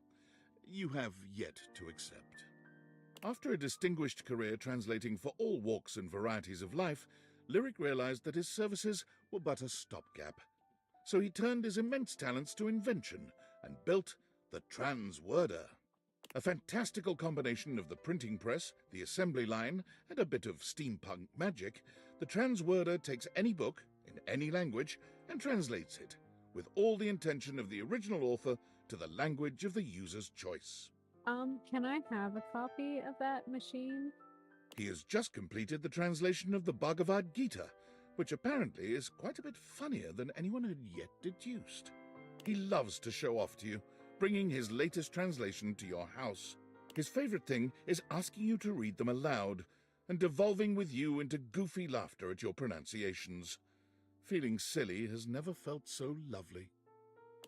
You have yet to accept. After a distinguished career translating for all walks and varieties of life, Lyric realized that his services were but a stopgap. So he turned his immense talents to invention and built the Transworder. A fantastical combination of the printing press, the assembly line, and a bit of steampunk magic, the Transworder takes any book, in any language, and translates it, with all the intention of the original author to the language of the user's choice. Can I have a copy of that machine? He has just completed the translation of the Bhagavad Gita, which apparently is quite a bit funnier than anyone had yet deduced. He loves to show off to you, bringing his latest translation to your house. His favorite thing is asking you to read them aloud and devolving with you into goofy laughter at your pronunciations. Feeling silly has never felt so lovely.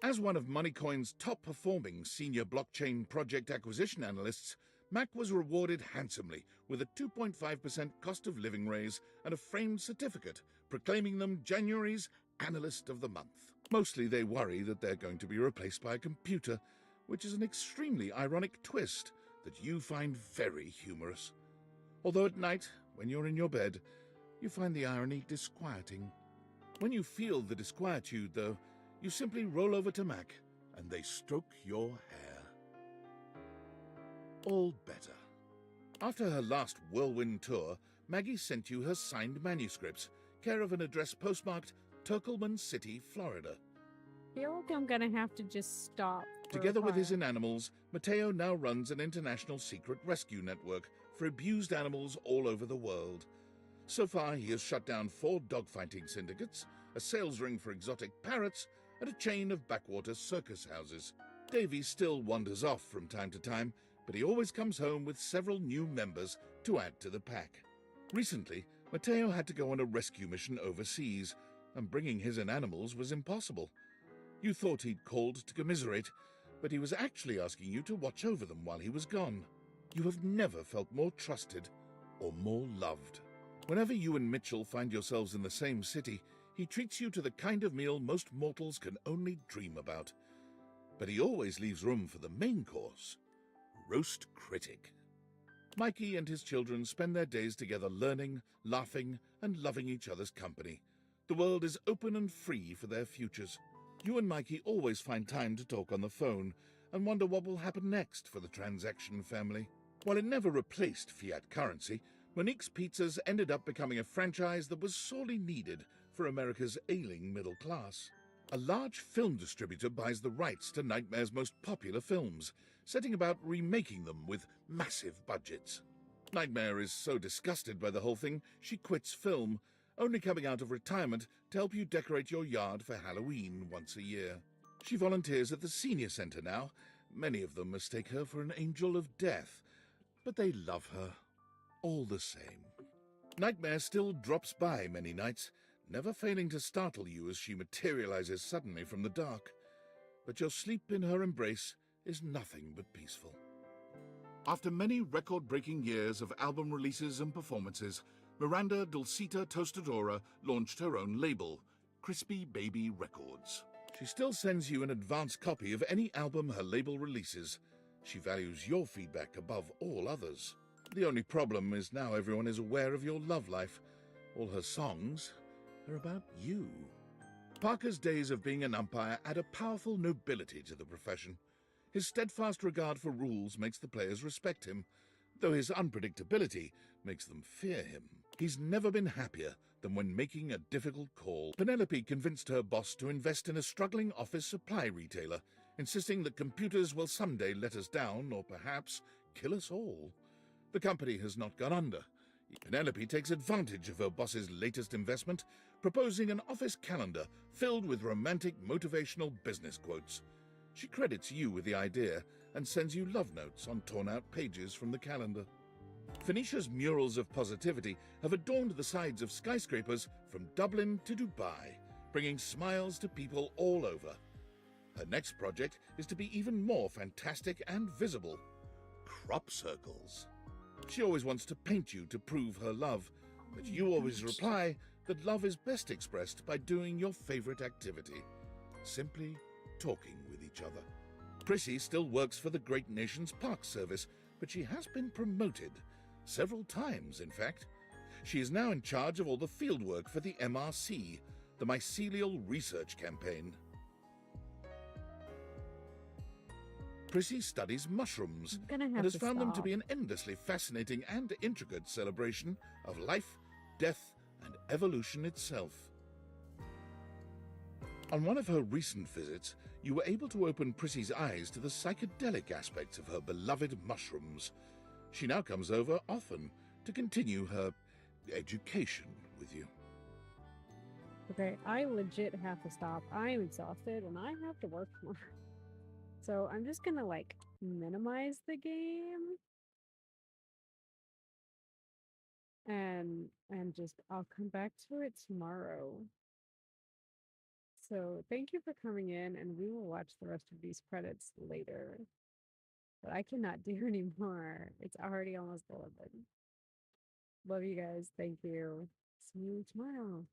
As one of Moneycoin's top-performing senior blockchain project acquisition analysts, Mac was rewarded handsomely with a 2.5% cost of living raise and a framed certificate proclaiming them January's Analyst of the Month. Mostly they worry that they're going to be replaced by a computer, which is an extremely ironic twist that you find very humorous. Although at night, when you're in your bed, you find the irony disquieting. When you feel the disquietude, though, you simply roll over to Mac and they stroke your hair. All better. After her last whirlwind tour, Maggie sent you her signed manuscripts, care of an address postmarked Turkleman City, Florida. I feel like I'm gonna have to just stop. Together with his inanimals, Mateo now runs an international secret rescue network for abused animals all over the world. So far, he has shut down 4 dogfighting syndicates, a sales ring for exotic parrots, and a chain of backwater circus houses. Davy still wanders off from time to time, but he always comes home with several new members to add to the pack. Recently, Mateo had to go on a rescue mission overseas, and bringing his inanimals was impossible. You thought he'd called to commiserate, but he was actually asking you to watch over them while he was gone. You have never felt more trusted or more loved. Whenever you and Mitchell find yourselves in the same city, he treats you to the kind of meal most mortals can only dream about. But he always leaves room for the main course, Roast Critic. Mikey and his children spend their days together learning, laughing, and loving each other's company. The world is open and free for their futures. You and Mikey always find time to talk on the phone and wonder what will happen next for the Transaction family. While it never replaced fiat currency, Monique's Pizzas ended up becoming a franchise that was sorely needed for America's ailing middle class. A large film distributor buys the rights to Nightmare's most popular films, setting about remaking them with massive budgets. Nightmare is so disgusted by the whole thing, she quits film, only coming out of retirement to help you decorate your yard for Halloween once a year. She volunteers at the senior center now. Many of them mistake her for an angel of death, but they love her all the same. Nightmare still drops by many nights, never failing to startle you as she materializes suddenly from the dark. But your sleep in her embrace is nothing but peaceful. After many record-breaking years of album releases and performances, Miranda Dulcita Tostadora launched her own label, Crispy Baby Records. She still sends you an advance copy of any album her label releases. She values your feedback above all others. The only problem is now everyone is aware of your love life. All her songs are about you. Parker's days of being an umpire add a powerful nobility to the profession. His steadfast regard for rules makes the players respect him, though his unpredictability makes them fear him. He's never been happier than when making a difficult call. Penelope convinced her boss to invest in a struggling office supply retailer, insisting that computers will someday let us down or perhaps kill us all. The company has not gone under. Penelope takes advantage of her boss's latest investment, proposing an office calendar filled with romantic motivational business quotes. She credits you with the idea and sends you love notes on torn-out pages from the calendar. Phoenicia's murals of positivity have adorned the sides of skyscrapers from Dublin to Dubai, bringing smiles to people all over. Her next project is to be even more fantastic and visible. Crop circles. She always wants to paint you to prove her love, but you always reply that love is best expressed by doing your favorite activity, simply talking with each other. Prissy still works for the Great Nations Park Service, but she has been promoted, several times in fact. She is now in charge of all the fieldwork for the MRC, the Mycelial Research Campaign. Prissy studies mushrooms and has found them to be an endlessly fascinating and intricate celebration of life, death, and evolution itself. On one of her recent visits, you were able to open Prissy's eyes to the psychedelic aspects of her beloved mushrooms. She now comes over often to continue her education with you. Okay, I legit have to stop. I'm exhausted and I have to work more. So I'm just gonna like minimize the game and just I'll come back to it tomorrow. So thank you for coming in, and we will watch the rest of these credits later. But I cannot do anymore. It's already almost 11. Love you guys. Thank you. See you tomorrow.